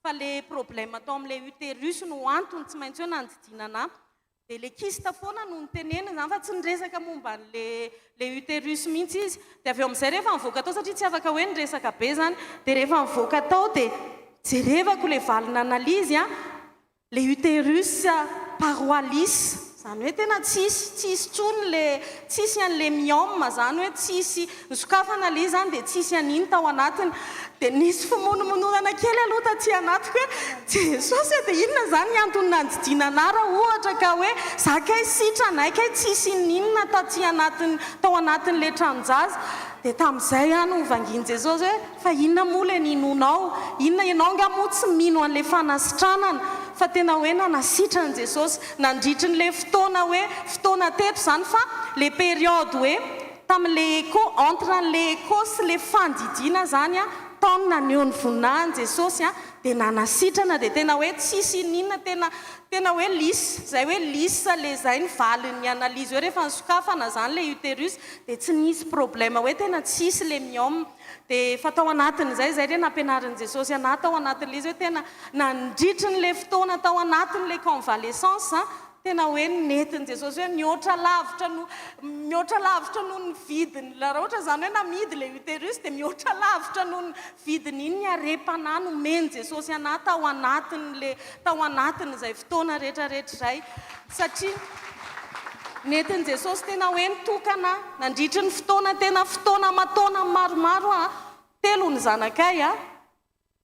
fa le problème atao amin'ilay utérus no antony tsy maintsy hoe nanodidinana dia le kista foana no nitenenina zany fa tsy niresaka momba le utérus mihitsy izy dia avy eo amin'izay rehefa nivoaka tao satria tsy afaka hoe niresaka be zany dia rehefa nivoaka tao dia jerevako le valina analizy a le utérus paroi lisse zany hoe tena tsisy tsony le tsisy an'le myome zany hoe tsisy nisokafana le zany dia tsisy an'iny tao anatiny dia nisy fimonomononana kely aloha taty anatiko hoe jesosy dia inona zany antony nanodidinana raha ohatra ka hoe zakay sitrana aikay tsisy ninona tao anatin'le tranonjaza dia tamin'izay no vangiany jesosy hoe fa inona moa le ninonao inona ianao nga moa tsy mino an'le fanasitranana fa tena hoe nanasitrana jesosy nandritry n'le fotoana teto zany fa le période hoe tamin'le entre an'le éco sy le fandidiana zany a taonina ny eo ny voninahiny jesosy a dia nanasitrana dia tena hoe tsisy ninona tena hoe lisy zay hoe lisa le zay ny valiny analyzy hoe rehefa nisokafana zany le utérus dia tsy nisy problème hoe tena tsisy le myome dia fa tao anatiny zay re nampianarin' jesosy ana tao anatin'le izy hoe tena nandritry n'le fotoana tao anatin'le convalescence tena hoe netiny jesosy hoe mihoatra lavitra no ny vidiny raha ohatra zany hoe namidy le utérus dia mihoatra lavitra no ny vidiny iny ny arem-panahy no meny jesosy ana tao anatiny zay fotoana rehetrarehetra zay satria netiny jesosy tena hoe nitokana nandritry ny fotoana matona maromaro telo ny zanakay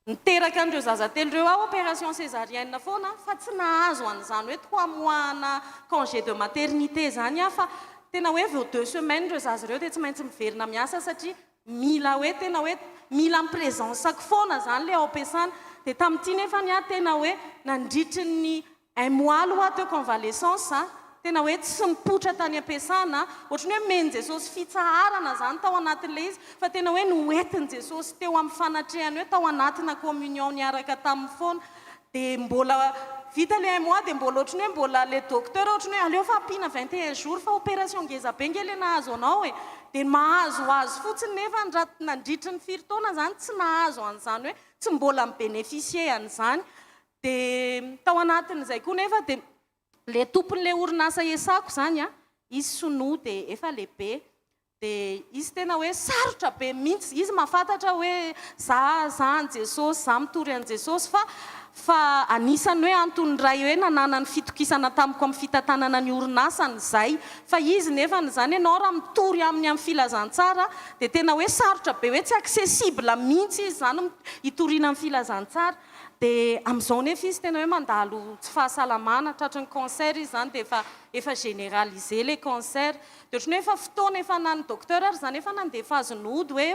niteraka an'ireo zaza telo ireo opération césarienne foana fa tsy nahazo an'izany hoe toamoahana congé de maternité zany fa tena hoe veo 2 semaines ireo zaza ireo dia tsy maintsy miverina miasa satria mila hoe tena hoe mila miprésensako foana zany le ampiasana dia tamin'ity nefa ny tena hoe nandritry ny 1 mois aloha teo convalescence tena hoe tsy mipotra tany ampiasana ohatrany hoe meny jesosy fitsaharana zany tao anatin'le izy fa tena hoe noentiny jesosy teo amin'ny fanatrehany hoe tao anatina communion niaraka tamin'ny foana dia mbola vita le 1 mois dia mbola ohatrany hoe mbola le docteur ohatrany hoe aleo fa ampina 21 jours fa opération ngeza be nge le nahazo anao dia mahazoazo fotsiny nefa nandritry ny firitaona zany tsy nahazo an'izany hoe tsy mbola mibénéficie an'izany dia tao anatin'izay koa nefa dia le tompon'le orinasa esako zany izy sonoa dia efa lehibe dia izy tena hoe sarotra be mihitsy izy mahafantatra hoe za an jesosy za mitory an jesosy fa anisany hoe antony ray hoe nanana ny fitokisana tamiko amin'ny fitantanana ny orinasany zay fa izy nefa zany ianao raha mitory amin'ny filazantsara dia tena hoe sarotra be hoe tsy accessible mihitsy izy zany hitoriana amin'ny filazantsara dia amin'izao nefa izy tena hoe mandalo tsy fahasalamana tratrany cancer izy zany dia efa généralisé le cancer dia ohatrany hoe efa fotoana efa nany docteur ary zany efa nandefa azonody hoe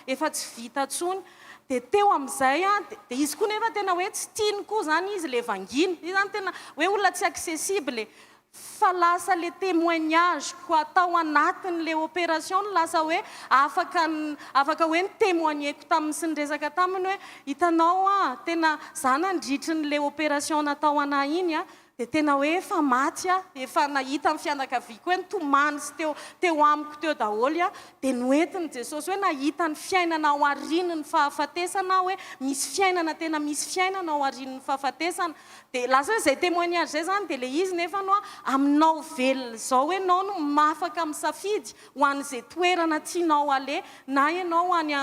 efa tsy vita tsony dia teo amin'izay dia izy koa nefa tena hoe tsy tiany koa zany izy le vangina izy zany tena hoe olona tsy accessible fa lasa le témoignage ko atao anatin'le opération lasa hoe afaka hoe nytémoigneko tamin'ny sy nyresaka taminy hoe hitanao tena za nandritry n'le opération natao anahy iny dia tena hoe efa maty efa nahita amin'ny fianakaviako hoe nitomany sy teo amiko teo daholo dia noentiny jesosy hoe nahita ny fiainana ao arininy ny fahafatesana hoe misy fiainana tena misy fiainana ao arininy fahafatesana dia lasa hoe zay témoignage zay zany dia le izy nefa no aminao velona zao hoe nao no mafaka misafidy ho an'izay toerana tianao ale na ianao ho any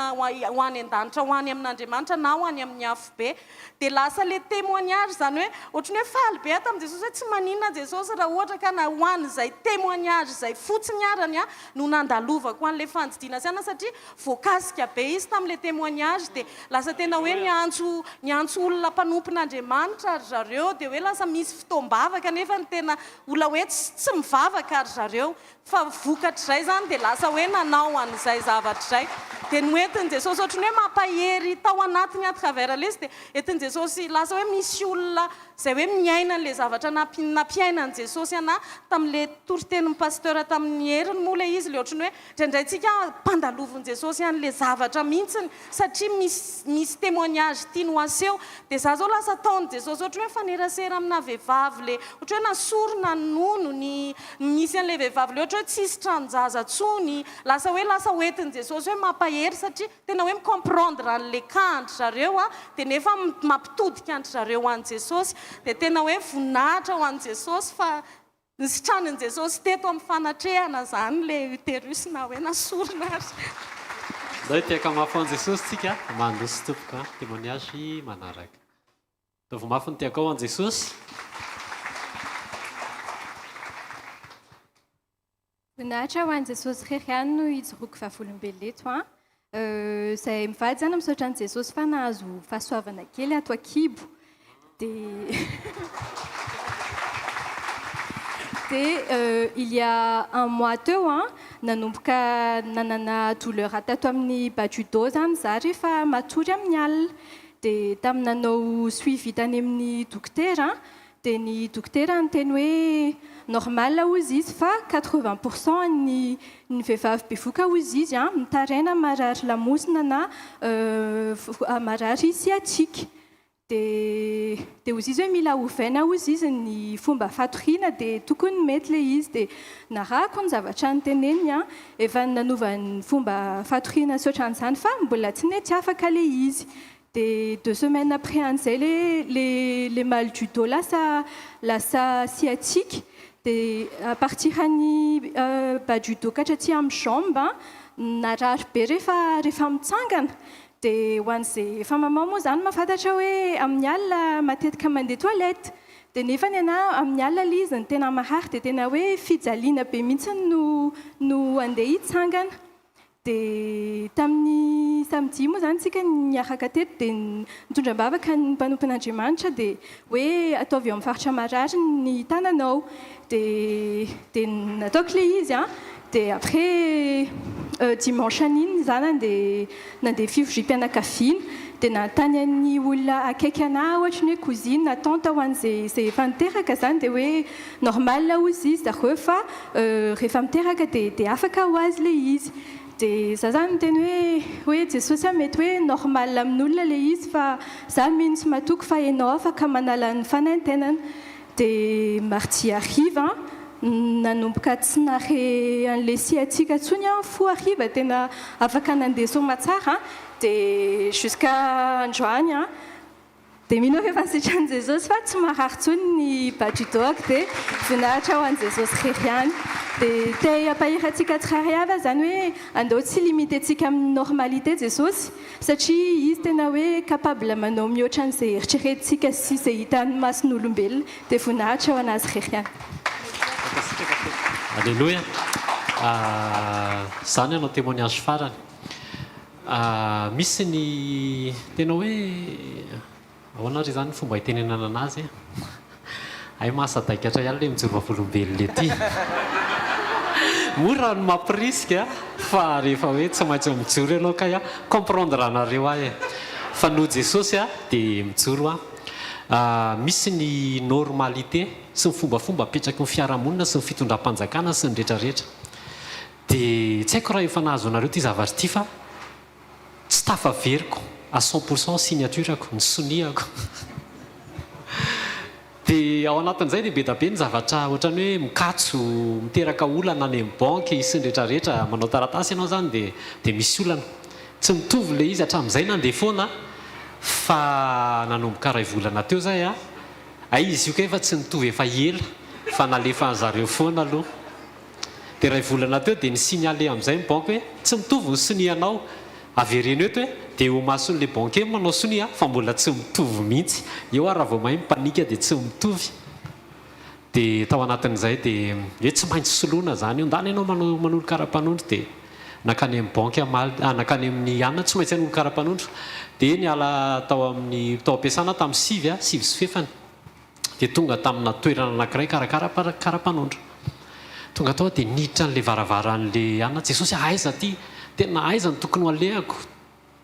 an-danitra ho any amin'Andriamanitra na ho any amin'ny afo be dia lasa le témoignage zany hoe ohatrany hoe faly be tamin'ny jesosy hoe tsy maninona jesosy raha ohatra ka na ho an'izay témoignage zay fotsiny arany no nandalovako an'le fandidiana siana satria voakasika be izy tamin'le témoignage dia lasa tena hoe niantso olona mpanompon'Andriamanitra ary zareo dia hoe lasa misy fotoam-bavaka nefa ny tena olona hoe tsy mivavaka ary zareo fa vokatra izay zany dia lasa hoe nanao an'izay zavatra izay dia noentiny jesosy ohatrany hoe mampahery tao anatiny à travers le izy dia entiny jesosy lasa hoe misy olona zay hoe miaina n'le zavatra zavatra nampiainany Jesosy ana tamin'le toriteny pasteur tamin'ny heriny moa ilay izy le ohatrany hoe ndraindrayntsika mpandalovin Jesosy an'le zavatra mihitsiny satria misy témoignage tiany aseho dia za zao lasa taony Jesosy ohatrany hoe fanerasera amina vehivavy le ohatry hoe nasorona nono ny misy an'le vehivavy le ohatra hoe tsisy tranonjaza tsony lasa hoentiny Jesosy hoe mampahery satria tena hoe micomprendre an'le kandry zareo dia nefa mampitodika andry zareo an Jesosy dia tena hoe voninahitra ho an Jesosy fa ny sitranin Jesosy teto amin'ny fanatrehana zany le uterus na hoe nasorona azy. Zay tiaka mafy an Jesosy tsika mandosy topoka témoignage manaraka. Tovy mafy ny tiaka ao an Jesosy. Voninahitra ho an Jesosy rehany no ijoroako vavolombelona eto Zay mivady zany misaotra an Jesosy fa nahazo fahasoavana kely ato Akibo dia il y a un mois teo nanomboka nanana douleur tato amin'ny bas du dos zany za rehefa matory amin'ny alina dia tamin'ny nanao suivi tany amin'ny dokotera dia ny dokotera niteny hoe normal hozy izy fa 80% ny vehivavy bevoka hozy izy mitaraina marary lamosina na marary sciatique dia hozy izy hoe mila ovaina hozy izy ny fomba fatoriana dia tokony mety le izy dia narahako ny zavatra nyteneny efa nanova ny fomba fatoriana soatran'izany fa mbola tsy nety afaka le izy. Et 2 semaines après an'izay les mal du dos lasa sciatique dia à partir any bas du dos katraty amin'ny jambe narary be rehefa mitsangana dia ho an'izay efa maman moa zany mahafantatra hoe amin'ny alina matetika mandeha toilette dia nefa ny ana amin'ny alina le izy ny tena marary dia tena hoe fijaliana be mihitsy no andeha hitsangana. Dia tamin'ny samedi moa zany tsika niaraka teto dia nitondram-bavaka ny mpanompon'Andriamanitra dia hoe ataovy eo amin'ny faritra marary ny tananao dia nataoko le izy dia après dimanche an'iny zany nandeha fivoriam-pianakaviana dia nantany an'ny olona akaiky anahy ohatrany hoe cousine na tante ho an'izay efa niteraka zany dia hoe normal hozy izy zareo fa rehefa miteraka dia afaka ho azy le izy. Dia za zany miteny hoe Jesosy mety hoe normal amin'olona le izy fa za mino tsy matoky fa ianao afaka manala ny fanaintenana. Dia mardi hariva nanomboka tsy nare an'le sciatique atsony fo hariva tena afaka nandeha somatsara dia jusqu'à androany dia mino rehefa nisitran'i Jesosy fa tsy marary tsony ny bas du dos dia voninahitra ho an Jesosy reriany. Dia te hampahirantsika tsirairay avy zany hoe andao tsy limitentsika amin'ny normalité Jesosy satria izy tena hoe capable manao mihoatra an'izay eritreretintsika sy izay hita ny mason'olombelona dia voninahitra ho anazy reriany. Alléluia. Zany anao témoignage farany. Misy ny tena hoe ahoana ry zany fomba hitenenana anazy ay mahasadaikatra ihany le mijoro vavolombelona ety. Mora no mampirisika fa rehefa hoe tsy maintsy mijoro ianao ka comprendre anareo ahy fa no Jesosy dia mijoro misy ny normalité sy ny fombafomba apetraky ny fiarahamonina sy ny fitondram-panjakana sy ny rehetrarehetra dia tsy haiko raha efa nahazo anareo ty zavatra ty fa tsy tafaveriko à 100% signaturako ny soniako dia ao anatin'izay dia be da be ny zavatra ohatrany hoe mikatso miteraka olana any amin'ny banky sy ny rehetrarehetra manao taratasy ianao zany dia misy olana tsy mitovy le izy hatramin'izay nandeha foana fa nanomboka ray volana teo zay izy io ka efa tsy nitovy efa ela fa nalefa an'zareo foana aloha dia ray volana teo dia ny signalé amin'izay ny banky hoe tsy mitovy ny sonianao avereny eto hoe dia ho mason'le banque manao sonia fa mbola tsy mitovy mihitsy eo raha vao mahay mipanika dia tsy mitovy dia tao anatin'izay dia hoe tsy maintsy soloana zany io ndany ianao manolo karapanondro dia nakany amin'ny banque nakany amin'ny anina tsy maintsy anolo karapanondro dia niala tao am-piasana tamin'ny 6 sy fefany dia tonga tamina toerana anankiray karakara karapanondro tonga tao dia niditra n'le varavaran'le anina Jesosy aiza ty tena aiza ny tokony ho alehako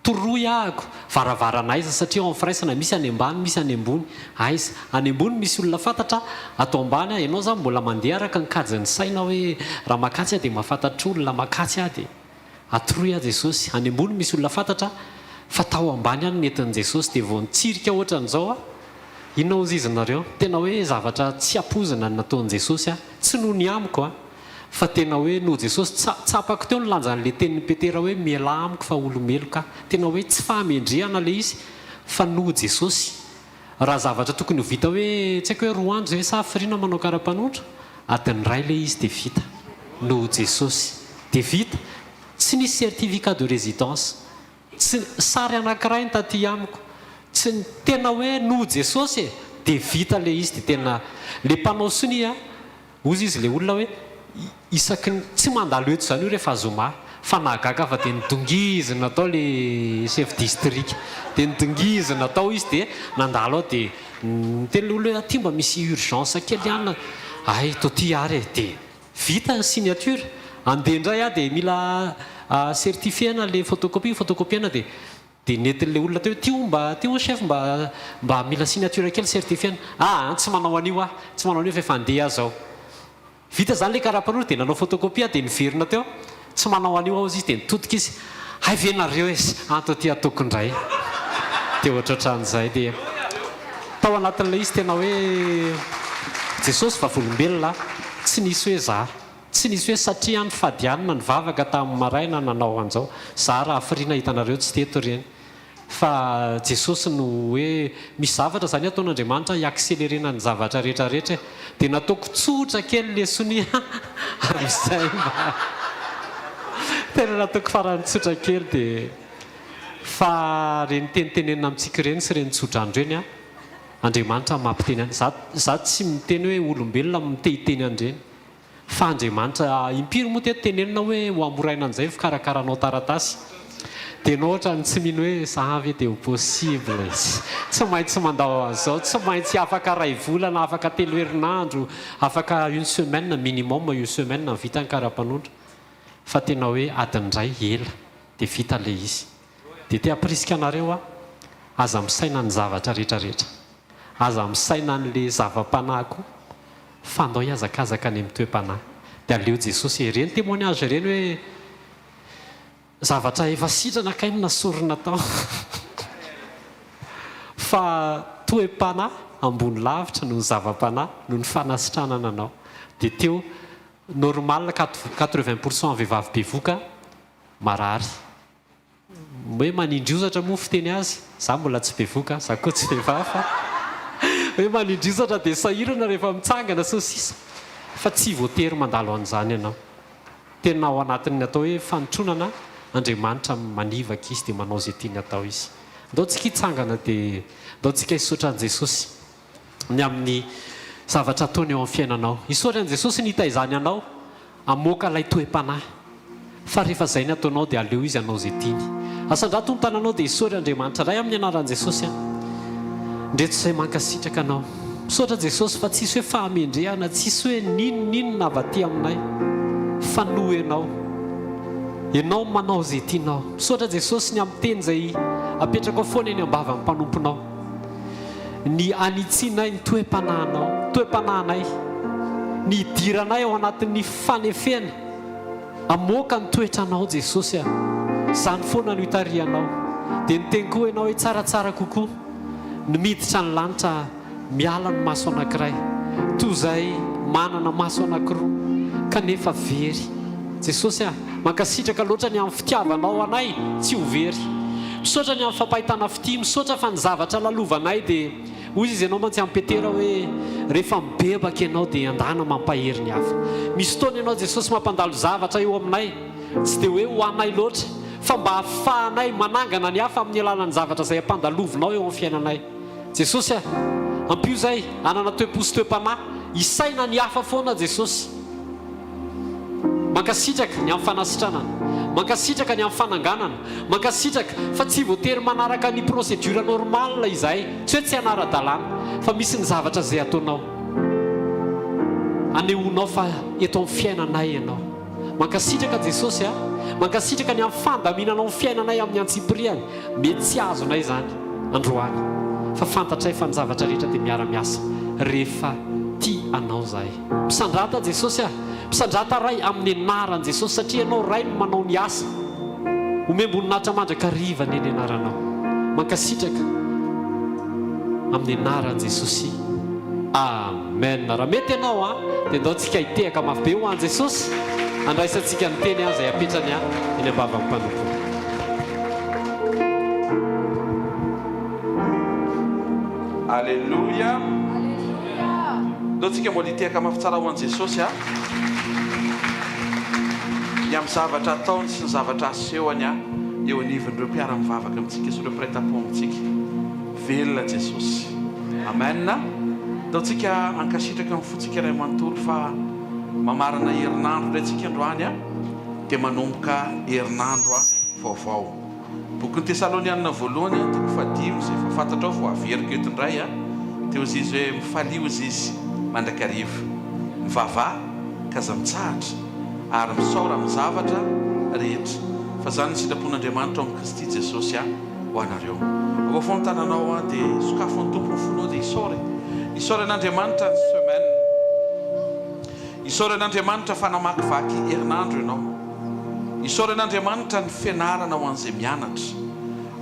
toroy ahako varavaranaiza satria ao amin'ny firaisana misy any ambany misy any ambony aiza any ambony misy olona fantatra atao ambany ianao zany mbola mandeha araka nikajin'ny saina hoe raha makatsy dia mahafantatra olona makatsy dia atoroy Jesosy any ambony misy olona fantatra fa tao ambany any nentin' Jesosy dia vao nitsirika ohatran'izao inona ozy izy nareo tena hoe zavatra tsy apozina nataon'i Jesosy tsy noho ny amiko fa tena hoe no Jesosy tsapako teo nylanjan'le tenin'ny Petera hoe miala amiko fa olomeloka tena hoe tsy fahamendrehana le izy fa no Jesosy raha zavatra tokony ho vita hoe tsy haiko hoe roa andro hoe sa firina manao kara-panondro adiny ray le izy dia vita no Jesosy dia vita tsy nisy certificat de résidence tsy sary anankiray ny taty amiko tsy tena hoe no Jesosy dia vita le izy dia tena le mpanao sonia ozy izy le olona hoe isaky tsy mandalo eto zany io rehefa zoma fa nahagaga fa dia nidongizina atao le chef district dia nidongizina atao izy dia nandalo ao dia tena le olona hoe aty mba misy urgence kely ihany ay toty ary dia vita ny signature andeha indray dia mila certifiena le photocopiena dia netin'le olona teo tio chef mba mila signature kely certifiena tsy manao an'io tsy manao an'io fa efa andeha azy ao vita zany le kara-panondro dia nanao photocopie dia niverina teo tsy manao an'io ao izy dia nitodika izy ay venareo izy antoty atoko indray dia ohatrohatran'izay dia tao anatin'ilay izy tena hoe Jesosy vavolombelona tsy nisy hoe za tsy nisy hoe satria ny fadianina ny vavaka tamin'ny maraina nanao an'izao za raha hafiriana hitanareo tsy teto ireny fa Jesosy no hoe misy zavatra zany ataon'Andriamanitra hiakselereana ny zavatra rehetrarehetra dia nataoko tsotra kely le sonia ary izay mba tena nataoko farany tsotra kely dia fa reny tenitenenina amintsika ireny sy reny tsodrandro eny Andriamanitra mampiteny any za tsy miteny hoe olombelona mitehiteny andreny fa Andriamanitra impiry moa teto tenenina hoe ho amoraina an'izay fikarakaranao taratasy dia nao ohatra ny tsy mino hoe savy dia possible tsy maintsy mandao an'izao tsy maintsy afaka ray volana afaka 3 herinandro afaka une semaine minimum une semaine ny vita ny kara-panondro fa tena hoe adin'indray ela dia vita le izy dia te hamprisika anareo aza misaina ny zavatra rehetrarehetra aza misaina n'le zava-panahiko fa andao hiazakazaka any amin'ny toe-panahy dia aleo Jesosy ireny témoignage ireny hoe zavatra efa sitrana kay nasorina tao fa toe-panahy ambony lavitra noho ny zava-panahy noho ny fanasitranana anao dia teo normal 80% vehivavy bevoka marary hoe manindriozatra moa fiteny azy za mbola tsy bevoka za koa tsy vehivavy fa hoe manindriozatra dia sahirana rehefa mitsangana sosisa fa tsy voatery mandalo an'izany ianao tena ao anatin'ny atao hoe fanotronana Andriamanitra manivaka izy dia manao izay tiany atao izy ndao tsika hitsangana dia ndao tsika hisaotra an' Jesosy ny amin'ny zavatra ataony eo amin'ny fiainanao hisaotra an' Jesosy ny hita izany anao amoaka ilay toe-panahy fa rehefa izay ny ataonao dia aleo izy anao izay tiany asandrato ny tananao dia hisaotra Andriamanitra ray amin'ny anaran'i Jesosy ndreto izay mankasitraka anao misaotra Jesosy fa tsisy hoe fahamendrehana tsisy hoe ninonninona avaty aminay fa no ianao manao izay tianao misaotra Jesosy ny amin'ny teny izay apetraka foana eny ambava ny mpanomponao ny anitsianay ny toe-panahinay ny hidiranay ao anatin'ny fanefeny amoaka ny toetranao Jesosy izany foana no hitarianao dia nyteny koa ianao hoe tsaratsara kokoa ny miditra ny lanitra miala ny maso anankiray toy izay manana maso anankiroa kanefa very Jesosy mankasitraka loatra ny amin'ny fitiavanao anay tsy ho very misaotra ny amin'ny fampahitana fity misaotra fa ny zavatra lalovanay dia hoy izy ianao mantsy amin'ny Petera hoe rehefa mibebaka ianao dia andana mampahery ny hafa misy fotoana ianao Jesosy mampandalo zavatra eo aminay tsy dia hoe ho anay loatra fa mba hahafahanay manangana ny hafa amin'ny alalany zavatra izay ampandalovinao eo amin'ny fiainanay Jesosy ampio izay anana toe-posy toe-panahy isaina ny hafa foana Jesosy mankasitraka ny amin'ny fanasitranana mankasitraka ny amin'ny fananganana mankasitraka fa tsy voatery manaraka ny procédure normale izay tsy hoe tsy anara-dalàna fa misy ny zavatra izay ataonao anehoanao fa eto amin'ny fiainanay ianao mankasitraka Jesosy mankasitraka ny amin'ny fandaminanao ny fiainanay amin'ny antsipriany mety tsy azonay zany androany fa fantatray fa ny zavatra rehetra dia miara-miasa rehefa tia anao zahay mpisandrata Jesosy mpisandrata ray amin'ny anaran Jesosy satria ianao ray no manao ny asa omemboninahitra mandraka rivany eny anaranao mankasitraka amin'ny anaran Jesosy amen. Raha mety ianao dia ndaontsika hitehaka mafy be ho an Jesosy andraisantsika ny teny izay apetrany eny ambavan'ny mpanompo. Alléluia. Ndaontsika mbola hitehaka mafy tsara ho an Jesosy ny amin'ny zavatra ataony sy ny zavatra asehony eo anivin'ireo mpiara-mivavaka amintsika sy ireo prêt-à-pont amintsika. Velona Jesosy. Amen. Ndaontsika ankasitraka amin'ny fontsika iray manontolo fa mamarana herinandro ilayntsika androany dia manomboka herinandro vaovao. Bokin'ny Tesalonianina voalohany toko 5 izay fa fantatra ao vao averiko eto indray teo izy hoe mifalio izy mandrakariva mivavah ka aza mitsahatra ary misaora amin'ny zavatra rehetra fa zany ny sitrapon'Andriamanitra ao amin'ny Kristy Jesosy ho anareo. Ao foana tananao dia sokafo ny tompony fonao dia isaora an'Andriamanitra ny semaine, isaora an'Andriamanitra fanamakivaky herinandro ianao, isaora an'Andriamanitra ny fianarana ho an'izay mianatra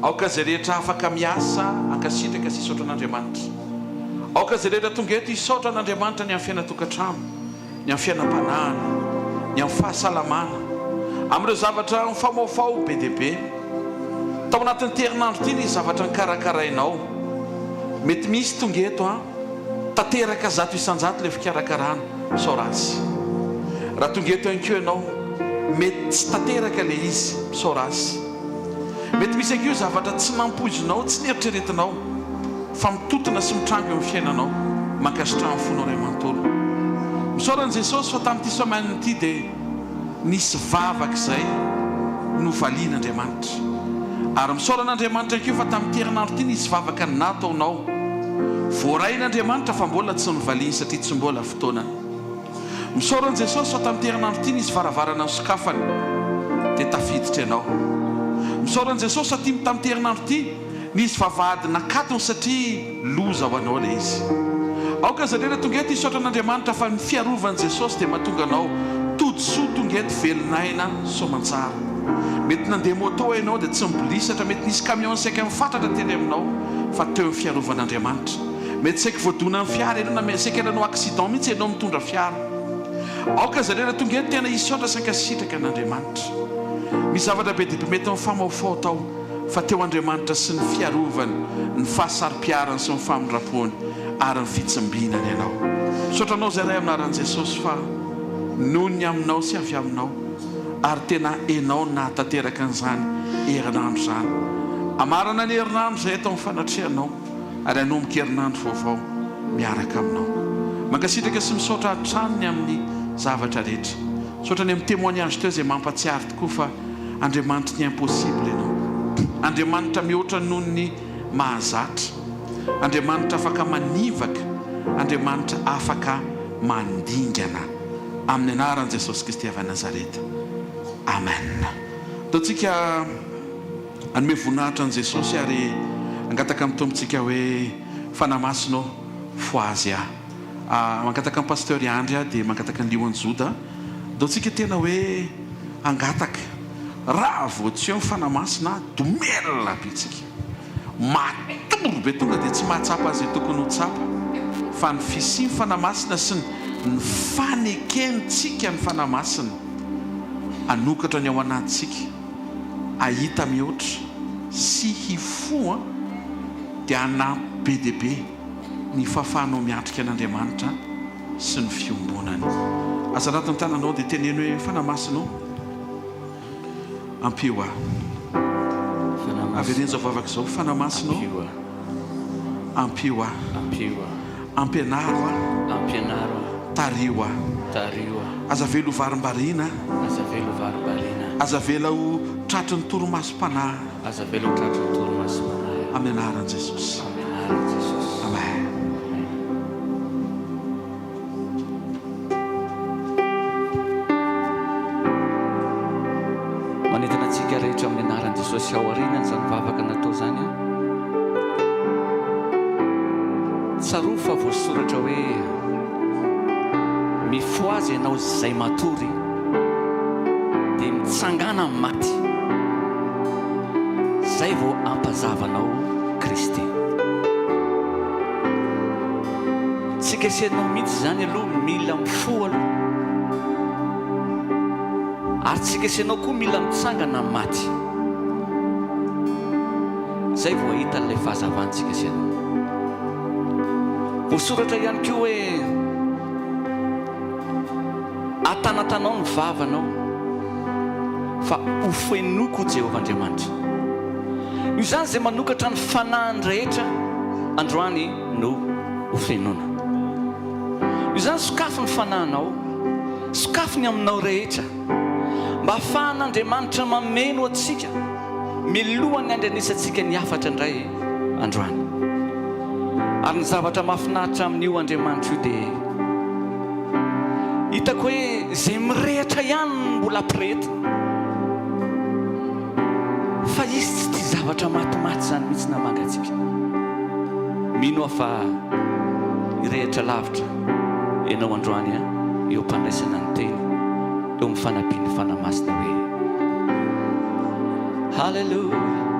aoka izay rehetra afaka miasa ankasitraka sy isaotra an'Andriamanitra, aoka izay rehetra tonga eto isaotra an'Andriamanitra ny amin'ny fiainatokantrano, ny amin'ny fiainam-panahiny, ny amin'ny fahasalamana amin'ireo zavatra mifamaofao be dia be. Tao anatin'ny herinandro ity ny zavatra ny karakarainao mety misy tonga eto tanteraka zato isan-jato ilay fikarakarana misaora azy. Raha tonga eto ihany koa ianao mety tsy tanteraka ilay izy misaora azy. Mety misy ihany koa zavatra tsy mampoizinao tsy nieritreretinao fa mitotona sy mitrango eo amin'ny fiainanao mankasitrana amin'ny fonao iray manontolo. Misaora an' Jesosy fa tamin'ity semaine ity dia nisy vavaka izay novalian'Andriamanitra ary misaora an'Andriamanitra ihany koa fa tamin'ity herinandro ity nisy vavaka nataonao voarain'Andriamanitra fa mbola tsy novaliany satria tsy mbola fotoanany. Misaora an' Jesosy fa tamin'ity herinandro ity nisy varavarana sokafany dia tafiditra ianao. Misaora an' Jesosy satria tamin'ity herinandro ity nisy vavahady nakatony satria loza ho anao ilay izy. Aoka izay rehetra tonga eto isaotra an'Andriamanitra fa ny fiarovan'i Jesosy dia mahatonga anao todosoa tonga eto velonaina soamantsara. Mety nandeha moto ianao dia tsy mibolisatra, mety nisy camion saika mifatratra teny aminao fa teo ny fiarovan'Andriamanitra. Mety saika voadona amin'ny fiara ianao na saika ianao accident mihitsy ianao mitondra fiara. Aoka izay rehetra tonga eto tena isaotra sy ankasitraka an'Andriamanitra. Misy zavatra be dia be mety mifamaofao tao fa teo Andriamanitra sy ny fiarovany, ny fahasari-piarany sy ny famindrapony ary ny fitsimbinany ianao. Saotranao izay ray amin'anaran'i Jesosy fa noho ny aminao sy avy aminao ary tena enao nahatanteraka an'izany herinandro zany. Amarana ny herinandro izay atao amin'ny fanatrehanao ary hanomboka herinandro vaovao miaraka aminao. Mankasitraka sy misaotra hatranony amin'ny zavatra rehetra. Saotrany amin'ny témoignage teo izay mampatsiaro tokoa fa Andriamanitra ny impossible ianao. Andriamanitra mihoatra noho ny mahazatra. Andriamanitra afaka manivaka, Andriamanitra afaka mandingana. Amin'ny anaran'i Jesosy Kristy avy Nazareta. Amen. Taontsika anome voninahitra an' Jesosy ary angataka amin'ny tompontsika hoe fanamasinao foazy mangataka amin'ny pasteur Andry dia mangataka ny Lioan Joda. Taontsika tena hoe angataka raha voatsio ny fanamasina domelina bitsika matoro be tonga dia tsy mahatsapa azy tokony ho tsapa fa ny fisiany fanamasina sy ny fanekentsika ny fanamasina anokatra ny ao anatintsika ahita mihoatra sy hifoa dia anampy be dia be ny fahafahanao miatrika an'Andriamanitra sy ny fiombonany. Asa anatin'ny tananao dia teneny hoe fanamasinao ampio avereny zao vavaka zao fanamasinao ampio ampianaro tario aza velo varim-bariana aza vela ho tratry ny toromasom-panahy amin'ny anaran'i Jesosy. Amen. sy aorinany zany vavaka natao zany a tsaroa fa voasoratra hoe mifoazy ianao zay matory dia mitsangana amin'ny maty zay vao ampazavanao Kristy tsy kesenao mihitsy zany aloha mila mifo aloha ary tsy kesenao koa mila mitsangana amin'ny maty zay vao ahita n'ilay fahazavantsika senao voasoratra ihany koa hoe atanatanao ny vavanao fa ofenoko Jehovah'Andriamanitra io zany zay manokatra ny fanahiny rehetra androany no ofenona io zany sokafo ny fanahinao sokafo ny aminao rehetra mba ahafahan'Andriamanitra mameno atsika milohany andrianisantsika ny afatra indray androany ary ny zavatra mahafinaritra amin'io Andriamanitra io dia hitako hoe zay mirehatra ihany mbola ampirehitra fa izy tsy tia zavatra matimaty zany mihitsy namangatsika mino aho fa irehatra lavitra ianao androany a eo mpandraisana ny teny eo mifanampiany fanamasina hoe Hallelujah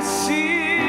See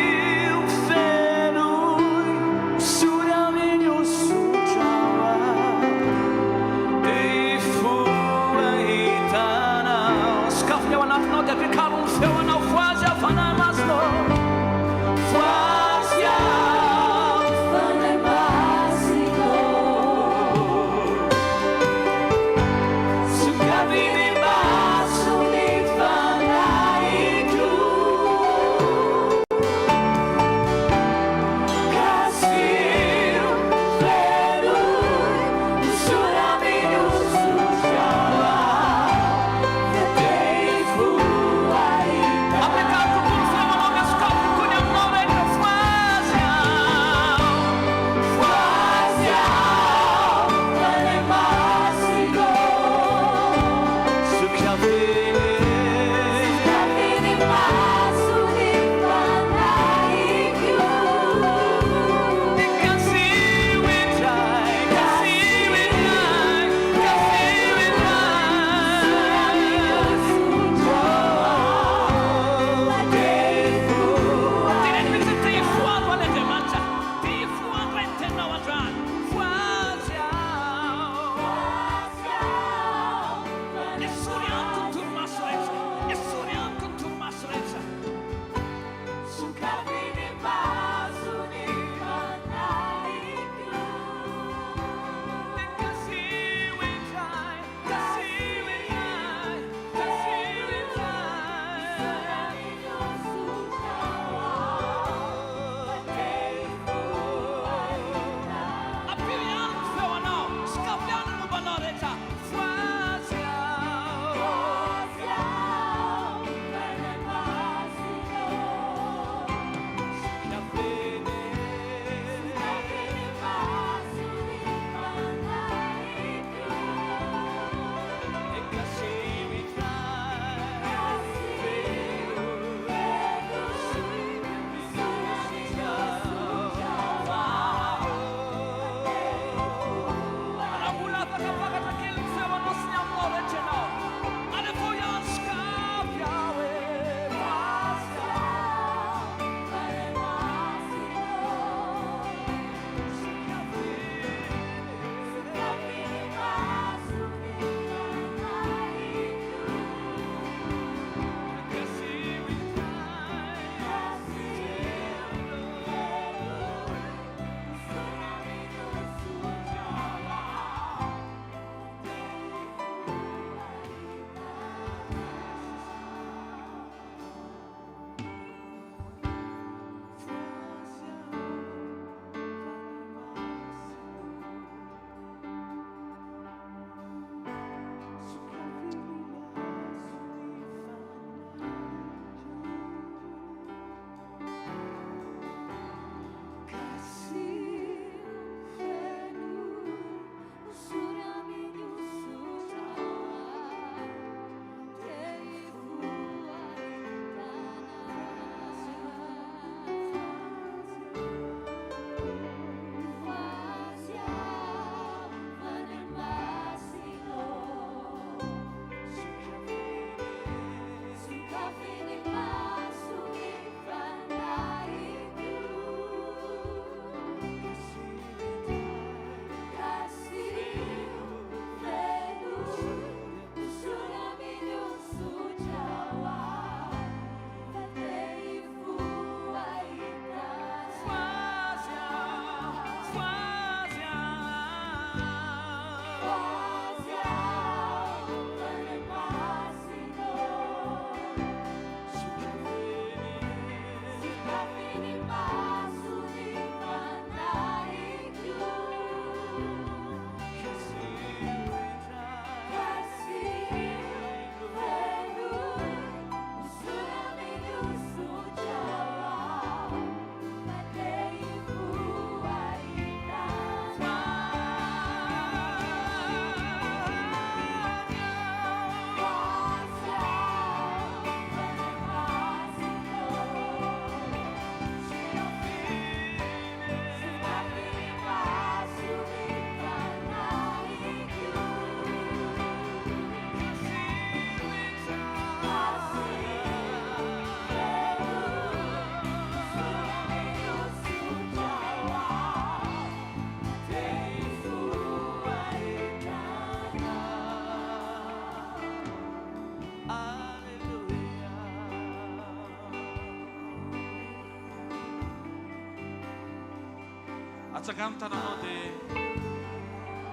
atsangano tananao dia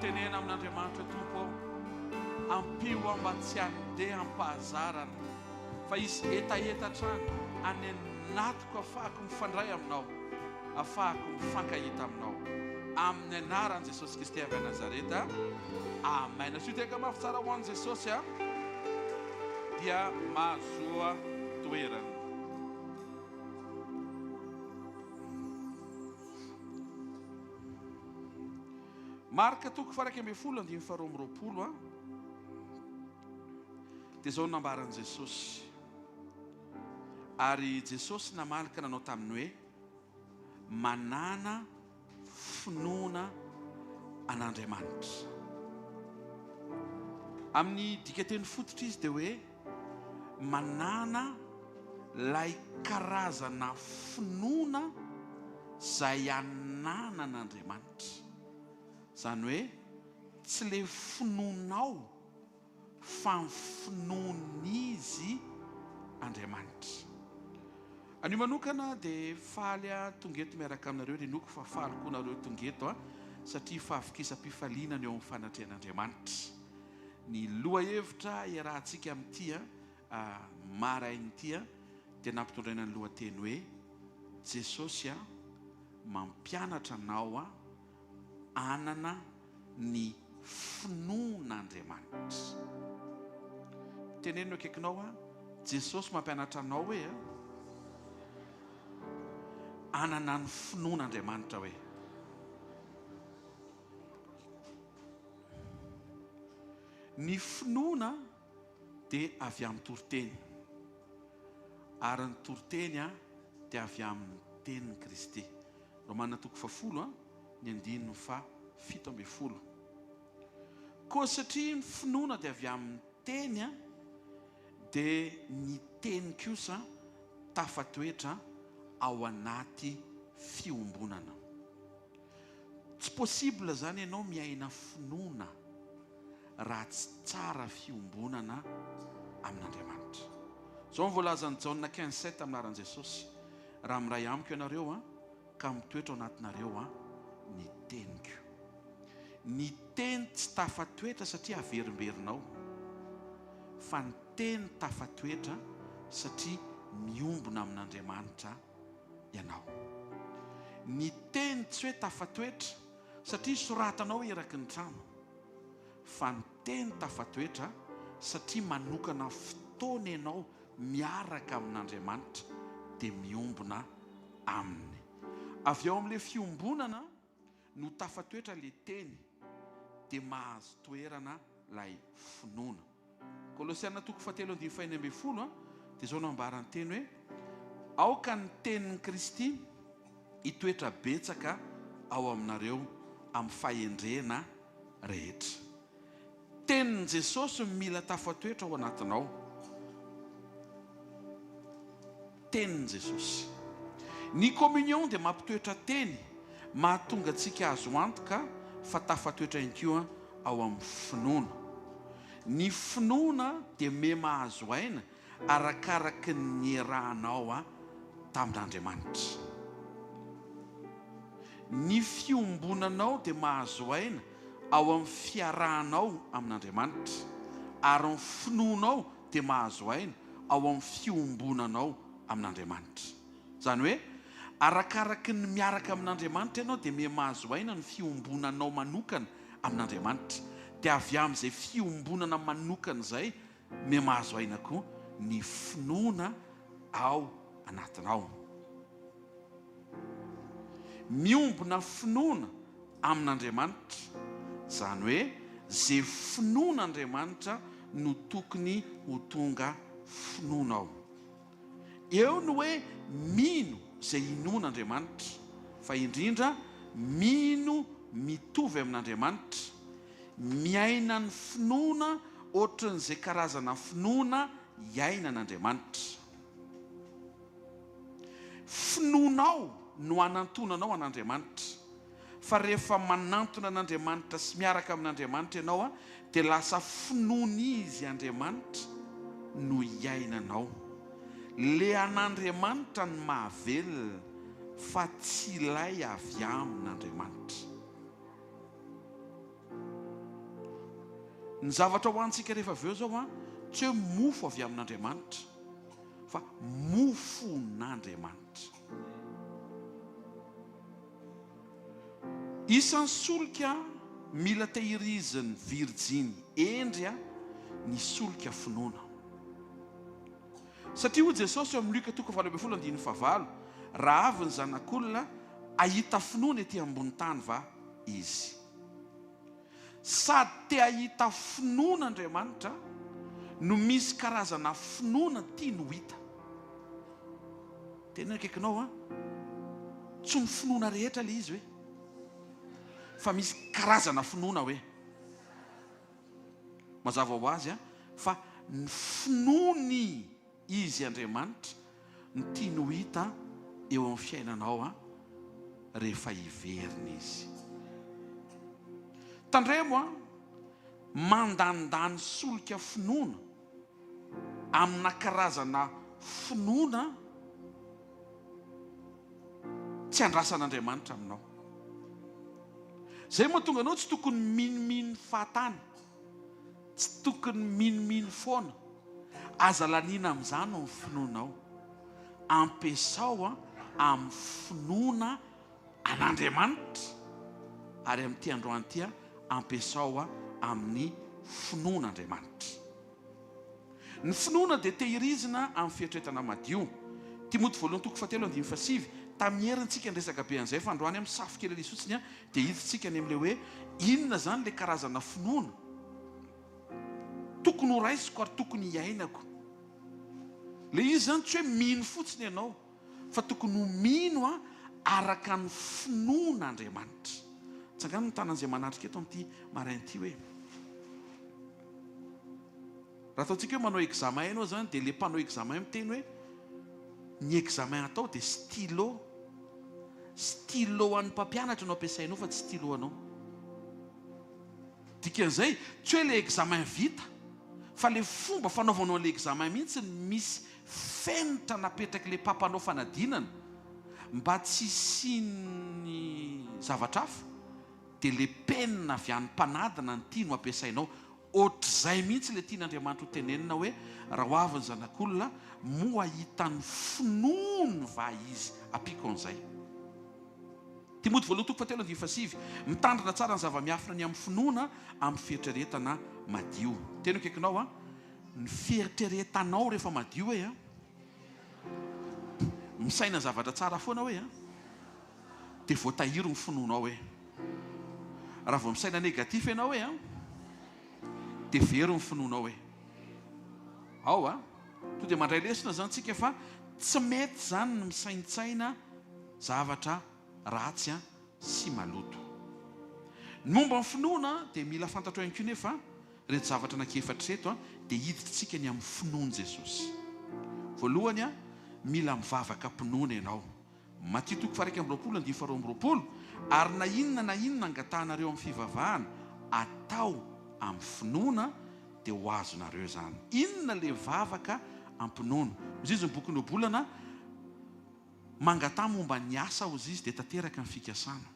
tenena amin'Andriamanitra tompo ampio mba tsy handeha ampahazarana fa izy etaetatrany any anatiko afahako mifandray aminao, afahako mifankahita aminao amin'ny anaran'i Jesosy Kristy avy a Nazareta. Amen. Asiteka mafy tsara ho an'i Jesosy dia mahazoa toerana. Marka 2:22 dia zao nambaran'i Jesosy. Ary Jesosy namalaka nanao taminy hoe manana finoana an'Andriamanitra. Amin'ny dikateny fototra izy dia hoe manana lay karazana finoana zay ananan'Andriamanitra. Zany hoe tsy le finoanao fa ny finoan'izy Andriamanitra. Anio manokana dia faly tongeto miaraka aminareo dia noko fa faly koa nareo tongeto satria fahavokisam-pifaliana ny eo amin'ny fanatrehan'Andriamanitra. Ny loha hevitra iarahantsika amin'ity marain'ity dia nampitondraina ny lohateny hoe Jesosy mampianatra anao anana ny finoan'Andriamanitra. Tenenino akaikinao Jesosy mampianatra anao hoe anana ny finoan'Andriamanitra hoe. Ny finoana dia avy amin'ny toriteny, ary ny toriteny dia avy amin'ny tenin'i Kristy. Romanina 10:17. Koa satria ny finoana dia avy amin'ny teny dia ny teny kosa tafatoetra ao anaty fiombonana. Tsy possible zany ianao miaina finoana raha tsy tsara fiombonana amin'Andriamanitra. Zao mivoalazan'ny Jaona 15:7 amin'anaran'i Jesosy. Raha miray amiko ianareo ka mitoetra ao anatinareo ny teniko. Ny teny tsy tafatoetra satria averimberinao, fa ny teny tafatoetra satria miombona amin'Andriamanitra ianao. Ny teny tsy hoe tafatoetra satria soratanao eraky ny trano, fa ny teny tafatoetra satria manokana fotoana ianao miaraka amin'Andriamanitra dia miombona aminy. Avy ao amin'ilay fiombonana no tafatoetra ilay teny dia mahazo toerana ilay finoana. Kolosiana 3:7 dia zao no ambaran'ny teny hoe aoka ny tenin'i Kristy hitoetra betsaka ao aminareo amin'ny fahendrena rehetra. Tenin'i Jesosy mila tafatoetra ao anatinao. Tenin'i Jesosy. Ny communion dia mampitoetra teny, mahatonga antsika azo antoka fa tafatoetra ihany koa ao amin'ny finoana. Ny finoana dia me mahazo aina arakaraky ny iarahanao tamin'Andriamanitra. Ny fiombonanao dia mahazo aina ao amin'ny fiarahanao amin'Andriamanitra, ary ny finoanao dia mahazo aina ao amin'ny fiombonanao amin'Andriamanitra. Zany hoe arakaraky ny miaraka amin'Andriamanitra ianao dia me mahazo aina ny fiombonanao manokana amin'Andriamanitra, dia avy amin'izay fiombonana manokana izay me mahazo aina koa ny finoana ao anatinao. Miombona finoana amin'Andriamanitra, zany hoe zay finoan'Andriamanitra no tokony ho tonga finoana ao. Eo no hoe mino zay inon'Andriamanitra, fa indrindra mino mitovy amin'Andriamanitra, miaina ny finoana ohatran'izay karazana finoana iainan'Andriamanitra. Finoanao no anantonanao an'Andriamanitra, fa rehefa manantona an'Andriamanitra sy miaraka amin'Andriamanitra ianao dia lasa finoan'izy Andriamanitra no iainanao. Le an'Andriamanitra ny mahavelona fa tsy ilay avy amin'Andriamanitra. Ny zavatra ho antsika rehefa avy eo zao tsy hoe mofo avy amin'Andriamanitra fa mofon'Andriamanitra. Isan'ny solika mila tehiriziny virjiny endry ny solika finoana. Satria hoy Jesosy eo amin'ny Luka 12:9, raha avy ny zanak'olona ahita finoana ety ambony tany va izy. Sady te ahita finoan'Andriamanitra no misy karazana finoana tia no hita. Tena akaikinao tsy ny finoana rehetra le izy hoe, fa misy karazana finoana hoe. Mazava ho azy fa ny finoany izy Andriamanitra ny tia no hita eo amin'ny fiainanao rehefa hiverina izy. Tandremo mandandany solika finoana amina karazana finoana tsy andrasan'Andriamanitra aminao. Zay mahatonga anao tsy tokony miniminy fahatany, tsy tokony miniminy foana. Aza laniana amin'izany ny finoanao, ampiasao amin'ny finoana an'Andriamanitra, ary amin'ity androany ity ampiasao amin'ny finoan'Andriamanitra. Ny finoana dia tehirizina amin'ny fiatretana madio. Timoty 2:7-7 tamin'ny herintsika ny resaka be an'izay fa androany amin'ny safo kely ilay fotsiny dia hiditsika ny amin'ilay hoe inona zany ilay karazana finoana tokony ho raisiko ary tokony hiainako. Ilay izy zany tsy hoe mino fotsiny ianao fa tokony ho mino araka ny finoan'Andriamanitra. Tsangano ny tanan'izay manatrika eto amin'ity marain'ity hoe raha ataontsika hoe manao examen ianao zany dia ilay mpanao examen miteny hoe ny examen atao dia stylo an'ny mpampianatra no ampiasainao fa tsy stylo anao. Dikan'izay tsy hoe ilay examen vita fa ilay fomba fanaovanao ilay examen mihitsy misy fenitra napetraka ilay mpampanao fanadinana mba tsy hisiany zavatra hafa, dia ilay penina avy an'ny mpanadina ny tia no ampiasainao. Ohatr'izay mihitsy ilay tian'Andriamanitra ho tenenina hoe raha ho avy ny zanak'olona mo ahitany finoany va izy ampiko an'izay. Timoty 2:7 mitandrina tsara ny zava-miafina ny amin'ny finoana amin'ny fieritreretana madio. Tena akaikinao ny fieritreretanao rehefa madio hoe misaina zavatra tsara foana hoe dia voatahiry ny finoanao hoe. Raha vao misaina negatif ianao hoe dia very ny finoanao hoe. Ao to dia mandray lesona zany tsika fa tsy mety zany ny misaintsaina zavatra ratsy sy maloto. Ny momba ny finoana dia mila fantatro ihany koa nefa reto zavatra anankiefatra reto dia hiditsika ny amin'ny finoany Jesosy. Voalohany mila mivavaka mpinoana ianao. Matthieu 5:20 ary na inona angatahanareo amin'ny fivavahana atao amin'ny finoana dia ho azonareo zany. Inona le vavaka ampinoana? Ozy izy ny bokin'ny Obolana mangatà momba ny asa ozy izy dia tanteraka ny fikasana.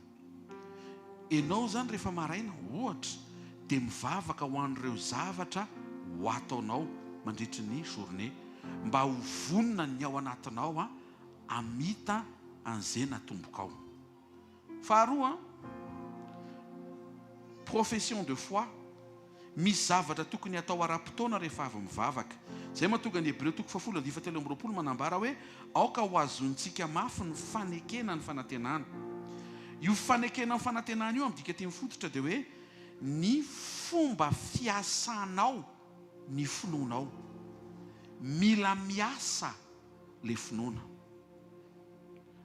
Ianao zany rehefa maraina ohatra dia mivavaka ho an'ireo zavatra ho ataonao mandritry ny journée mba ho vonona ny ao anatinao amita an'izay natombokao. Faharoa, profession de foi, misy zavatra tokony atao ara-potoana rehefa avy mivavaka. Zay mahatonga ny Hebreo 10:17 manambara hoe aoka ho azontsika mafy ny fanekena ny fanantenana. Io fanekena ny fanantenana io amin'ny dika teny fototra dia hoe ny fomba fiasanao ny finoanao. Mila miasa le finoana.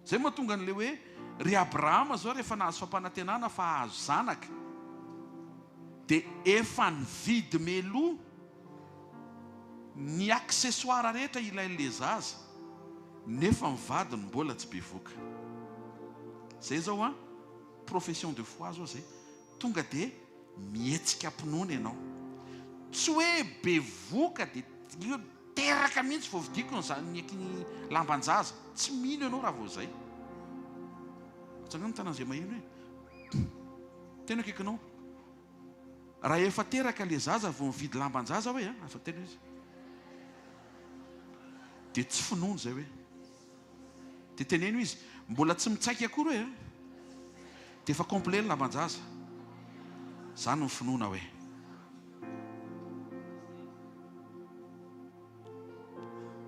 Zay mahatonga n'le hoe ry Abrahama zao rehefa nahazo fampanantenana fa hahazo zanaka dia efa nividy meloa ny accessoire rehetra ilain'le zaza nefa mivadiny mbola tsy bevoka. Zay zao profession de foi zao zay tonga dia mihetsika mpinoana ianao. Tsy hoe bevoka dia teraka mihitsy vao vidiko ny lamban-jaza, tsy mino ianao raha vao zay. tsangana tanan'izay maheno hoe tena kaikanao raha efa teraka le zaza vao mividy lamban-jaza hoe afa tena izy dia tsy finoana zay hoe dia teneno izy mbola tsy mitsaika akory hoe dia efa complet ny lamban-jaza zany ny finoana hoe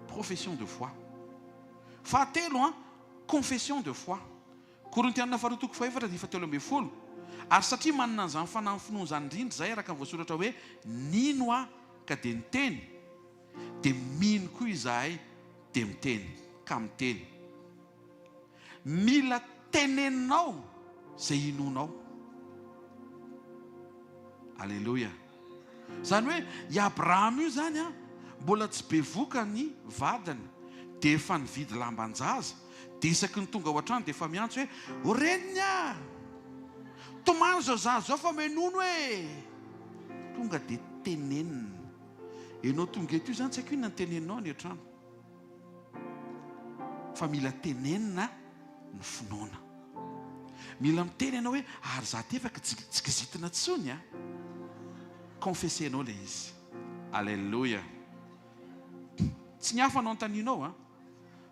profession de foi fahatelo confession de foi Korintiana 4:7 ary satria manana an'izany fanahy finoana zany indrindra zay araka ny voasoratra hoe nino ka dia niteny dia mino koa izahay dia miteny ka miteny mila teneninao zay inonao alleluia zany hoe i Abraham io zany mbola tsy be voka ny vadiny dia efa nividy lamban-jaza dia isaky ny tonga ao an-trano dia efa miantso hoe renina tomany zao zaza zao fa menono hoe tonga dia tenenina ianao tonga eto io zany tsy haiko inona ny teneninao any an-trano fa mila tenenina ny finoana mila miteny ianao hoe ary za tefaka tsy kizitina tsony confessenao le izy alleluia tsy ny hafa anao antanianao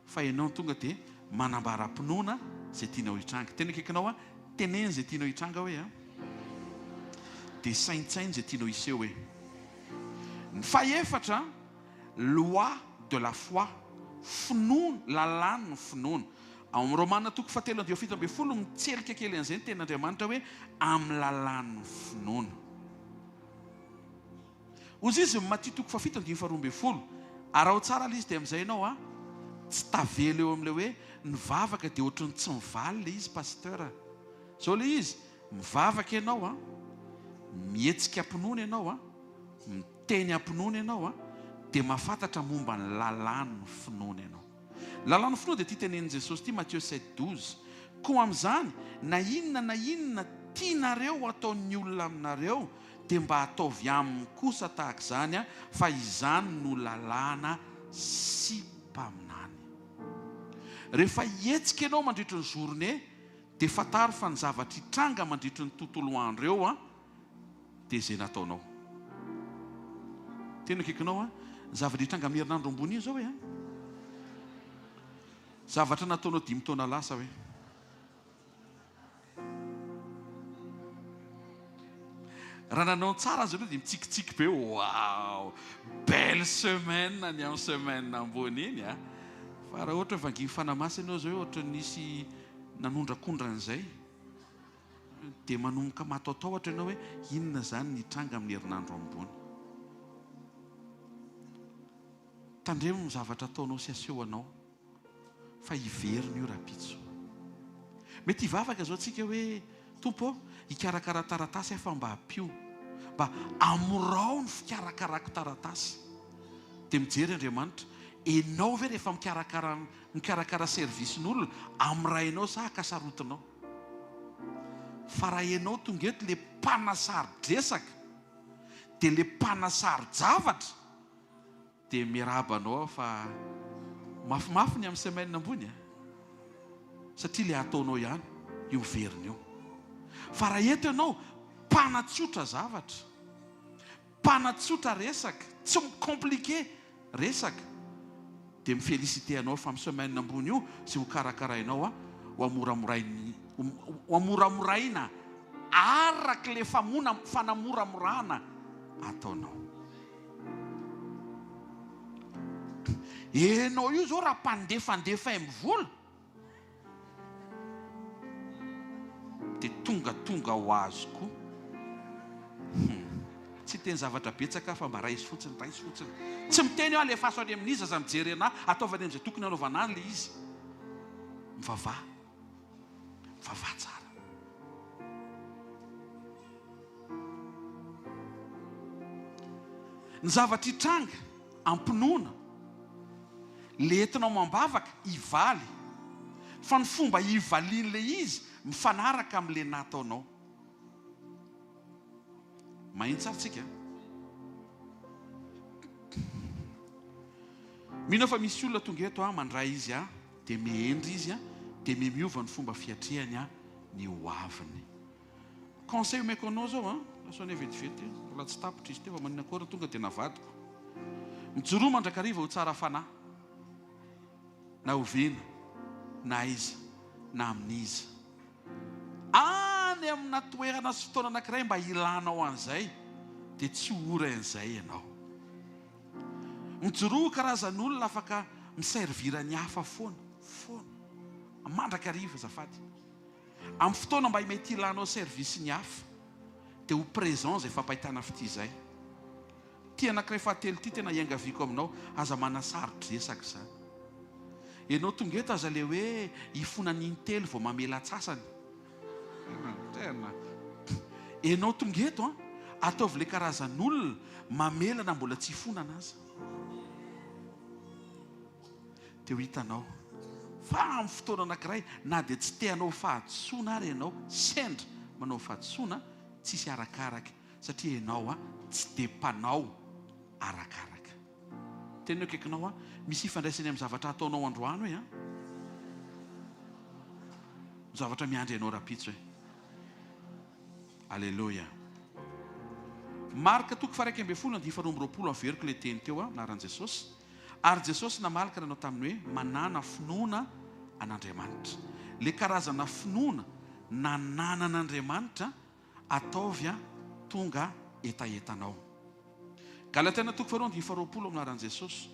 fa ianao tonga dia manambara-pinoana zay tianao hitranga tena kaikanao teneny zay tianao hitranga hoe dia saintsainy zay tianao hiseho hoe ny faefatra loi de la foi finoana lalàny ny finoana ao amin'ny Romana 7:7 mitselika kely an'izay ny ten'Andriamanitra hoe amin'ny lalàny ny finoana ozy izy Matthieu 7:12 ary ao tsara le izy dia amin'izay ianao tsy tavela eo amin'ilay hoe mivavaka dia ohatrany tsy mivaly le izy pasteur zao le izy mivavaka ianao mihetsika ampinoana ianao miteny ampinoana ianao dia mahafantatra momba ny lalàny ny finoana ianao lalàny finoana dia tia tenenin' Jesosy ity Matthieu 7:12 koa amin'izany na inona tianareo ataon'ny olona aminareo dia mba ataovy aminy kosa tahaka izany fa izany no lalàna sy mpaminany rehefa hetsika ianao mandritry ny journée dia fataro fa ny zavatra hitranga mandritry ny tontolo andro eo dia izay nataonao tena kaikanao ny zavatra hitranga amin'ny herinandro ambony io zao hoe zavatra nataonao 5 taona lasa hoe raha nanao tsara azy ireo dia mitsikitsiky be wow belle semaine ny amin'ny semaine ambony iny fa raha ohatra vanginy fanamasy ianao zao hoe ohatra nisy nanondrakondran'izay dia manomboka mataotaotra ianao hoe inona zany nitranga amin'ny herinandro ambony tandremo ny zavatra ataonao sy asehoanao fa hiveriny io rapitso mety hivavaka zao tsika hoe tompo hikarakara taratasy fa mba hampio mba amorao ny fikarakarako taratasy dia mijery Andriamanitra ianao ve rehefa mikarakara servisin'olona amirainao sa akasarotinao fa raha ianao tonga eto le mpanasary-dresaka dia le mpanasary-javatra dia mirabanao fa mafimafy ny amin'ny semaine ambony satria le ataonao ihany io veriny io fa raha eto ianao mpanatsotra zavatra mpanatsotra resaka tsy micompliqué resaka dia mifelicité anao fa amin'ny semaine ambony io sy ho karakarainao ho amoramoraina araka le fanamoramorana ataonao ianao io zao raha mpandefandefa mivola dia tonga ho azoko tsy teny zavatra betsaka fa mba raisy fotsiny tsy miteny eo le faso any amin'izy aza mijery anahy ataovany amin'izay tokony anaovana any le izy mivavaha tsara ny zavatra hitranga ampinoana le entinao mambavaka hivaly fa ny fomba hivalian'le izy mifanaraka amin'le nataonao mahitsy tsara tsika mino fa misy olona tonga eto mandray izy dia mihendry izy dia miova ny fomba fiatrehany ny hoaviny. Conseil omeko anao zao a, asone vetivety, mbola tsy tapitra izy teo fa manina akory tonga dia navadiko. Mijoroa mandrakariva ho tsara fanahy, na hoviana, na aiza, na amin'iza. Any amina toerana sy fotoana anankiray mba ilanao an'izay, dia tsy ora an'izay ianao. Mijoroa karazan'olona afaka miservira ny hafa foana, mandrakariva zafady. Amin'ny fotoana mba mety ilanao service ny hafa, dia ho présent izay fampahitana fity izay. Ty anankiray fahatelo ty tena iangaviako aminao, aza manasarotry resaka izany. Ianao tonga eto aza le hoe hifona n'intelo vao mamela atsasany. Ianao tonga eto ataovy le karazan'olona mamela na mbola tsy hifonana aza. Dia ho hitanao fa amin'ny fotoana anankiray na dia tsy te hanao fahadisoana ary ianao sendra manao fahadisoana, tsisy arakaraka satria ianao tsy dia mpanao arakaraka. Tena kaikinao misy ifandraisany amin'ny zavatra ataonao androany hoe zavatra miandry ianao rapitso hoe. Alleluia. Marka 1:12 averiko le teny teo anaran'i Jesosy. Ary Jesosy namalaka nanao taminy hoe manana finoana an'Andriamanitra. Le karazana finoana nananan'Andriamanitra ataovy tonga etaetanao. Galatiana 2:20 anaran'i Jesosy.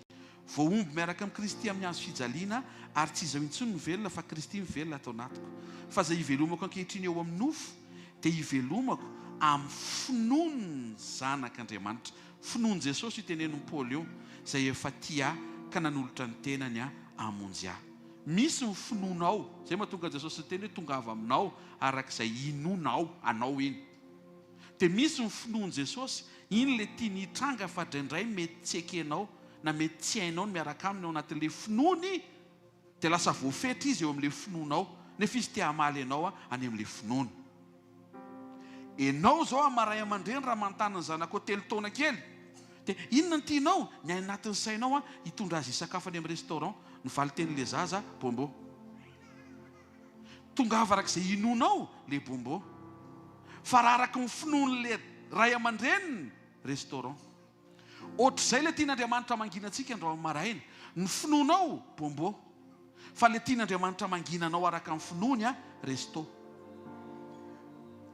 Voaomby miaraka amin'ny Kristy amin'ny hazo fijaliana, ary tsy izaho intsony mivelona fa Kristy mivelona atao anatiko. Fa izay hivelomako ankehitriny eo amin'ny nofo, dia hivelomako amin'ny finoan'ny zanak'Andriamanitra. Finoan'i Jesosy itenen'ny Paoly eo, izay efa tia ka nanolotra ny tenany hamonjy ahy. Misy ny finoanao, izay mahatonga Jesosy teny hoe tonga avy aminao arak'izay inonao anao iny. Dia misy ny finoan'i Jesosy, iny le tiany hitranga fa draindray mety tsy ekenao na mety tsy hainao ny miaraka aminy ao anatin'le finoany, dia lasa voafetra izy eo amin'le finoanao, nefa izy tia hamaly ianao any amin'le finoany. Ianao zao amaray aman-dreny raha manontany ny zanako telo taona kely, dia inona ny tianao? Ny anatin'ny sainao hitondra azy hisakafo any amin'ny restaurant, ny valy teny'le zaza bombo. Tonga avarak'izay inonao le bombo. Fa raha araka ny finoan'le ray aman-dreny restaurant. Ohatr'izay le tian'Andriamanitra manginantsika andro amin'ny maraina, ny finoanao bombo. Fa le tian'Andriamanitra manginanao araka ny finoany resto.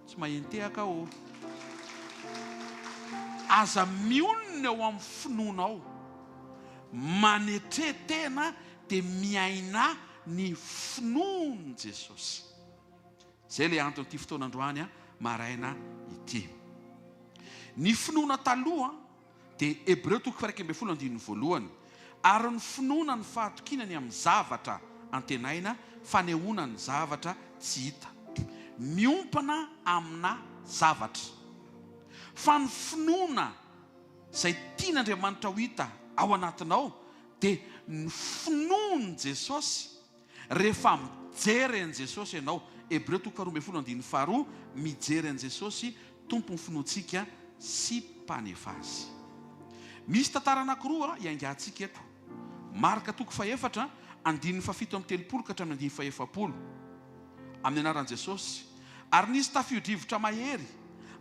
Tsy mahentehaka o. Aza mionona eo amin'ny finoanao, manetretena dia miaina ny finoan'i Jesosy. Izay le antony ity fotoanandroany maraina ity. Ny finoana taloha dia Hebreo 1:12, ary ny finoana ny fahatokinany amin'ny zavatra antenaina, fanehoana ny zavatra tsy hita, miompana amina zavatra. Fa ny finoana izay tian'Andriamanitra ho hita ao anatinao dia ny finoan'i Jesosy. Rehefa mijery an'i Jesosy ianao, Hebreo 12:12, mijery an'i Jesosy tompony finoantsika sy mpanefa azy. Misy tantara anankiroa iangantsika eto. Marka 4:7, 7:30 ka hatramin'ny 9:70 amin'ny anaran'i Jesosy. Ary nisy tafio-drivotra mahery,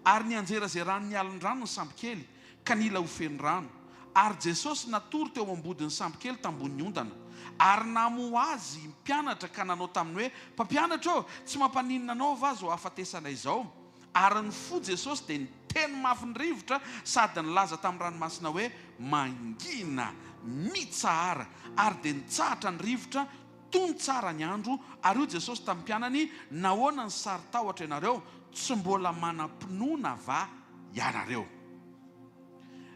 ary nianjera izay rano ny alon-drano ny sambo kely ka nila ho feno rano. Ary Jesosy natory teo ambodin'ny sambo kely tambony ondana, ary namoa azy mpianatra ka nanao taminy hoe, mpampianatra tsy mampaninona anao va zao ahafatesanay izao? Ary ny fo Jesosy dia niteny mafy ny rivotra sady nilaza tamin'ny ranomasina hoe mangina mitsahara, ary dia nitsahatra ny rivotra tony tsara ny andro. Ary io Jesosy tamin'ny mpianany, nahoana ny sary tahotra ianareo? Tsy mbola manam-pinoana va ianareo?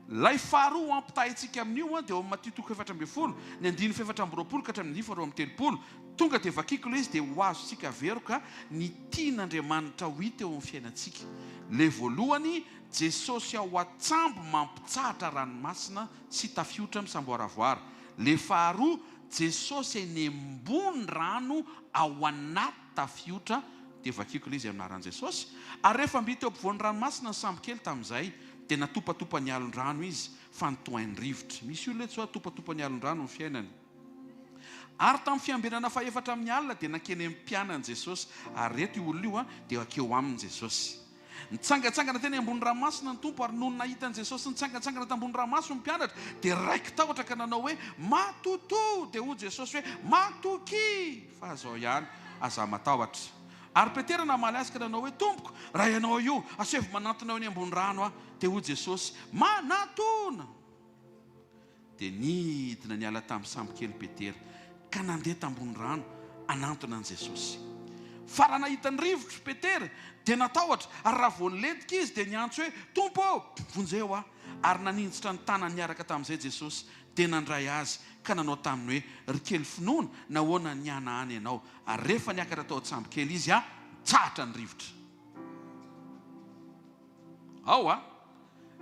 Lay faharoa ampitahintsika amin'io dia eo amin'ny Matthieu 4:12, ny 9:20 ka hatramin'ny 9:30. Tonga dia vakiako ilay izy dia ho azontsika veroka ny tian'Andriamanitra ho hita eo amin'ny fiainantsika. Le voalohany, Jesosy ao atsambo mampitsahatra ranomasina sy tafiotra misamboaravoara. Le faharoa, Jesosy eny ambony rano ao anaty tafiotra. Dia vakiako ilay izy amin'ny anaran'i Jesosy. Ary rehefa mbita eo ampovoan'ny ranomasina ny sambo kely tamin'izay, dia natopatopa ny alon-drano izy fa nitohain'ny rivotra. Misy olona tsy hoe atopatopa ny alon-drano ny fiainany. Ary tamin'ny fiambinana faefatra amin'ny alina dia nankeny amin'ny mpianany Jesosy, ary reto io olona io dia akeo aminy Jesosy. Nitsangatsangana teny ambony ranomasina ny tompo, ary noho nahitany Jesosy nitsangatsangana tambony ranomasina ny mpianatra dia raiky tahotra ka nanao hoe matoto, dia hoy Jesosy hoe matoky, fa zao ihany aza matahotra. Ary Petera namaly azy ka nanao hoe tompoko, raha ianao io asevo manatona eo ny ambony rano a, dia hoy Jesosy manatona. Dia nidina niala tamin'ny sambo kely Petera ka nandeha tambony rano anantona an Jesosy. Fa raha nahita ny rivotra Petera dia natahotra, ary raha vao nilentika izy dia niantso hoe tompo, vonjeo a. Ary naninjitra ny tanany niaraka tamin'izay Jesosy dia nandray azy ka nanao taminy hoe ry kely finoana, nahoana niana any ianao. Ary rehefa niakatra tao an-tsambo kely izy a, tsahatra ny rivotra. Ao a,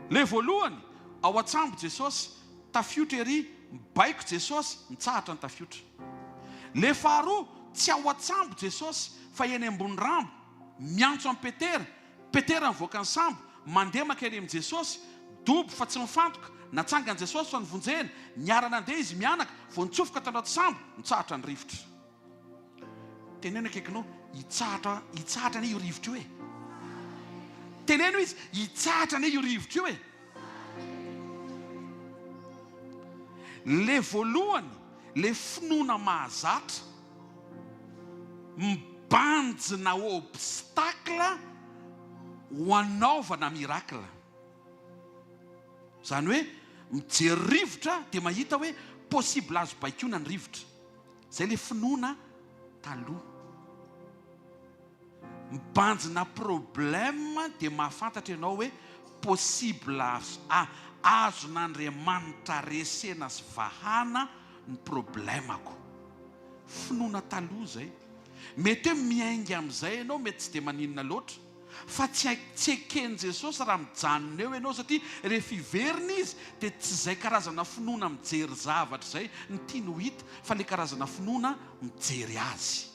le voalohany ao an-tsambo Jesosy tafiotra ery, mibaiko Jesosy, mitsahatra ny tafiotra. Le faharoa tsy ao an-tsambo Jesosy fa eny ambony rambo, miantso amin'ny Petera. Petera nivoaka ny sambo, mandeha makeny amin'ny Jesosy, dobo fa tsy mifantoka, natsanga ny Jesosy fa nivonjeny, niara nandeha izy mianaka, vao nitsofoka tanaty sambo, mitsahatra ny rivotra. Teneno akaikinao, hitsahatra ane io rivotra io e. Teneno izy, hitsahatra ane io rivotra io e. Le voalohany, le finoana mahazatra, mibanjina obstacle ho anaovana miracle. Zany hoe mijery rivotra dia mahita hoe possible azo baikona ny rivotra. Zay le finoana taloha. Mibanjina problème dia mahafantatra ianao hoe possible azo n'Andriamanitra resena sy vahana ny problemako. Finoana taloha zay. Mety hoe miainga amin'izay ianao, mety tsy dia maninona loatra, fa tsy ekeny Jesosy raha mijanona eo ianao, satria rehefa iverina izy dia tsy izay karazana finoana mijery zavatra izay ny tiany ho hita, fa le karazana finoana mijery azy.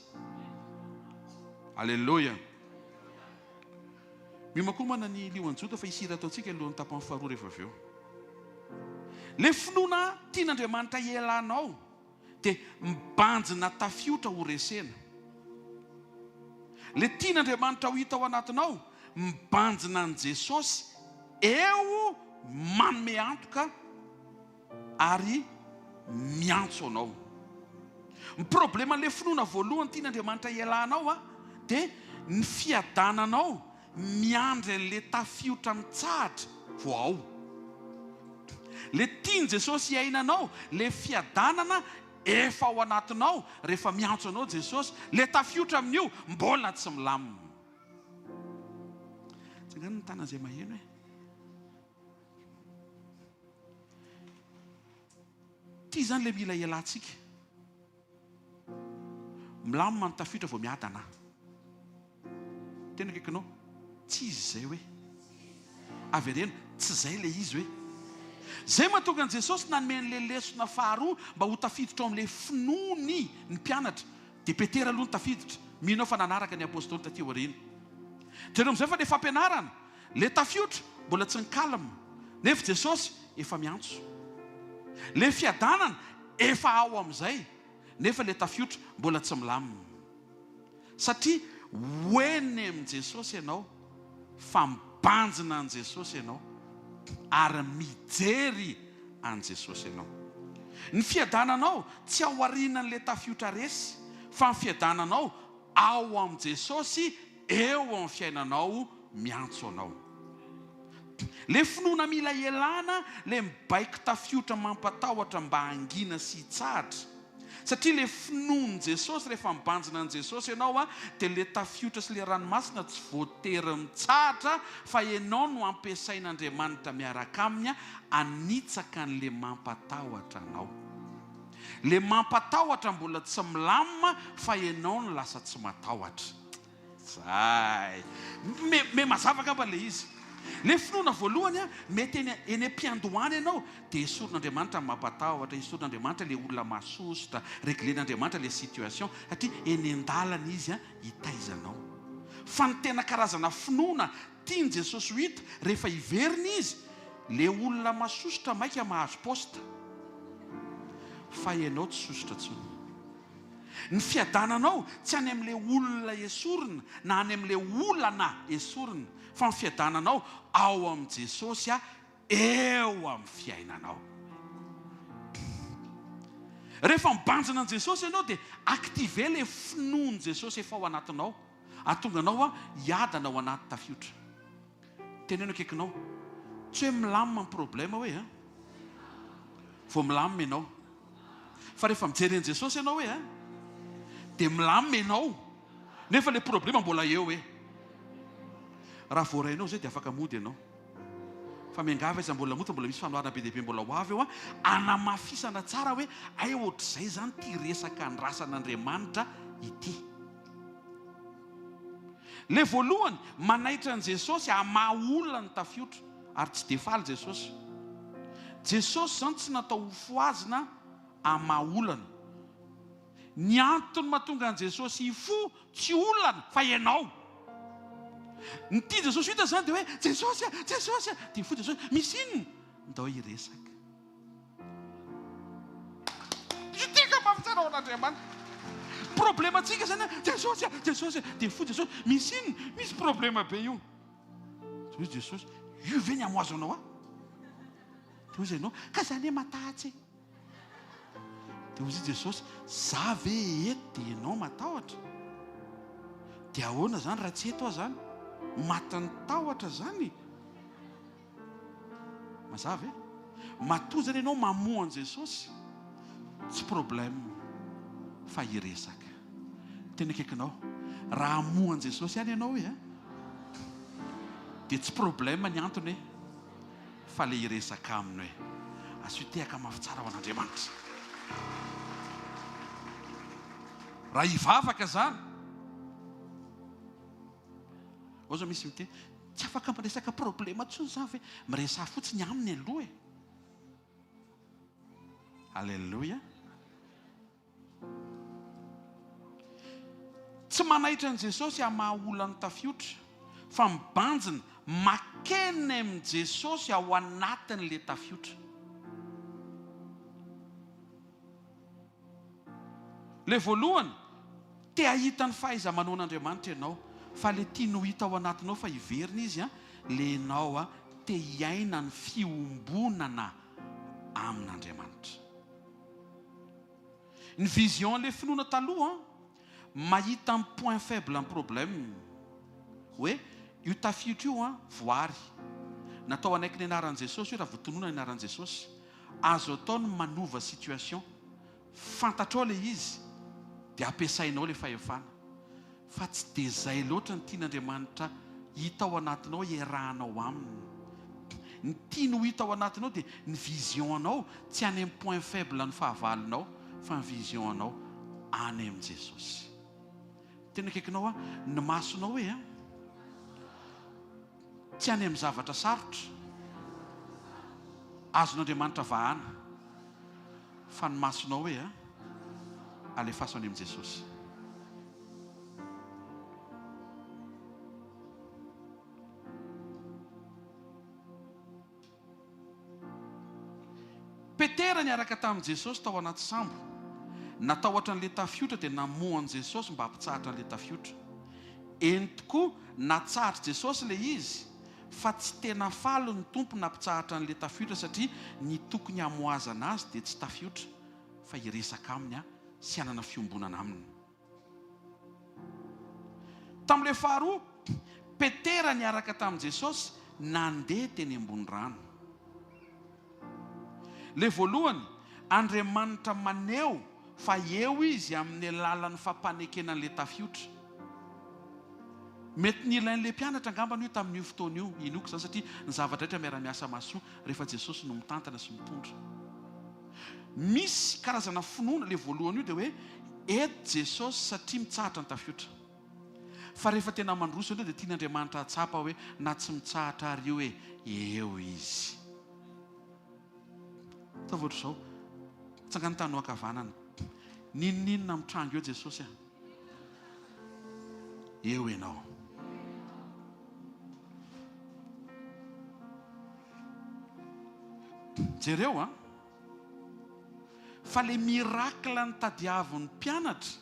Alleloia. Mimakomana ny lioanjota fa isira ataontsika alohan'ny tapany faharoa rehefa avy eo. Le finoana tian'Andriamanitra ialanao dia mibanjina tafiotra ho resena. Le tian'Andriamanitra ho hita ao anatinao, mibanjina an Jesosy eo manome antoka ary miantso anao. Ny probleman'le finoana voalohany tian'Andriamanitra ialanao a dia ny fiadananao miandry an'le tafiotra mitsahatra vao ao. Le tiany Jesosy iainanao, le fiadanana efa ao anatinao rehefa miantso anao Jesosy, le tafiotra amin'io mbola tsy milamina. Tsangana ny tanan'izay maheno hoe ty zany le mila ialantsika. Milamina ny tafiotra vao miadana. Tena kaikanao, tsy izy zay hoe avereno, tsy zay le izy hoe. Zay mahatonga an Jesosy nanome n'le lesona faharoa mba ho tafiditra ao amin'le finoany ny mpianatra. Dia Petera aloha ny tafiditra, minao fa nanaraka ny apôstôly taty aoriana. Jereo amin'izay fa le fampianarana, le tafiotra mbola tsy nikalma, nefa Jesosy efa miantso. Le fiadanana efa ao amin'izay, nefa le tafiotra mbola tsy milamina. Satria hoeny amin' Jesosy ianao, fa mibanjina an Jesosy ianao, ary mijery an Jesosy ianao. Ny fiadananao tsy ao aorianan'le tafiotra resy, fa ny fiadananao ao am Jesosy eo amin'ny fiainanao miantso anao. Le finoana mila ialana, le mibaiko tafiotra mampatahotra mba hangina sy hitsahatra. Satria le finoan Jesosy rehefa mibanjina an Jesosy ianao a, dia le tafiotra sy le ranomasina tsy voatery mitsahatra, fa ianao no ampiasain'Andriamanitra miaraka aminy anitsaka an'le mampatahotra anao. Le mampatahotra mbola tsy milamina, fa ianao no lasa tsy matahotra. Zay. Me mazava kapa le izy. Le finoana voalohany a, mety eny am-piandohany ianao dia esorin'Andriamanitra ny mampatahotra, esorin'Andriamanitra le olona mahasosotra, réglen'Andriamanitra le situation, satria eny an-dalana izy a hitaizanao. Fa ny tena karazana finoana tiany Jesosy ho hita rehefa iverina izy, le olona mahasosotra maika mahazo posta, fa ianao tsy sosotra intsony. ny fiadananao tsy any amin'ilay olona esorina na any amin'ilay olana esorina fa ny fiadananao ao amin'i Jesosy eo amin'ny fiainanao. Rehefa mibanjina an' Jesosy ianao dia active ilay finoan' Jesosy efa ao anatinao, atonga anao hiadana ao anaty tafiotra. Teneno akaikinao, tsy hoe milamina ny problema hoe vao milamina ianao, fa rehefa mijery an' Jesosy ianao hoe dia milamina ianao, nefa ilay problema mbola eo hoe. Raha voarainao zay dia afaka mody ianao, fa miangava izy mbola mody, mbola misy fanoharana be dehibe mbola ho avy eo anamafisana tsara hoe ay ohatr'izay zany ty resaka andrasan'Andriamanitra ity. Le voalohany manaitra an' Jesosy hamaha olona ny tafiotra, ary tsy defaly Jesosy. Jesosy zany tsy natao ho foazina hamaha olana. Ny antony mahatonga an' Jesosy hifo tsy olana fa ianao. Ny tia Jesosy hita zany dia hoe Jesosy dia fo Jesosy, misy inona ndao hiresaka. Teka mafitsara ao an'Andriamanitra. Problematsika zany Jesosy dia fo Jesosy, misy inona, misy problema be io. Jesosy, io ve ny amoazo anao dia hozy ianao, ka zany matahatsy. Dia hozy Jesosy, za ve eto dia ianao matahotra? Dia ahoana zany raha tsy eto zany? Matany tahotra zany. Mazava matoa zany ianao mamoa an' Jesosy, tsy problème fa hiresaka. Tena akaikinao, raha amoa an' Jesosy ihany ianao hoe dia tsy problème ny antony fa le hiresaka aminy hoe aso tehaka mafy tsara ho an'Andriamanitra. Raha hivavaka zany, oza misy miteny tsy afaka miresaka problema tsony za ve miresaha fotsiny aminy aloha Alleluia. Tsy manaitra an' Jesosy hamaha olana tafiotra, fa mibanjina makeny amin' Jesosy ao anatin'le tafiotra. Le voalohany te ahita ny fahaiza-manaon'Andriamanitra ianao, fa le tiany ho hita ao anatinao fa hiverina izy le ianao te hiaina ny fiombonana amin'Andriamanitra. Ny vision le finoana taloha mahita ny point faible ny problème hoe io tafiotra io voary natao anaiky ny anaran'i Jesosy, raha voatonona ny anaran'i Jesosy azo ataony manova situation, fantatrao le izy dia ampiasainao le fahefana, fa tsy dia izay loatra ny tian'Andriamanitra hita ao anatinao, iarahanao aminy. Ny tiany ho hita ao anatinao dia ny vision anao tsy any amin'ny point faible ny fahavalonao, fa ny vision anao any amin'i Jesosy. Tena akaikinao ny masonao hoe tsy any amin'ny zavatra sarotra azon'Andriamanitra vahana, fa ny masonao hoe alefaso any amin'i Jesosy. Petera niaraka tamin'i Jesosy tao anaty sambo, natahotra an'le tafiotra dia namoa an' Jesosy mba hampitsahatra an'le tafiotra. Eny tokoa natsahatra Jesosy le izy, fa tsy tena falo ny tompo nampitsahatra an'le tafiotra, satria ny tokony hamoazana azy dia tsy tafiotra fa hiresaka aminy sy hanana fiombonana aminy. Tamin'le faharoa, Petera niaraka tamin'i Jesosy nandeha teny ambony rano. Le voalohany, Andriamanitra maneho fa eo izy amin'ny alalan'ny fampanekena an'le tafiotra. Mety ny ilain'le mpianatra angambany io tamin'io fotoana io, inoko zany, satria ny zavatra rehetra miara-miasa masoa rehefa Jesosy no mitantana sy mitondra. Misy karazana finoana le voalohany io dia hoe eto Jesosy satria mitsahatra ny tafiotra. Fa rehefa tena mandroso aloha dia tian'Andriamanitra atsapa hoe na tsy mitsahatra ary io hoe eo izy. Tavoatra izao, tsangany tany ho ankavanana, ninonina mitrango eo Jesosy eo ianao. Jereo fa le mirakla ny tadiavin'ny mpianatra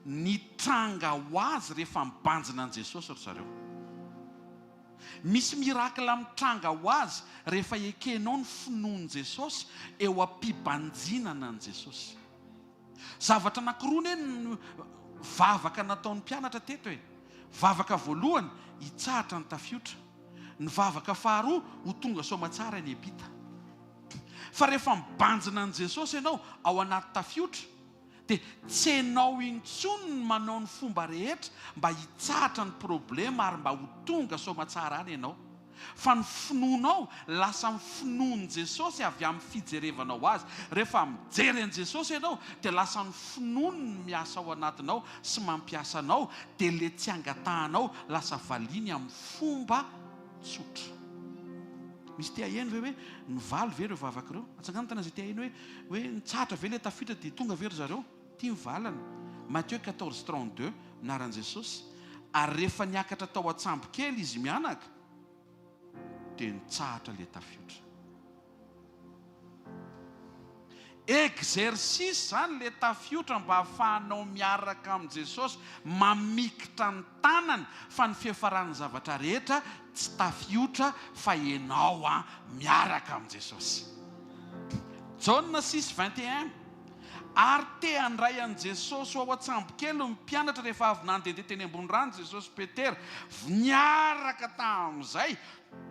ny tranga ho azy rehefa mibanjina an' Jesosy ry zareo. Misy mirakla mitranga ho azy rehefa ekenao ny finoan' Jesosy eo ampibanjinana an' Jesosy. Zavatra anankiroa ny vavaka nataon'ny mpianatra teto hoe vavaka voalohany hitsahatra ny tafiotra, ny vavaka faharoa ho tonga soamatsara ny epita. Fa rehefa mibanjina an' Jesosy ianao ao anaty tafiotra dia tsy ianao intsony ny manao ny fomba rehetra mba hitsahatra ny problema ary mba ho tonga soamatsara any ianao, fa ny finoanao lasa mifinoan' Jesosy avy amin'ny fijerevanao azy. Rehefa mijery an' Jesosy ianao dia lasa ny finoany ny miasa ao anatinao sy mampiasa anao, dia le tsy angatahanao lasa valiny amin'ny fomba tsotra. Misy tia eny ve hoe nivaly ve reo vavaka ireo? Atsangana tana izay tia eny hoe nitsahatra ve le tafitra dia tonga ve ry zareo? Tia mivalana. Matthieu 14:32 naran'i Jesosy. Ary rehefa niakatra tao an-tsambo kely izy mianaka dia nitsahatra le tafiotra. Exercice zany le tafiotra mba hahafahanao miaraka amin' Jesosy, mamikitra ny tanany, fa ny fiafarany zavatra rehetra tsy tafiotra fa ianao miaraka amin' Jesosy. Jauna 6:21. Ary te handray an' Jesosy ao an-tsambo kely ny mpianatra rehefa avy nandehandeha teny ambony rano Jesosy Petera, niaraka tamin'izay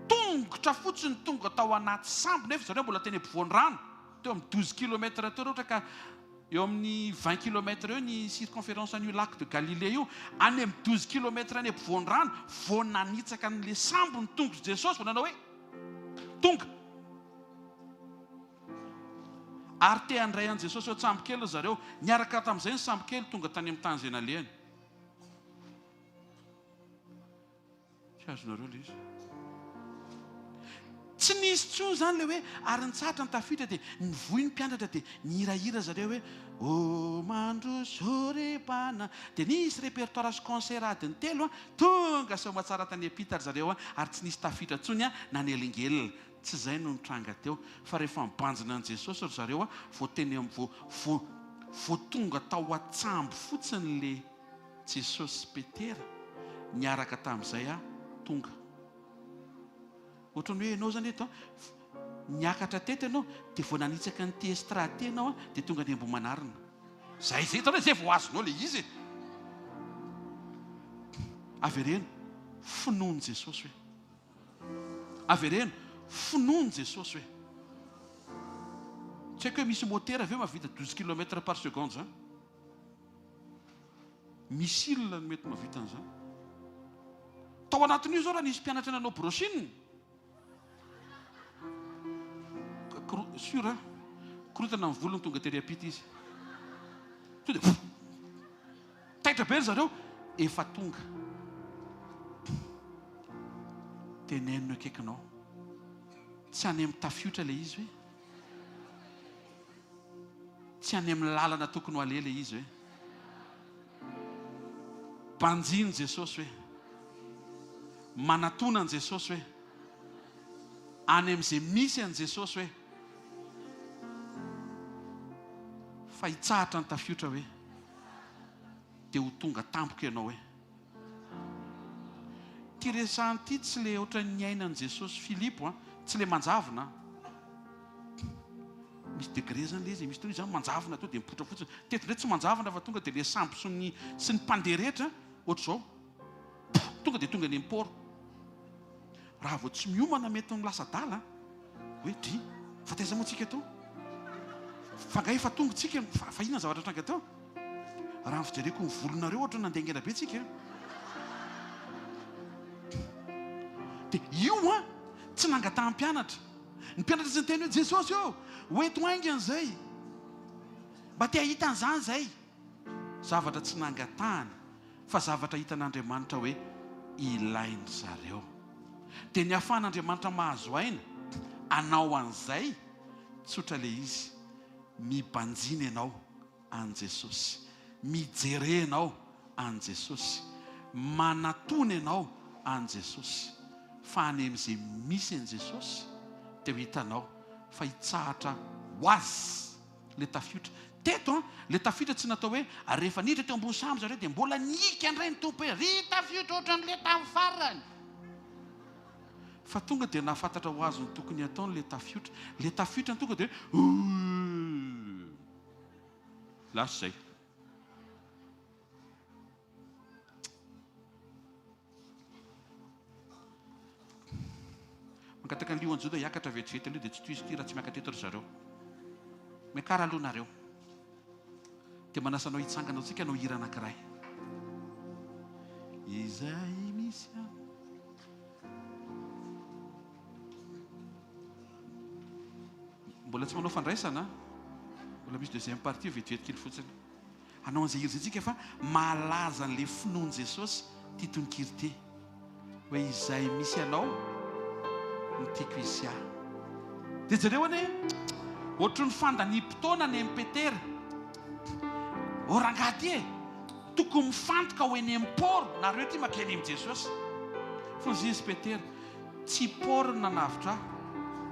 tongotra fotsiny tonga tao anaty sambo, nefa zareo mbola teny ampovoan'ny rano, teo amin'ny 12 km teo ohatra ka eo amin'ny 20 km eo ny circonférence an'io lac de Galilée io, any amin'ny 12 km any ampovoan'ny rano, vao nanitsaka n'le sambo ny tongotra Jesosy, vao nanao hoe tonga. Ary te handray an' Jesosy ao sambo kely zareo, niaraka tamin'izay ny sambo kely tonga tany amin'ny tany izay nalehany. Tsy azonareo le izy. Tsy nisy tsony zany le hoe ary nitsahatra ny tafiotra dia nivoy ny mpianatra dia nihirahira zareo hoe o mandroso repana, dia nisy répertoire sy concert adiny telo tonga soamatsara tany epita ry zareo ary tsy nisy tafiotra tsony nanelingelina. Tsy izay no nitranga teo, fa rehefa mibanjina an' Jesosy ry zareo vao teny vao tonga tao an-tsambo fotsiny le Jesosy Petera, niaraka tamin'izay tonga. Ohatrany hoe ianao zany eto niakatra teto ianao dia vao nanitsaka ny testrate ianao dia tonga ny ambomanarina. Zay hitana hoe zay vao azonao le izy. Avereno finoan' Jesosy hoe. Avereno finoan' Jesosy hoe. Tsy haiko hoe misy motera avy eo mavita 12 km par seconde zany. Missile no mety mavita an'izany. Tao anatin'io zao raha nisy mpianatra nanao brochine. Sur korotana amin'ny volony tonga tery apita izy. To dia taitra be ry zareo efa tonga. Tenenina akaikinao. Tsy any amin'ny tafiotra le izy hoe. Tsy any amin'ny lalana tokony ho aleha le izy hoe. Banjiny Jesosy hoe. Manatona an' Jesosy hoe. Any amin'izay misy an' Jesosy hoe. Fa hitsahatra ny tafiotra hoe dia ho tonga tampoka ianao hoe. Ty resanty tsy le ohatran'ny niainan'i Jesosy Filipo tsy le manjavona. Misy degré zany le izy, misy toy zany manjavona to dia mipotra fotsiny. Teto ndray tsy manjavona fa tonga dia le sambo sy ny mpandeha rehetra ohatr'izao tonga dia tonga ny import. Raha vao tsy miomana mety ny lasa dala hoe dry fa taiza moa tsika tao, fa nga efa tonga tsika, fa inona zavatra tranga tao. Raha ny fijereko ny volonareo ohatra nandeha be tsika. Dia io tsy nangatahan'ny mpianatra. Ny mpianatra sy nyteny hoe Jesosy eo hoeto aingana zay, mba te hahita an'izany zay. Zavatra tsy nangatahany fa zavatra hitan'Andriamanitra hoe ilainy zareo. Dia ny ahafahan'Andriamanitra mahazo aina anao an'izay tsotra le izy. Mibanjina ianao an' Jesosy, mijerenao an' Jesosy, manatona ianao an' Jesosy. Fa any amin'izay misy an' Jesosy dia hitanao fa hitsahatra ho azy le tafiotra, teto le tafiotra tsy natao hoe rehefa niditra teo ambony sambo zareo dia mbola nika andray ny tompo hoe ry tafiotra ohatran'le tamin'ny farany fa tonga dia nahafantatra ho azy ny tokony ataony le tafiotra ny tonga dia lasa zay mankataka ny lioan'izao dia hiakatra vetivety aloha dia tsy toizy ty raha tsy miankateto ry zareo miakara alohanareo dia manasanao hitsangana tsika anao hira anankiray izay misy mbola tsy manao fandraisana mbola misy deuxième partie vetivety kely fotsiny anao an'izay hira zay tsika fa malaza an'le finoany jesosy ty tononkirite hoe izay misy anao ny tiako izy ahy dia jareo ane ohatry ny fandanimpotoana ny mpetery orangaty e tokony mifantoka ho eny mporo nareo ty makeny am' jesosy fa zy izy petery tsy porona navitra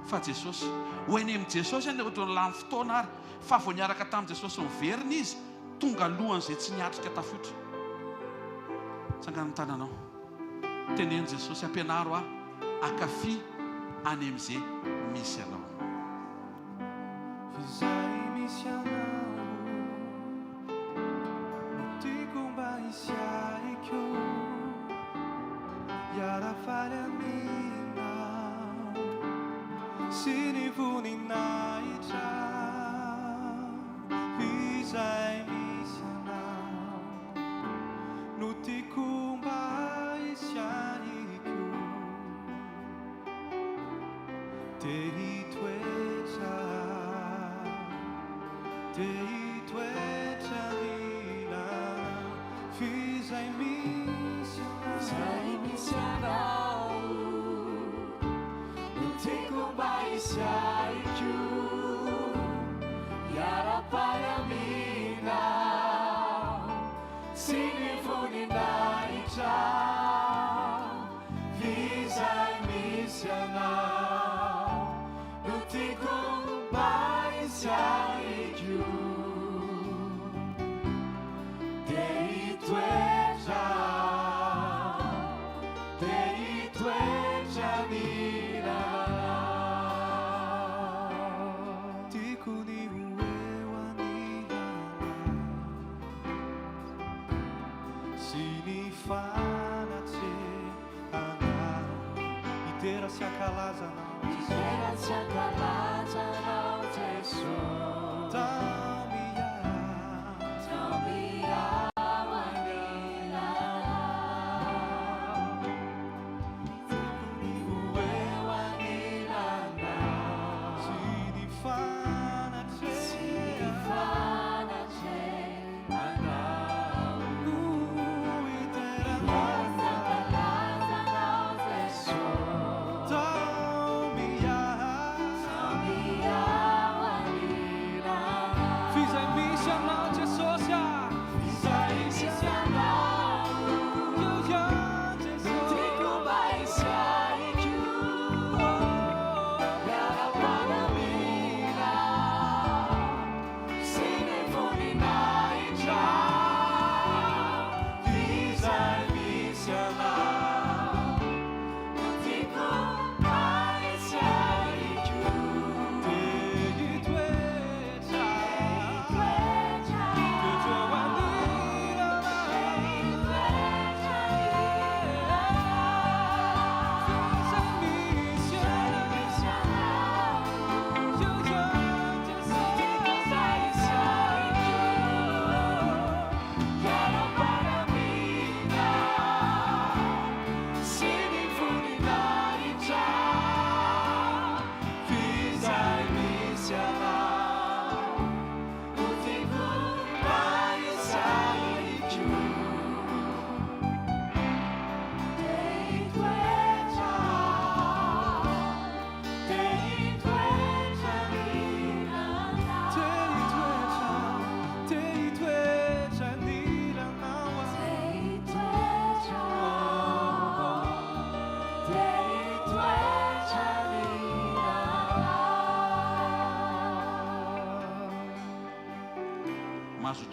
fa jesosy ho eny am' jesosy any ohatry ny lamy fotoana ary fa vo niaraka tamin'i jesosy miverina izy tonga alohan'izay tsy niatrika tafiotra tsangany tananao teneny jesosy ampianaro aho akafy any am'izay misy anao izay misy anao tiako mba hisy aiko iarafaly aminao sy ny voninahitra izay misy anao no tiako mba hisy aiko Teitoetra nina fizay misy anao no tiako mba hisy aiko iarapaly aminao sy ny voninahitra fizay misy anao no tiako mba hisy aiko Teitoetra nina tiako ny eo anilana sy ny fanatsehanao itera sy ankalazanao Jesosy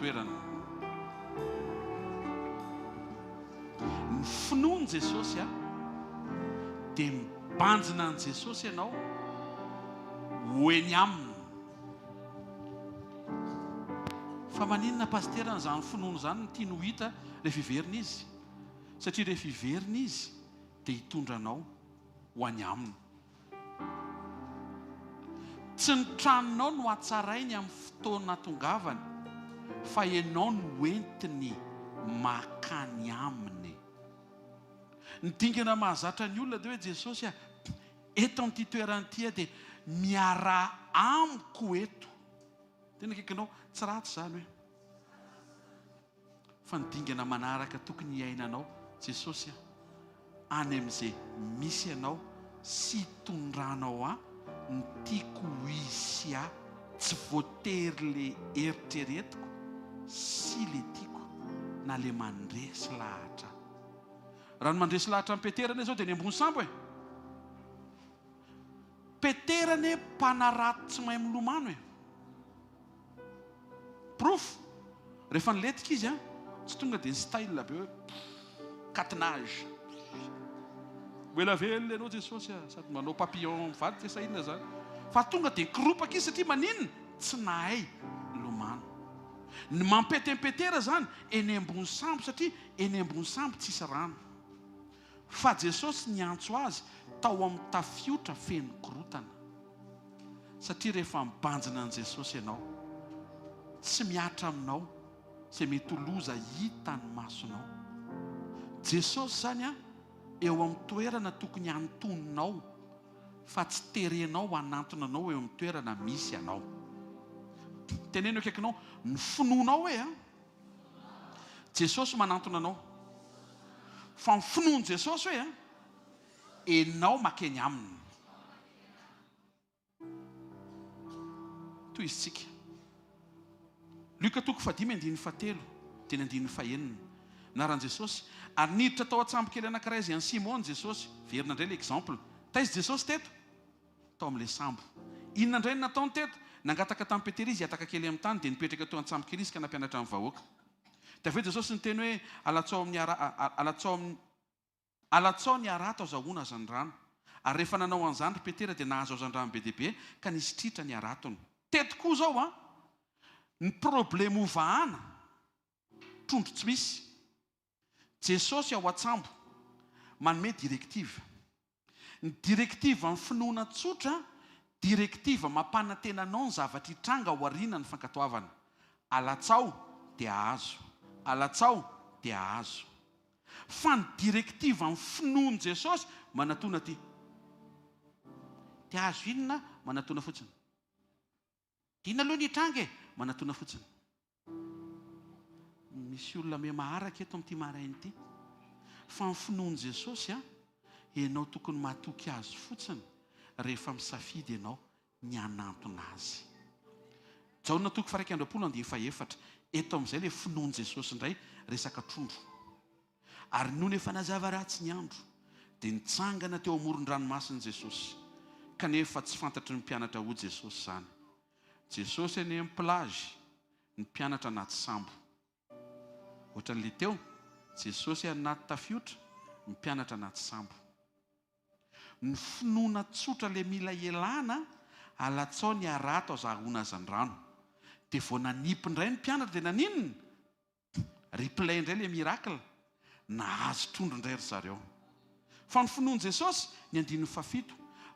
toerana. Ny finoany Jesosy dia mibanjina an' Jesosy ianao ho eny aminy. Fa maninona pasterana izany finoana izany no tiany ho hita rehefa hiverina izy, satria rehefa hiverina izy dia hitondra anao ho any aminy. Tsy ny tranonao no hatsarainy amin'ny fotoana tongavany, fa ianao no entiny makany aminy. Ny dingana mahazatra ny olona dia hoe Jesosy eto amin'ity toerana ity dia miara amiko eto. Tena kaikanao tsy ratsy izany hoe. Fa ny dingana manaraka tokony hiainanao Jesosy any amin'izay misy ianao sy hitondranao ny tiako hisy tsy voatery le eritreretiko sy le tiako na le mandresy lahatra. Raha ny mandresy lahatra amin'ny Peterana izao dia ny ambony sambo e. Peterana mpanarato tsy mahay milomano e. Proof rehefa niletika izy tsy tonga dia ny style be hoe catenage. Voela velona ianao Jesosy sady manao papillon mivady ty saina zany. Fa tonga dia kiropaka izy satria maninona tsy nahay lomano. Ny mampetempetera zany eny ambony sambo satria eny ambony sambo tsisy rano. Fa Jesosy niantso azy tao amin'ny tafiotra feno korotana. Satria rehefa mibanjina an' Jesosy ianao tsy miatra aminao izay mety loza hita ny masonao. Jesosy zany eo amin'ny toerana tokony hantononao fa tsy terenao hanantona anao eo amin'ny toerana misy ianao. Teneno akaikinao ny finoanao hoe Jesosy manantona anao, fa ny finoany Jesosy hoe enao makeny aminy. Toy izy tsika Luka 5:7 teny 9:1 naran'i Jesosy ary niditra tao an-tsambo kely anankiray izay any Simona Jesosy. Verina indray le exemple. Taizy Jesosy teto tao amin'ilay sambo. Inona indray no nataony teto? Nangataka tamin'ny Petera izy hiataka kely amin'ny tany dia nipetraka tao an-tsambo kely izy ka nampianatra amin'ny vahoaka. Dia avy eo Jesosy niteny hoe alatsao ny ara atao zahoana azan-drano. Ary rehefa nanao an'izany Petera dia nahazo azan-drano be dia be ka nisitritra ny aratony. Teto koa zao ny problema hovahana trondro tsy misy. Jesosy ao an-tsambo manome direktiva. Ny direktiva amin'ny finoana tsotra, direktiva mampanantenanao ny zavatra hitranga ao aoriana ny fankatoavana. Alatsao dia ahazo, alatsao dia ahazo. Fa ny direktiva amin'ny finoany Jesosy manatona ty. Ty ahazo inona manatona fotsiny. Tiana aloha ny hitranga manatona fotsiny. Misy olona me maharaka eto amin'ity maraina ity. Fa ny finoany Jesosy ianao tokony mahatoky azy fotsiny rehefa misafidy ianao ny hanantona azy. Jaona 1:24 eto amin'izay le finoany Jesosy indray resaka trondro. Ary noho ny efa nazava ratsy ny andro dia nitsangana teo amoron-dranomasiny Jesosy, kanefa tsy fantatry ny mpianatra ho Jesosy izany. Jesosy eny amin'ny plage, ny mpianatra anaty sambo. Ohatran'ilay teo Jesosy anaty tafiotra, ny mpianatra anaty sambo. Ny finoana tsotra le mila ialana, alatsao ny ara atao zahoana azan-drano. Dia vao nanipy indray ny mpianatra dia naninona? Replay indray le miracle, nahazo trondro indray ry zareo. Fa ny finoany Jesosy ny 7.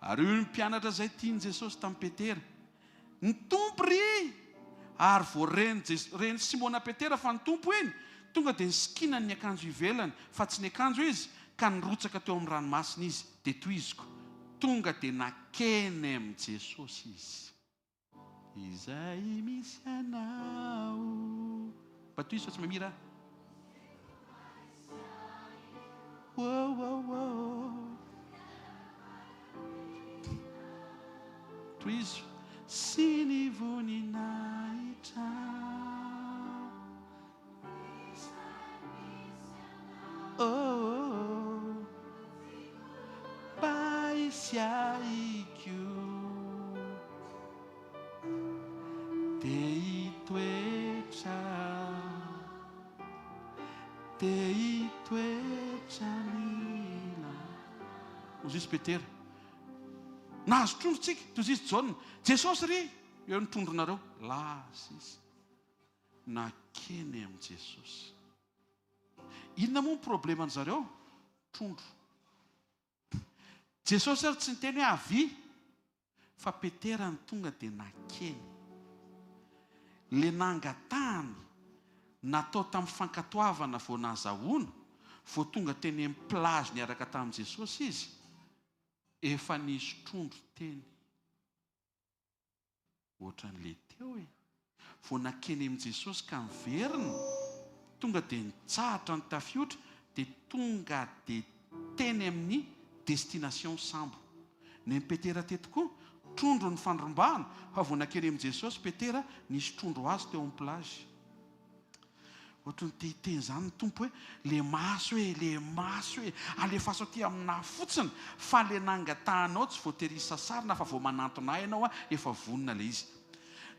Ary io ny mpianatra izay tiany Jesosy tamin'ny Petera. Ny tompo ry! Ary vao reny Simona Petera fa ny tompo iny, tonga dia nisikina ny akanjo ivelany, fa tsy ny akanjo izy, ka nirotsaka teo amin'ny ranomasina izy. Dia toiziko, tonga dia nakeny amin'ny Jesosy izy. Izay misy anao. Batoizy fa tsy mamira. Toizo sy ny voninahitra paisiaikyo dia hitoetra toy izy Petera. Nahazo trondrotsika toy izy Jaune. Jesosy ry eo ny trondronareo. Lasa izy. Nakeny amin'ny Jesosy. Inona moa ny problema zareo? Trondro. Jesosy ary tsy niteny hoe avy, fa Petera ny tonga dia nakeny. Le nangatahany natao tamin'ny fankatoavana vao nazahoana, vao tonga teny amin'ny plage niaraka tamin'i Jesosy izy, efa nisy trondro teny. Ohatran'le teo e. Vao nakeny amin'i Jesosy ka miverina, tonga dia nitsahatra ny tafiotra, dia tonga dia teny amin'ny destination sambo. Ny Petera teto koa, trondro ny fandrombahana, fa vao nakeny amin'i Jesosy Petera, nisy trondro azy teo amin'ny plage. Ohatrany tehiteny izany ny tompo hoe le maso hoe alefaso aty amina fotsiny, fa le nangatahanao tsy voatery sasarina, fa vao manantona ianao efa vonona le izy.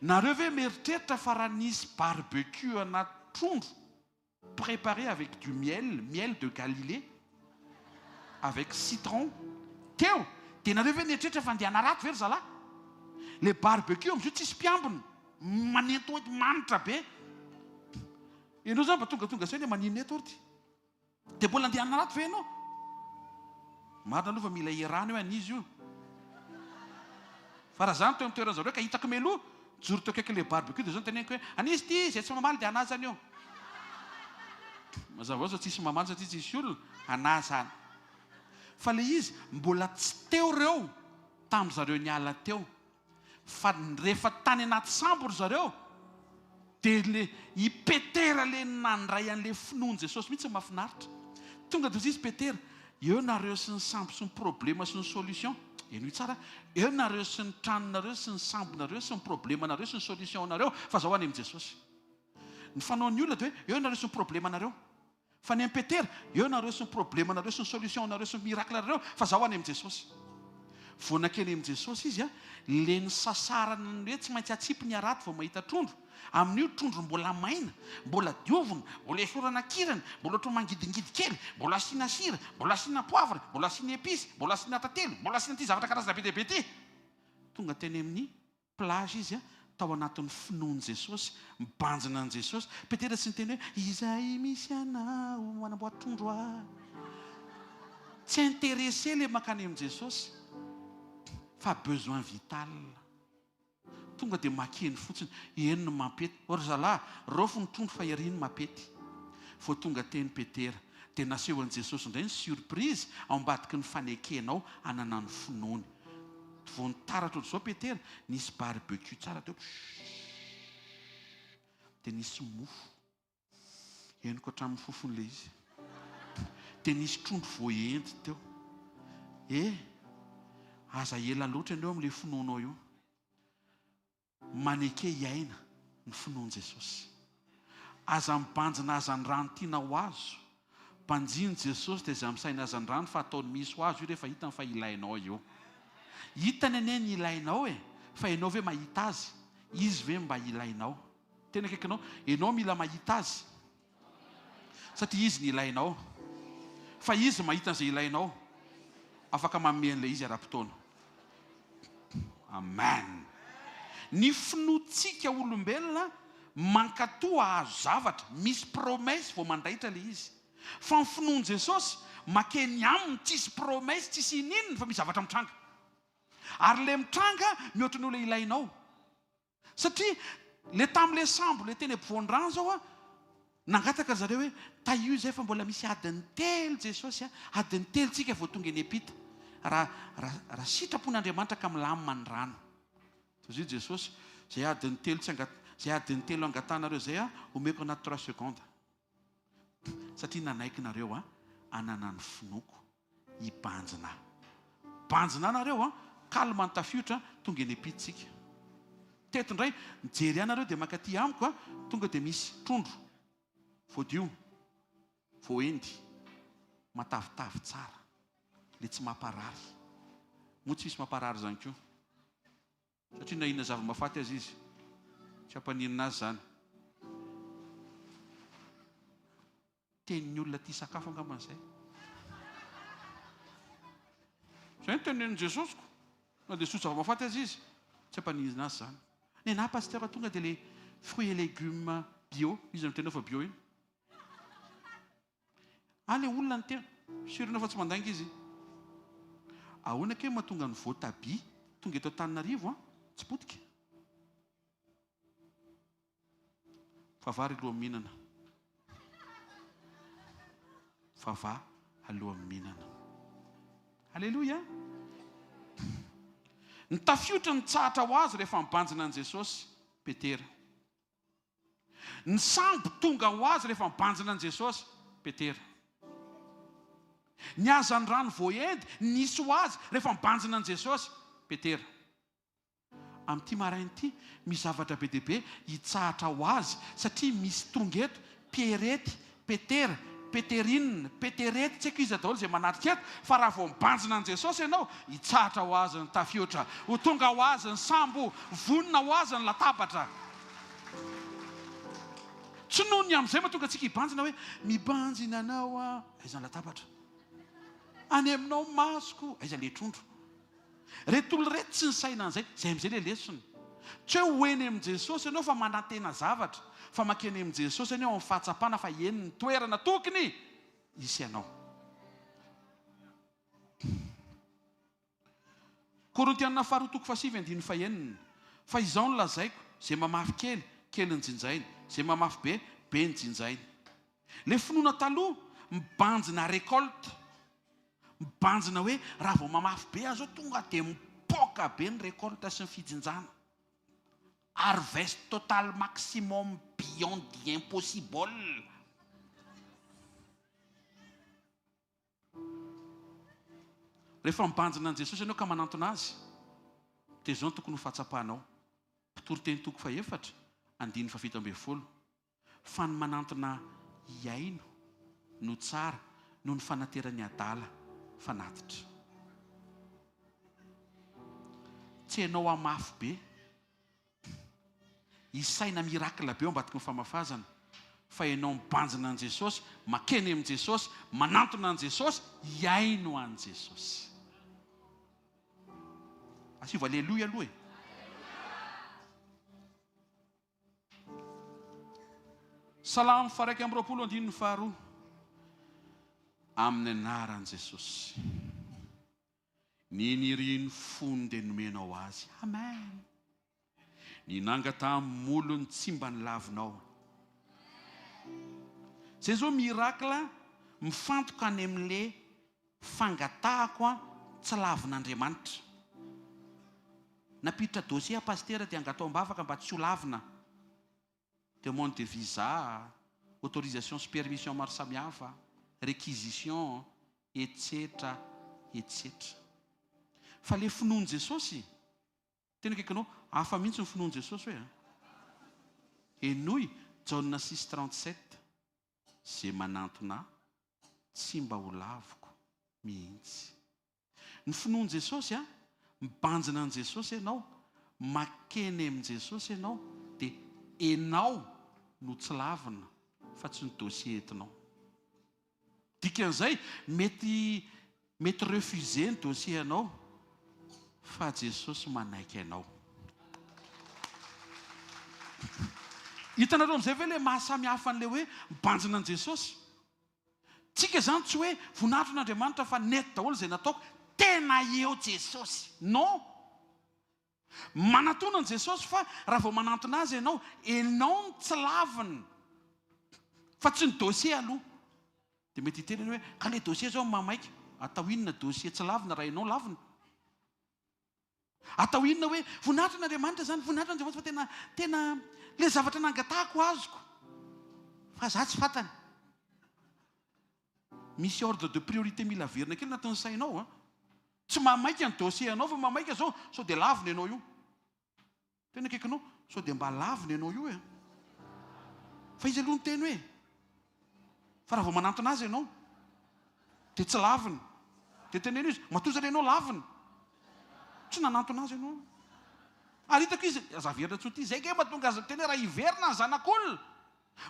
Nareo ve mieritreritra fa raha nisy barbecue anaty trondro préparé avec du miel de Galilée, avec citron teo, dia nareo ve mieritreritra fa andeha rato ve ry zalahy? Le barbecue am'izio tsisy mpiambiny, manento hoe manitra be. Ianao zany mba tonga saina maninona eto orty, dia mbola andeha rato ve ianao? Marina aloha fa mila iarana hoe an'izy io. Fa raha zany teo amin'ny toerana zareo ka hitako meloha, joro teo akaiky le barbecue dia zany teneniko hoe an'izy ty izay tsy mamaly dia anazany eo. Mazava hoazy tsisy mamaly satria tsisy olona, anazany. Fa le izy mbola tsy teo reo tamin'ny zareo niala teo, fa rehefa tany anaty sambo ry zareo, dia le i Petera le nandray an'le finoany Jesosy mihitsy mahafinaritra. Tonga dia izy Petera, eo nareo sy ny sambo sy ny problema sy ny solution. Eno tsara, eo nareo sy ny tranonareo sy ny sambonareo sy ny problemanareo sy ny solution-nareo, fa zao any amin'i Jesosy. Ny fanaon'ny olona dia hoe eo nareo sy ny problemanareo. Fa ny Petera, eo nareo sy ny problemanareo sy ny solution-nareo sy ny miracle-nareo, fa zao any amin'i Jesosy. Vao nakeny amin'i Jesosy izy le ny sasarana ny hoe tsy maintsy atsipy ny arato vao mahita trondro. Amin'io trondro mbola maina, mbola diovina, mbola esorana kirana, mbola ohatry mangidingidy kely, mbola asiana sira, mbola asiana poivre, mbola asiana épice, mbola asiana tantely, mbola asiana ty zavatra karazana be dia be ty. Tonga teny amin'ny plage izy tao anatin'ny finoan'i Jesosy, mibanjina an'i Jesosy. Petera tsy niteny hoe izay misy anao manamboatra trondro ahy. Tsy intéressé le makany amin'i Jesosy, fa besoin vital. Tonga dia makeny fotsiny, eny no mampety. Ry zalahy, rofo ny trondro fa ery ny mampety. Vao tonga teny Petera, dia naseho an'i Jesosy indray ny surprise ao ambadiky ny fanekenao anana ny finoany. Vao nitaratra ohatr'izao Petera, nisy barbecue tsara teo, dia nisy mofo, eniko hatramin'ny fofon'le izy, dia nisy trondro voaendy teo. Aza ela loatra ianao amin'ilay finoanao io. Maneke iaina ny finoan'i Jesosy. Aza mibanjina aza ny rano tianao azo. Mpanjiny Jesosy dia izay misaina aza ny rano fa ataony misy ho azo io rehefa hitany fa ilainao io. Hitany ane ny ilainao fa ianao ve mahita azy? Izy ve mba ilainao? Tena akaikinao, ianao mila mahita azy. Satria izy ny ilainao. Fa izy mahita an'izay ilainao. Afaka manome an'ilay izy ara-potoana. Amen. Ny finoantsika olombelona mankatoa azo zavatra, misy promesse vao mandaitra le izy. Fa ny finoan'i Jesosy makeny aminy tsisy promesse, tsisy ininona fa misy zavatra mitranga. Ary le mitranga mihoatra ny olona ilainao. Satria le tamin'le sambo le teny ampovoan-drano zao nangataka zareo hoe taio zay fa mbola misy adiny telo Jesosy, adiny telo tsika vao tonga eny ampita. Raha sitrapon'Andriamanitra ka milamina ny rano. Toy izy Jesosy, zay adiny telo angatanareo zay omeko anaty 3 secondes. Satria nanaiky nareo anana ny finoko hibanjina. Banjina nareo kalma ny tafiotra tonga eny ampitsika. Teto indray mijery anareo dia makaty amiko tonga dia misy trondro voadio, voaendy, matavitavy tsara, le tsy mamparary. Moa tsy misy mamparary zany koa. Satria na inona zava-mahafaty azy izy, tsy hampaninina azy zany. Tenin'ny olona tia sakafo angaman'izay. zay ny tenenin jesosiko na dia sotra mafaty azy izy tsy ampanizina azy zany ny na pasteur tonga dia le fruits et légumes bio izy no tena fa bio iny le olona ny tena sirina fa tsy mandainga izy ahoana ke mahatonga ny voatabia tonga eto Antananarivo tsy potika favary aloha mihinana fava aloha mihinana halleloia ny tafiotra ny tsahatra ho azy rehefa mibanjina an' Jesosy Petera ny sambo tonga ho azy rehefa mibanjina an' Jesosy Petera ny azany rano voaendy nisy ho azy rehefa mibanjina an' Jesosy Petera amin'ity marain'ity misy zavatra be deaibe hitsahatra ho azy satria misy tonga eto Pierety Petera Peterinina Peterety tsy haiko izy daholo izay manatrika eto fa raha vao mibanjina an' Jesosy ianao hitsahatra ho azy ny tafiotra ho tonga ho azy ny sambo vonona ho azy ny latabatra tsy noho ny amin'izay mahatonga antsika hibanjina hoe mibanjina anao aiza ny latabatra any aminao masoko aiza le trondro reto olo reto tsy ny saina an'izay zay amin'izay le lesony tsy hoe hoeny amin' Jesosy ianao fa manantena zavatra fa makeny amin' Jesosy ianao amin'ny fahatsapana fa eny ny toerana tokony isy ianao Korintianina 2:5-9 fa izao no lazaiko zay mamafy kely kely ny jinjainy zay mamafy be be ny jinjainy le finoana taloha mibanjina récolte mibanjina hoe raha vao mamafy be azo tonga dia mipoka be ny récolte sy ny fijinjana harvest total maximum beyond the impossible rehefa mibanjina an' Jesosy ianao ka manantona azy dia zao ny tokony ho fatsapahanao mpitory teny toko fa 4 andiny fa 7 fa ny manantona iaino no tsara no ny fanaterany adala fanatitra tsy ianao amafy be isaina mirakla be ao ambadiky ny famafazana fa ianao mibanjina an' Jesosy makeny amin' Jesosy manantona an' Jesosy iaino an' Jesosy asivo aleloia aloha Salamo 1:2 amin'ny anaran' Jesosy niniriny fony dia nomenao azy amen ny nangataham-molony tsy mba nilavinao zay zao mirakla mifantoka any amin'le fangatahako tsy lavin'Andriamanitra napiditra dossier pasteur dia angatao am-bavaka mba tsy ho lavina demande de visa autorisation sy permission maro samihafa réquisition etc etc fa le finoan' Jesosy tena kaikanao hafa mihitsy ny finoan' Jesosy hoe enoy John 6:37 zay manantona tsy mba ho laviko mihitsy ny finoan' Jesosy mibanjina an' Jesosy ianao makeny amin' Jesosy ianao dia enao no tsy lavina fa tsy ny dossier entinao dikan'izay mety refuser ny dossier anao fa Jesosy manaiky ianao hitanareo amin'izay ve le mahasamihafa an'le hoe mibanjina an' Jesosy tsika zany tsy hoe voninahitry n'Andriamanitra fa neto daholo izay nataoko tena eo Jesosy non manantona an' Jesosy fa raha vao manantona azy ianao no tsy lavina fa tsy ny dossier aloha dia mety hitelany hoe ka le dossier zao mamaiky atao inona dossier tsy lavina raha ianao lavina atao inona hoe voninahitra n'Andriamanitra zany voninahitra n'Andriamanitra fa tena le zavatra nangatahako azoko fa za tsy fantany misy ordre de priorité mila verina kely natao ny sainao tsy mamaiky ny dossier anao fa mamaiky zao sao dia lavina ianao io tena kaikanao sao dia mba lavina ianao io fa izy aloha ny teny hoe fa raha vao manantona azy ianao dia tsy lavina dia tenena izy matoza ianao lavina tsy nanantona azy ianao ary hitako izy azaverina tsoty zay ke mahatonga azy teny raha hiverina ny zanak'olona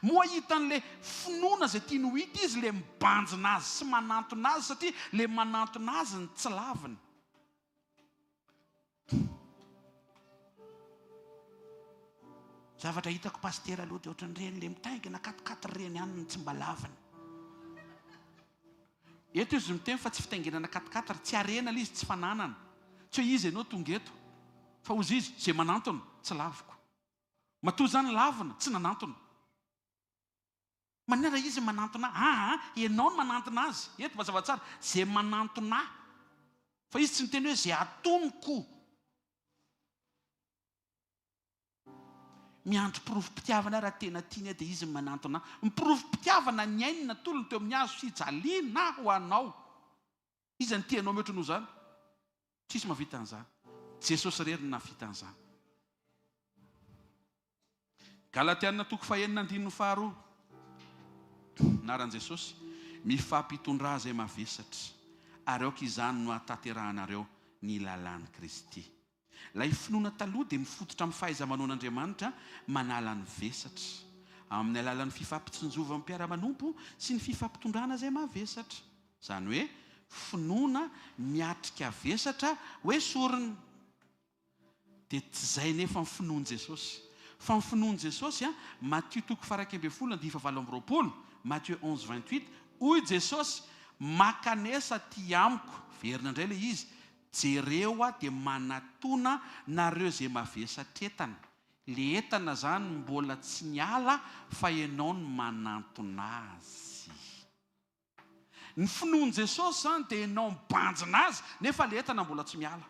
moa hitan'le finoana zay tia no hita izy le mibanjina azy sy manantona azy satria le manantona azy ny tsy lavina zavatra hitako pastera aloha dia ohatran'ireny le mitaingina katokatry reny ihany tsy mba lavana. Eto izy miteny fa tsy fitaingenana katokatry, tsy arena ilay izy, tsy fananana. Tsy hoe izy ianao tonga eto, fa ozy izy izay manantona tsy laviko. Matoa zany lavina tsy nanantona. Manera izy manantona ianao no manantona azy. Eto mazava tsara, izay manantona. Fa izy tsy miteny hoe izay atonoko. Miandro porofi-pitiavana raha tena tiany dia izy manantona. Miporofi-pitiavana ny ainina tolony teo amin'ny hazo fijaliana ho anao. Izy ny tianao mihoatra noho izany. Tsisy mahavita an'izany. Jesosy rery no nahavita an'izany. Galatiana 5:9-10. Naran'i Jesosy, mifampitondra izay mavesatra, ary aoka izany no ahatanterahanareo ny lalàn'i Kristy. Ilay finoana taloha dia mifototra amin'ny fahaiza-manaon'Andriamanitra manala ny vesatra amin'ny alalan'ny fifampitsinjova amin'ny mpiara-manompo sy ny fifampitondrana izay mavesatra. Izany hoe finoana miatrika vesatra hoe sorona. Dia tsy izay nefa ny finoan'i Jesosy. Fa ny finoan'i Jesosy, Matthieu 2:20, Matthieu 11:28, hoy Jesosy, makanesa ty amiko, verina indray le izy, jereo dia manatona nareo izay mavesatra entana. Le entana zany mbola tsy niala fa ianao no manantona azy. Ny finoan'i Jesosy zany dia ianao mibanjina azy nefa le entana mbola tsy miala.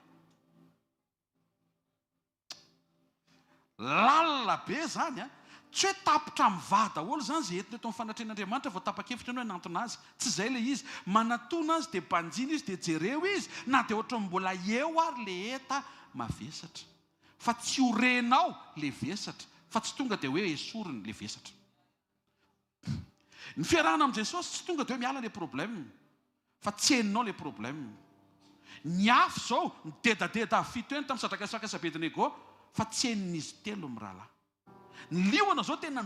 Lalina be zany, tsy hoe tapitra mivady daholo zany izay entina eto amin'ny fanatrehan'Andriamanitra vao tapa-kevitra ianao hanantona azy. Tsy izay le izy. Manatona azy dia banjina izy dia jereo izy, na dia ohatra mbola eo ary le eta mavesatra. Fa tsy horenao le vesatra, fa tsy tonga dia hoe esoriny le vesatra. Ny fiarahana amin'i Jesosy tsy tonga dia hoe miala le problème, fa tsy heninao le problème. Ny afo zao midedadeda fito eny tamin'ny Sadraka, Isaka sy Abednego, fa tsy henin'izy telo mirahalahy. Ny liona zao tena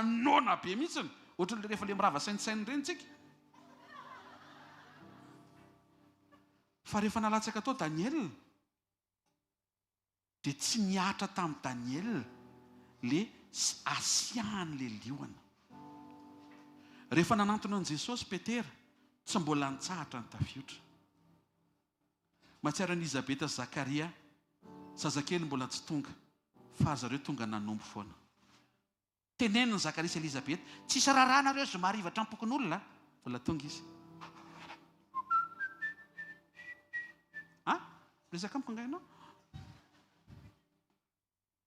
nona be mihitsiny, ohatran'ilay rehefa le mirava sainisainy ireny tsika. Fa rehefa nalatsaka tao Daniel, dia tsy niatra tamin'ny Daniel le asiahan'le liona. Rehefa nanantona an'i Jesosy Petera, tsy mbola nitsahatra ny tafiotra. Mahatsiaro an'i Elizabeta sy Zakaria, zazakely mbola tsy tonga, fa zareo tonga nanombo foana. Teneniny Zakaria sy Elizabeta, tsisy raranareo zomary ivatra ampokon'olona, mbola tonga izy. Resaka amiko nga ianao.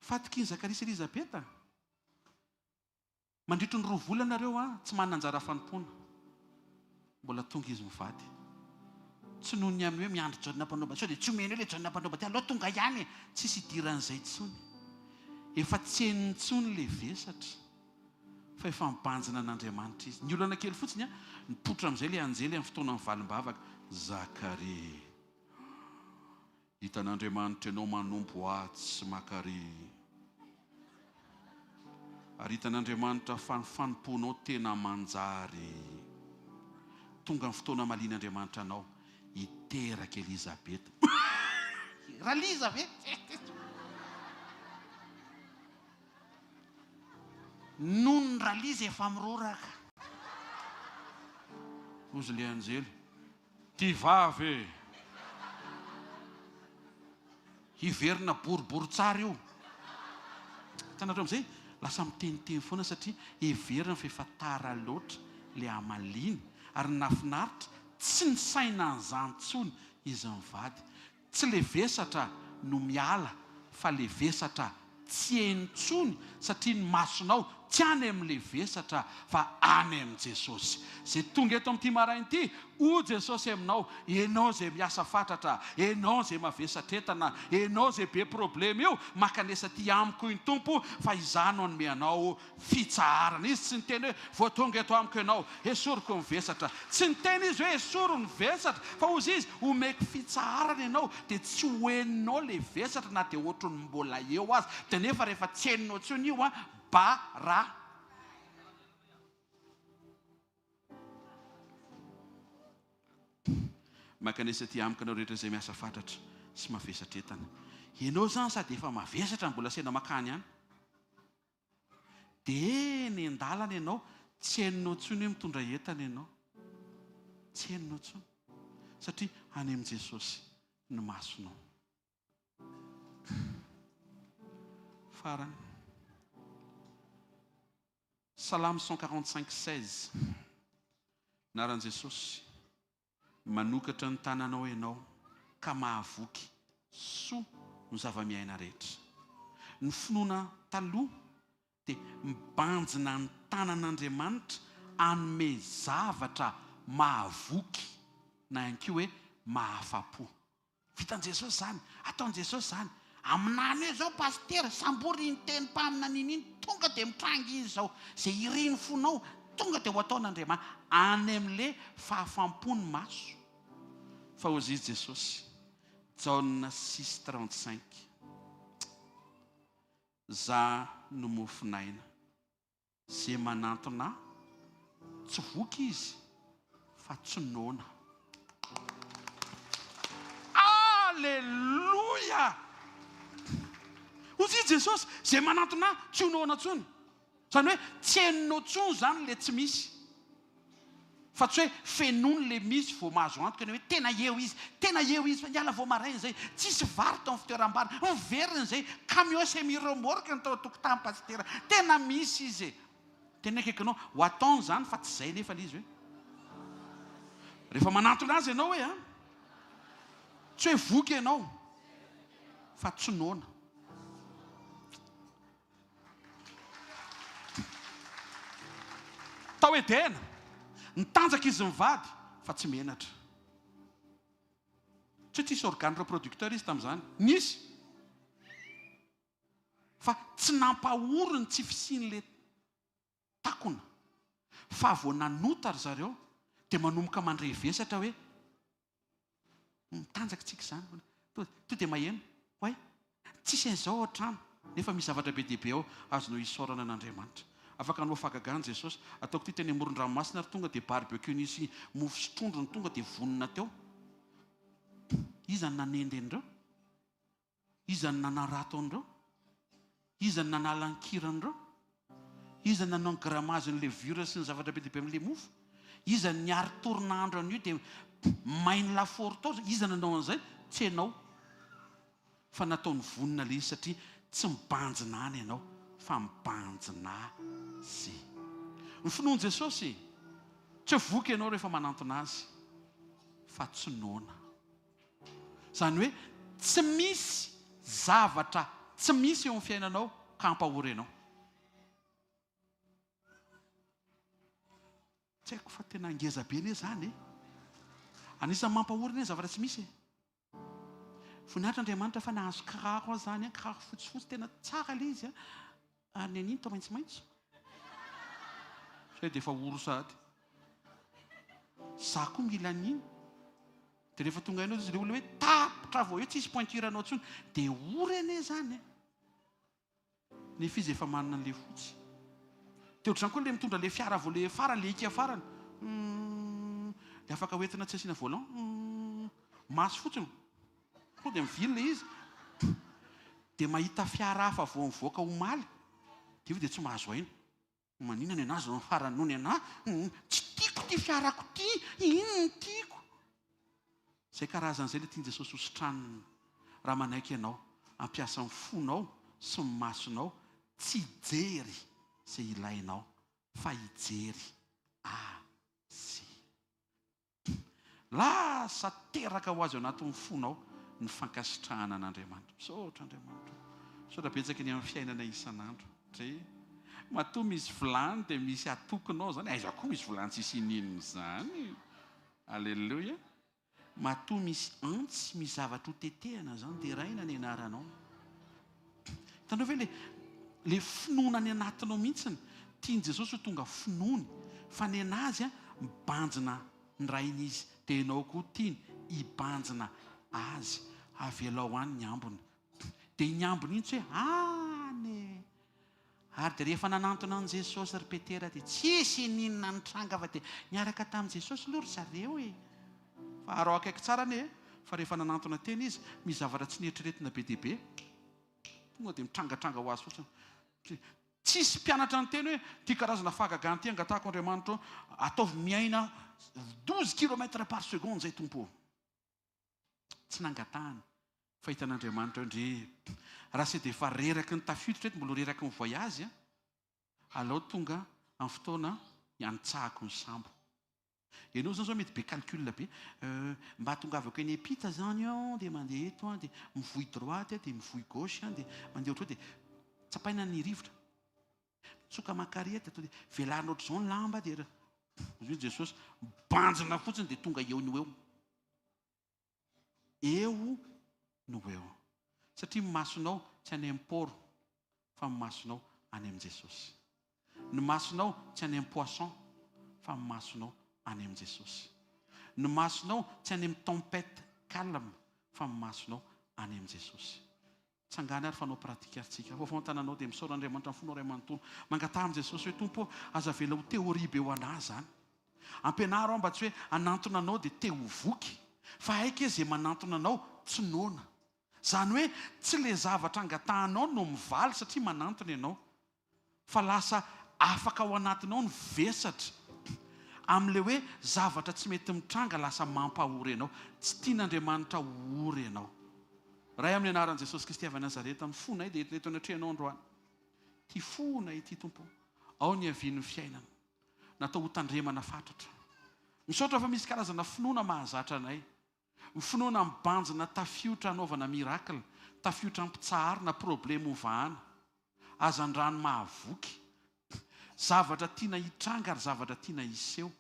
Fatikiny Zakaria sy Elizabeta, mandritro ny 2 volanareo tsy mananjara fanompoana, mbola tonga izy mivady. Tsy noho ny amin'ny hoe miandry Jaonam-Mpanomba, sao dia tsy omeny hoe le Jaonam-Mpanomba ty aloha tonga ihany, tsisy idiran'izay tsony. Efa tsy heniny tsony le vesatra, fa efa mibanjina an'Andriamanitra izy. Ny olana kely fotsiny nipotra amin'izay le anjely amin'ny fotoana ny valim-bavaka. Zakaria, hitan'Andriamanitra ianao manompo atsy Makaria, ary hitan'Andriamanitra fanomponao tena manjary. Tonga ny fotoana malian'Andriamanitra anao, hiteraka Elizabeta. Raliza ve? Nono ny raliza efa miroraka. Ozy le anjely, ty vavy hiverina boribory tsara io. Tanareo amin'izay lasa miteniteny foana satria heverina fa efa tara loatra le amaliny, ary nafinaritra tsy ny saina an'izany tsony izy mivady. Tsy le vesatra no miala, fa le vesatra tsy henitsony, satria ny masonao tsy any amin'le vesatra fa any amin'i Jesosy. Zay tonga eto amin'ity marain'ity, o Jesosy aminao, ianao zay miasa fatratra, ianao zay mavesatra entana, ianao zay be problema io, makanesa ty amiko iny Tompo, fa izany no anome anao fitsaharana. Izy tsy niteny hoe vao tonga eto amiko ianao esoriko ny vesatra, tsy niteny izy hoe esoro ny vesatra, fa ozy izy omeko fitsaharana ianao, dia tsy hoeninao le vesatra na dia ohatra ny mbola eo azy. Dia nefa rehefa tsy heninao tsony io bara. makanesa ty amiko anao rehetra izay miasa fantatra sy mavesatra entana. Ianao zany sady efa mavesatra mbola sena makany ihany. Dia ny an-dalana ianao tsy hainonao tsony hoe mitondra entana ianao. Tsy hainonao tsony. Satria any amin'i Jesosy no masonao. Farany. Salamo 145:16. Naran'i Jesosy manokatra ny tananao ianao ka mahavoky soa ny zava-miaina rehetra. Ny finoana taloha dia mibanjina ny tanan'Andriamanitra anome zavatra mahavoky na ihany koa hoe mahafa-po. Vitan' Jesosy zany, ataon' Jesosy zany. Aminany hoe zao pasteur sambory ny teny mpamina nininy tonga dia mitrangy izy zao. Zay iriny fonao tonga dia ho ataon'Andriamanitra any amin'ilay fahafampony maso. Fa hozy izy Jesosy, Jaona 6:35. Za no mofinaina, zay manantona tsy voky izy fa tsonoana. Alleluia! Hozy izy Jesosy, zay manantona tsonoana tsony. Zany hoe tsy hainonao tsony zany le tsy misy. Fa tsy hoe fenony le misy vao mahazo antoka hoe tena eo izy fa niala vao maraina zay tsisy varotra amin'ny fitoeram-bary miverina zay camion semi-remorque natao tokotany pasteur tena misy izy. Tena akaikinao ho ataony zany fa tsy zay nefa izy hoe. Rehefa manantona azy ianao hoe tsy hoe voky ianao fa tsonoana. Tao edena nitanjaka izy mivady fa tsy menatra. Tsy tsisy organe reproducteur izy tamin'izany. Nisy. Fa tsy nampahoriny tsy fisian'le takona. Fa vao nanota ry zareo dia manomboka mandrevesatra hoe mitanjaka tsika izany. To dia maheno. Hoay, tsisy an'izao ao trano. Nefa misy zavatra be dia be ao azonao isaorana an'Andriamanitra. Afaka anao fagagana Jesosy. Ataoko ty teny amoron-dranomasina ary tonga dia barbecue nisy mofo sy trondrony tonga dia vonona teo. Iza ny nanendy an'ireo? Iza ny nanarato an'ireo? Iza ny nanalankira an'ireo? Iza ny nanao ny gramazin'le levure sy ny zavatra be dia be amin'le mofo? Iza ny niary torinandro an'io dia mainy lafaoro tao? Iza nanao an'izay? Tsy hainao. Fa nataony vonona le izy satria tsy mibanjina any ianao fa mibanjina azy. Ny finoan'i Jesosy tsy voky ianao rehefa manantona azy fa tsonoana. Zany hoe tsy misy zavatra tsy misy eo amin'ny fiainanao ka hampahory ianao. Tsy haiko fa tena ngeza be ne zany. Anisan'ny mampahory ne zavatra tsy misy. Voninahitra Andriamanitra fa nahazo kiraro azy zany, kiraro fotsifotsy tena tsara le izy. Ary ny an'iny tao maitsomaitso. Say dia efa oro sady. Za koa mila an'iny. Dia rehefa tonga ianao izy le olona hoe tapitra vao eo tsisy pointure anao tsony dia oro ane zany. Nefa izy efa manana an'le fotsy. Dia ohatr'izany koa le mitondra le fiara vao le farany, le ika farany. Le afaka hoentina tsy asiana volant. Maso fotsiny. Koa dia mivily le izy. Dia mahita fiara hafa vao mivoaka omaly. Dia io dia tsy mahazo aina. Maninona ny anazy no farany noho ny anahy. Tsy tiako ty fiarako ty. Ino ny tiako? Izay karazan'izay le tiany Jesosy hositraniny. Raha manaiky ianao, ampiasa ny fonao sy ny masonao, tsy hijery izay ilainao, fa hijery azy. Lasa teraka ho azy ao anatin'ny fonao ny fankasitrahana an'Andriamanitra. Misaotra Andriamanitra. Misaotra betsaka ny amin'ny fiainana isan'andro. Matoa misy vilany dia misy atokonao zany. Aiza koa misy vilany tsisy ininona zany. Alleluia. Matoa misy antsy, misy zavatra ho tetehana zany dia raina ny anaranao. Hitanao ve le finoana ny anatinao mihitsiny. Tiany Jesosy ho tonga finoany. Fa ny anazy mibanjina ny rain'izy. Dia ianao koa tiany hibanjina azy. Avelao any ny ambony. Dia ny ambony iny tsy hoe any. Ary dia rehefa nanantona an' Jesosy ry Petera dia tsisy ininona ny tranga fa dia niaraka tamin'i Jesosy aloha ry zareo e. fa arao akaiky tsara ne fa rehefa nanantona teny izy misy zavatra tsy nieritreretina be deaibe tonga dia mitrangatranga ho azy fotsiny tsisy mpianatra ny teny hoe tia karazana fahagagana ty angatahako Andriamanitra ataovy miaina 12 kilomètres par seconde zay tompo tsy nangatahany fahitan'Andriamanitra ndre raha sy dia efa reraky ny tafiditra eto mbola reraky ny voyazy a alao tonga amin'ny fotoana hiantsahako ny sambo ianao zany zao mety be calcul be mba tongavako eny epita zany ao dia mandeha eto a dia mivoy droite dia mivoy gauche a dia mandeha ohatr dia tsapaina ny rivotra tsoka makarety atao dia velarina ohatr'izao ny lamba dia izy Jesosy banjina fotsiny dia tonga eo no eo no eo satria masonao tsy any am-poro fa masonao any amin'i Jesosy ny masonao tsy any amin'ny poisson fa masonao any amin'i Jesosy ny masonao tsy any amin'ny tempête calme fa masonao any amin'i Jesosy tsangany ary fanao pratika aritsika fa fontananao dia misaora Andriamanitra ny fonao ray manontolo mangatah amin'i Jesosy hoe tompo aza vela ho teoria be ho anahy zany ampianaro aho mba tsy hoe anantona anao dia te ho voky fa haika izay manantona anao tsy nona zany hoe tsy le zavatra angatahanao no mivaly satria manantona ianao fa lasa afaka ao anatinao ny vesatra amin'le hoe zavatra tsy mety mitranga lasa mampahory ianao tsy tian'Andriamanitra hory ianao ray amin'ny anaran'i Jesosy Kristy avy Nazareta mifonay dia eto anatrehanao androany ty fonay ity tompo ao ny avian'ny fiainana natao ho tandremana fatratra misaotra fa misy karazana finoana mahazatra anay mifinoana mibanjina tafiotra anaovana miracle tafiotra ampitsahary na problema hovahana azandrano mahavoky zavatra tiana hitranga ary zavatra tiana hiseho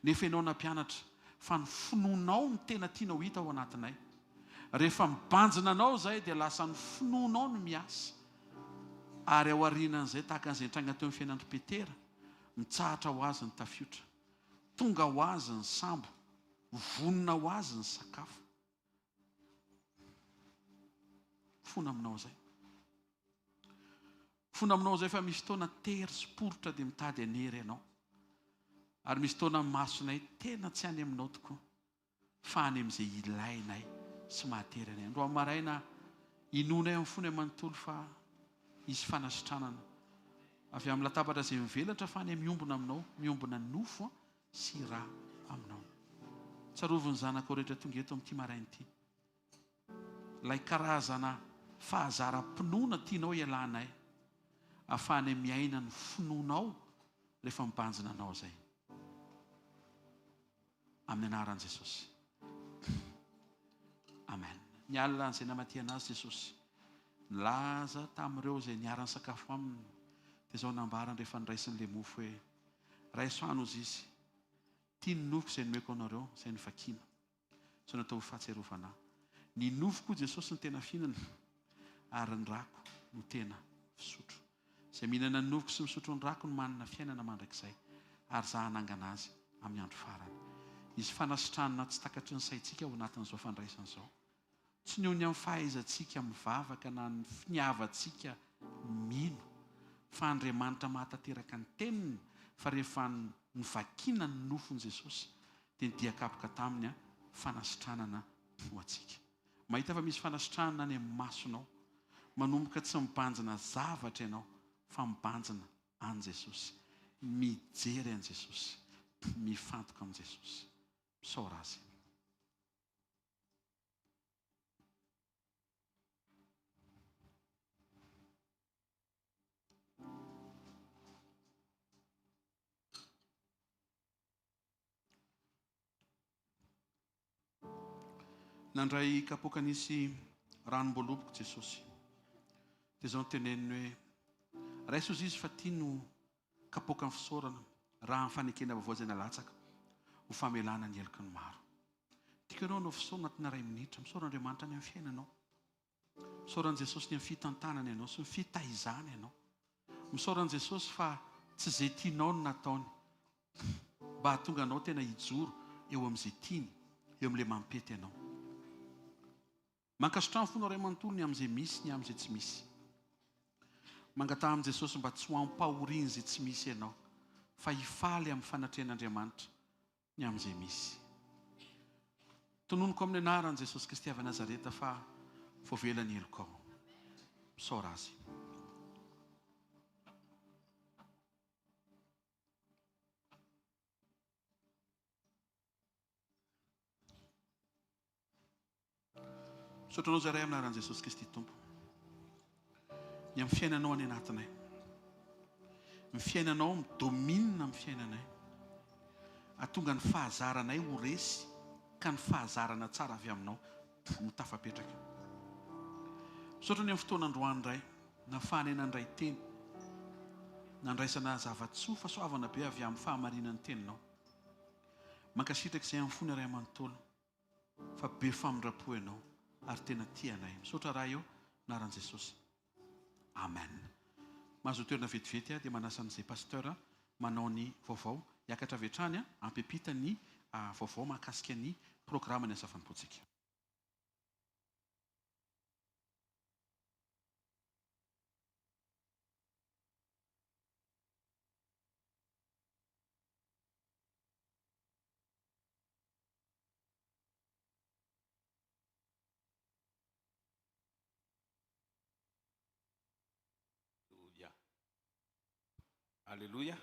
nefa ianao nampianatra fa ny finoanao ny tena tiana ho hita ao anatinay rehefa mibanjina anao zay dia lasa ny finoanao no miasa ary ao arinan'izay tahaka an'izay nitranga teo amin'ny fiainan'i Petera mitsahatra ho azy ny tafiotra tonga ho azy ny sambo vonona ho azy ny sakafo fona aminao zay fa misy fotoana tery sy porotra dia mitady anery ianao ary misy fotoana masonay tena tsy any aminao tokoa fa any amin'izay ilainay sy mahatery anay andro maraina inonay amin'ny fony manontolo fa isy fanasitranana avy amin'ny latabatra izay mivelatra fa any miombona aminao miombona nofo sy raha aminao tsaroviny zanako rehetra tonga eto amin'ity marain'ity ilay karazana fahazara-pinoana tianao ialanay ahafahany miaina ny finoanao rehefa mibanjina anao zay amin'ny anaran'i Jesosy amen ny alina izay namaty anazy Jesosy nilaza tamin'ireo izay niarany sakafo aminy dia zao nambarany rehefa niraisin'le mofo hoe raisoano izy izy tia ny nofoko izay nomeko anareo izay nivakiana izay natao ho fahatsiarovana ny nofoko Jesosy ny tena fihinana ary ny rako no tena fisotro izay mihinana ny nofoko sy misotro ny rako no manana fiainana mandrakizay ary za hanangana azy amin'ny andro farany izy fanasitranana tsy takatry ny saintsika ao anatin'izao fandraisana izao tsy ny ony amin'ny fahaizantsika mivavaka na ny finiavantsika mino fa Andriamanitra mahatateraka ny teniny fa rehefa nivakiana ny nofony Jesosy dia nidiakapoka taminy fanasitranana ho antsika mahita fa misy fanasitranana any amin'ny masonao manomboka tsy mibanjina zavatra ianao fa mibanjina an Jesosy mijery an Jesosy mifantoka amin'i Jesosy misaora azy nandray kapoka nisy ranom-boaloboko Jesosy dia zao nyteneniny hoe raiso izy fa tia no kapoka ny fisaorana raha amin'ny fanekena vavoazana latsaka ho famelana ny heloka ny maro tiako ianao no fisaorana anatina 2 minitra misaora Andriamanitra ny amin'ny fiainanao misaoran'i Jesosy ny amin'ny fitantanana ianao sy ny fitaizana ianao misaoran'i Jesosy fa tsy izay tianao no nataony mba hahatonga anao tena hijoro eo amin'izay tiany eo amin'ilay mampety ianao mankasitrano fonao ray manontolo ny amin'izay misy ny amin'izay tsy misy mangatah amin'i Jesosy mba tsy ho ampahoriana izay tsy misy ianao fa hifaly amin'ny fanatrehan'Andriamanitra ny amin'izay misy tononoko amin'ny anaran' Jesosy Kristy avy Nazareta fa voavelany eloko ao. Misaora azy. Misaotranao zaray amin'ny anaran'i Jesosy Kristy Tompo. Ny amin'ny fiainanao any anatinay. Ny fiainanao midominina amin'ny fiainanay. Atonga ny fahazaranay ho resy ka ny fahazarana tsara avy aminao no tafapetraka. Misaotra ny amin'ny fotoana androany iray, nafahany nandray teny, nandraisana zava-tsoa fa soavana be avy amin'ny fahamarinan'ny teninao. Mankasitraka izay amin'ny fony iray amanontolo fa be famindrapo ianao ary tena tianay. Misaotra raha eo anaran'i Jesosy. Amen. Mahazo toerana vetivety dia manasa an'izay pasteur manao ny vaovao hiakatra avy hatrany ampipita ny vaovao mahakasika ny programme ny asafanimpotsika. Alléluia.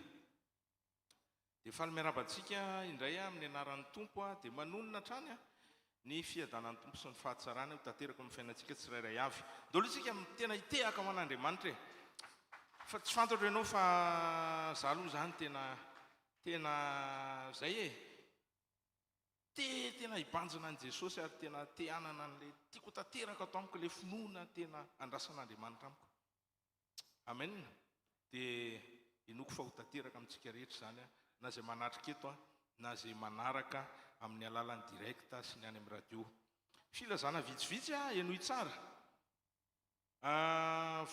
Dia faly miarabantsika indray amin'ny anaran'ny tompo dia manonona trany ny fiadanan'ny tompo sy ny fahatsarana ho tanteraka amin'ny fiainantsika tsirairay avy. Dolo isika tena hitehaka ho an'Andriamanitra fa tsy fantatra ianao fa zalo zany tena zay tena hibanjina an' Jesosy ary tena tehanana an'ilay tiako tanteraka ato amiko ilay finoana tena andrasan'Andriamanitra amiko. Amen. Dia inoko fa ho tanteraka amintsika rehetra zany na zay manatrika eto na zay manaraka amin'ny alalan'ny direkta sy ny any amin'ny radio. Filazana vitsivitsy enoy tsara.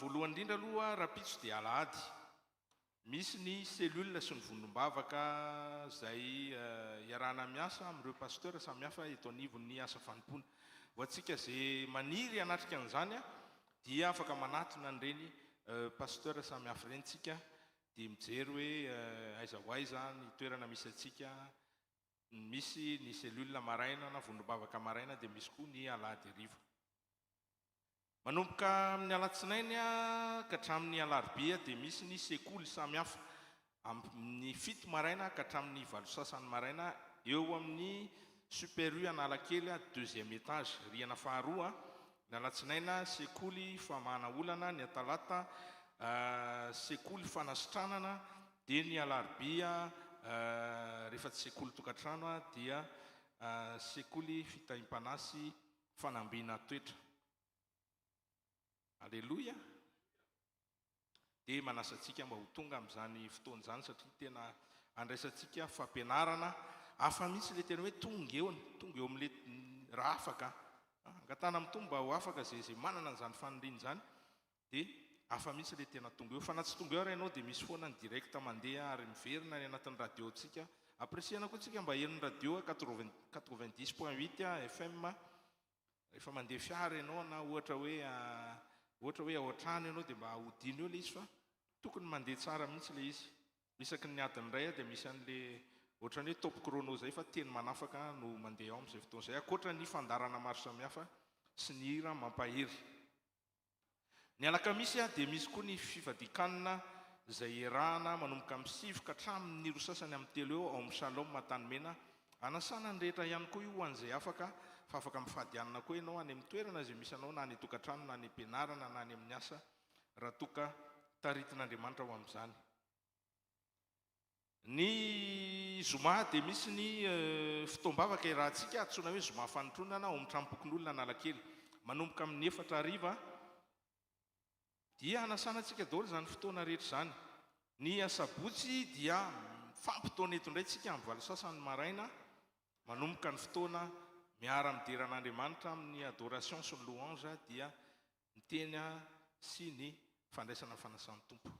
Voalohany indrindra aloha rapitso dia alahady. Misy ny selula sy ny vonom-bavaka zay iarahana miasa amin'ireo pasteur samihafa eto anivon'ny asa fanompoana. Ho antsika zay maniry hanatrika an'izany dia afaka manatona an'ireny pasteur samihafa irentsika dia mijery hoe aiza ho aiza ny toerana misy atsika. Misy ny selula maraina na vonom-bavaka maraina dia misy koa ny alahady hariva. Manomboka amin'ny alatsinainy ka hatramin'ny alarobia dia misy ny sekoly samihafa amin'ny 7 maraina ka hatramin'ny 8 sasany maraina eo amin'ny Super U Analakely 2e étage rihana faharoa. Ny alatsinaina sekoly famahana olana, ny atalata sekoly fanasitranana, dia ny alarobia rehefa tsy sekoly tokantrano dia sekoly fitahim-panasy fanambiana toetra. Alleluia. Dia manasantsika mba ho tonga amin'izany fotoana izany satria tena andraisantsika fampianarana hafa mihitsy ilay tena hoe tonga eo amin'ilay raha afaka. Angatana amin'ny tomba ho afaka zay manana an'izany faniriana izany dia hafa mihitsy ilay tena tonga eo. Fa na tsy tonga eo raha ianao dia misy foana ny direkta mandeha ary miverina ny anatin'ny radio antsika. Apresiana koa tsika mba herin'ny radio 90.8 FM. Rehefa mandeha fiara ianao na ohatra hoe ao an-trano ianao dia mba ahodina eo ilay izy fa tokony mandeha tsara mihitsy ilay izy. Misaky ny adiny iray dia misy an'ilay ohatran'ny hoe top chrono zay fa teny manafaka no mandeha ao amin'izay fotoana izay. Ankoatra ny fandarana maro samihafa sy ny hira mampahery. Ny alakamisy dia misy koa ny fifadikanana izay erahana manomboka amin'ny 7 ka hatramin'ny 2 sasany amin'ny 3 eo ao amin'ny Shalom Matanimena. Anasana ny rehetra ihany koa io ho an'izay afaka fa afaka mifadianana koa ianao any amin'ny toerana izay misy anao na ny tokantrano na ny ampianarana na ny amin'ny asa raha toka taritin'Andriamanitra ho amin'izany. Ny zoma dia misy ny fotoam-bavaka irahantsika antsoina hoe zoma fanotronana ao amin'ny tranom-pokon'olona Analakely. Manomboka amin'ny 4 hariva dia anasanantsika daholo izany fotoana rehetra izany. Ny asabotsy dia fampitoana eto indray tsika amin'ny 8 sasany maraina manomboka ny fotoana miara-mideran'Andriamanitra amin'ny adoration sy ny louange dia miteny sy ny fandraisana fanasan'ny tompo.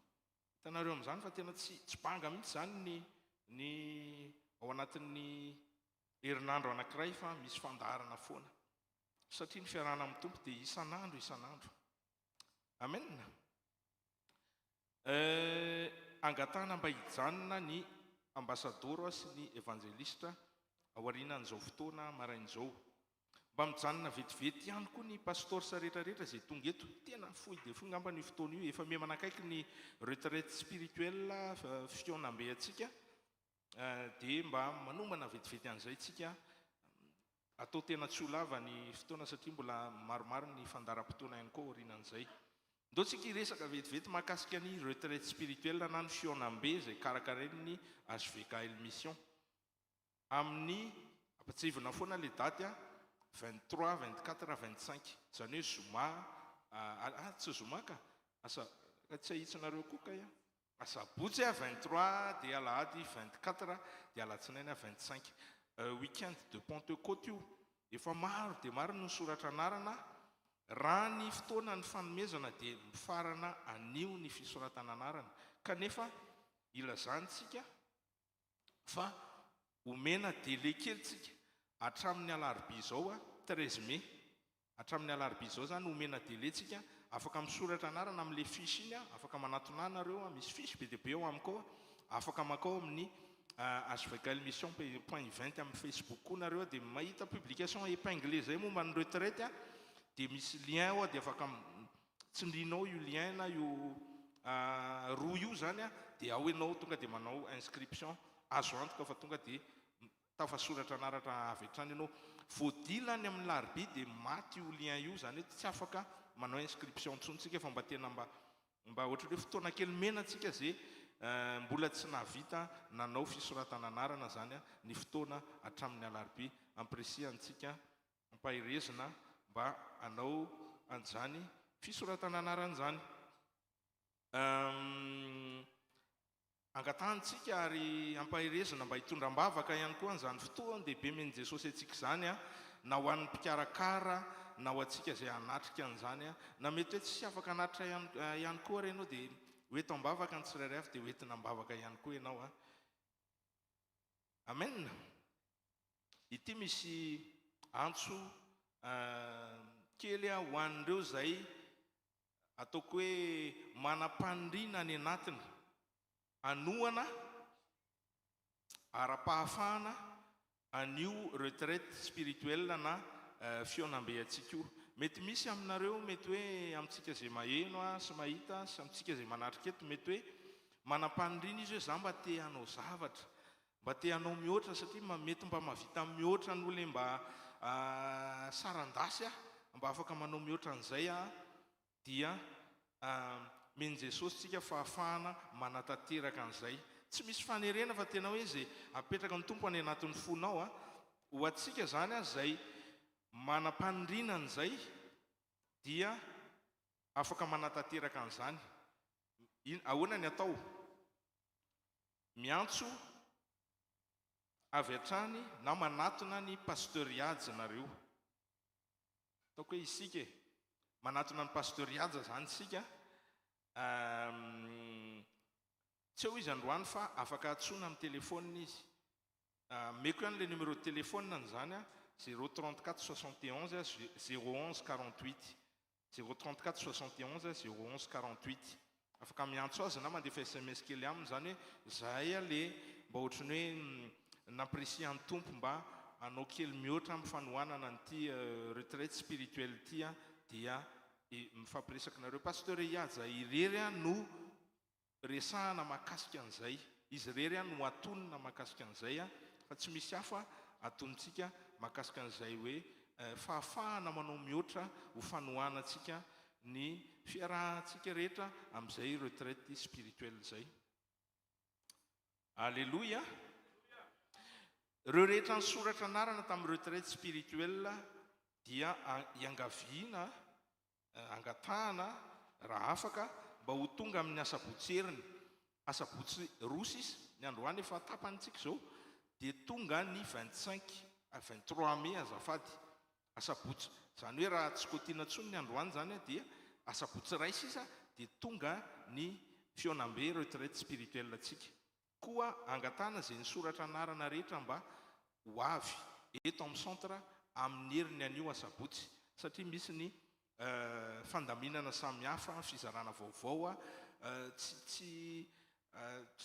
Hitanareo amin'izany fa tena tsy banga mihitsy izany ny ao anatin'ny herinandro anankiray fa misy fandaharana foana satria ny fiarahana amin'ny tompo dia isan'andro. Amen. Angatana mba hijanona ny ambasadora sy ny evangelista ao aorianan'izao fotoana marain'izao. mba mijanona vetivety ihany koa ny pastor sa rehetrarehetra zay tonga eto tena fohy dia fohy ngamba ny fotoana io efa memanakaiky ny retraite spirituel fionambe atsika dia mba manomana vetivety an'izay tsika atao tena tsy olava ny fotoana satria mbola maromaro ny fandaram-potoana ihany koa orinan'izay ndao tsika iresaka vetivety mahakasika ny retraite spirituel na ny fionambe zay karakareny ny HVK mission amin'ny apatsivina foana le daty 23 24 25 zany hoe zoma tsy zoma ka asa tsy ahitsinareo koa ka asabotsy 23 dia alahady 24 dia alatsinainy 25 weekend de Pentecôte io efa maro dia maro ny soratra anarana raha ny fotoana ny fanomezana dia mifarana anio ny fisoratana anarana kanefa ilazantsika fa omena délai kelyntsika hatramin'ny alarobia zao 13 mai hatramin'ny alarobia zao zany omena délai tsika afaka misoratra anarana amin'le fiche iny afaka manatonanareo misy fiche be dia be eo amiko afaka makao amin'ny HVK mission.20 amin'ny Facebook koa nareo dia mahita publication épinglé zay momba ny retraite dia misy lien ao dia afaka tsindrinao io lien na io roa io zany dia ao ianao tonga dia manao inscription azo antoka fa tonga dia tafasoratra anaratra avy hatrany ianao voadilany amin'ny larobia dia maty io lien io zany hoe tsy afaka manao inscription ntsontsika fa mba tena mba ohatra hoe fotoana kely menantsika zay mbola tsy nahavita nanao fisoratana anarana zany ny fotoana hatramin'ny alarobia ampresiantsika ampahirezina mba anao an'izany fisoratana anarana zany angatantsika ary ampahirezina mba hitondram-bavaka ihany koa an'izany fotoana dia be meny Jesosy antsika zany na ho an'ny mpikarakara na ho antsika zay anatrika an'izany na mety hoe tsy afaka anatra ihany koa renao dia hoeto ambavaka ny tsirairay avy dia hoentina ambavaka ihany koa ianao amen. Ity misy antso kely ho an'ireo zay ataoko hoe manam-pandriana ny anatiny anoana ara-pahafahana anio retraite spirituel na fionambe atsika io mety misy aminareo mety hoe amintsika zay maheno sy mahita sy amintsika zay manatrika eto mety hoe manam-pandriana izy hoe za mba te hanao zavatra mba te hanao mihoatra satria mety mba mahavita mihoatra ny ole mba sarandasy mba afaka manao mihoatra an'izay dia meny Jesosy tsika fahafahana manatateraka an'izay tsy misy fanerena fa tena hoe zay apetraka ny tompo any anatin'ny fonao ho atsika zany zay manam-pandriana an'izay dia afaka manatateraka an'izany ahoana ny atao miantso avy hatrany na manatona ny pastoriadza nareo ataoko hoe isika manatona ny pastoriadza zany sika tsy eo izy androany fa afaka atsona amin'ny telefônina izy meko ihany le numéro de telefônina n'izany 034 71 011 48 034 71 011 48 afaka miantso azy na mandefa SMS kely aminy zany hoe zahay le mba ohatrany hoe namprécie ny tompo mba anao kely mihoatra amin'ny fanohanana nyty retraite spirituelle ty dia mifampiresaka nareo pasteur iadza irery no resahana mahakasika an'izay izy rery no atonina mahakasika an'izay fa tsy misy hafa atonitsika mahakasika an'izay hoe fahafahana manao mihoatra ho fanohanantsika ny fiarahantsika rehetra amin'izay retraite spirituelle zay alleluia reo rehetra ny soratra anarana tamin'ny retraite spirituelle dia iangaviana angatahana raha afaka mba ho tonga amin'ny asabotseriny asabotsy rosy ny androany efa tapanitsika zao dia tonga ny 23 mai azafady asabotsy zany hoe raha tsy kotiana ntsony ny androany zany dia asabotsy ray sisa dia tonga ny fionambe retraite spirituelle atsika koa angatahana zay ny soratra anarana rehetra mba ho avy eto amin'ny centre amin'ny heriny anio asabotsy satria misy ny fandaminana samihafa fizarana vaovao tsy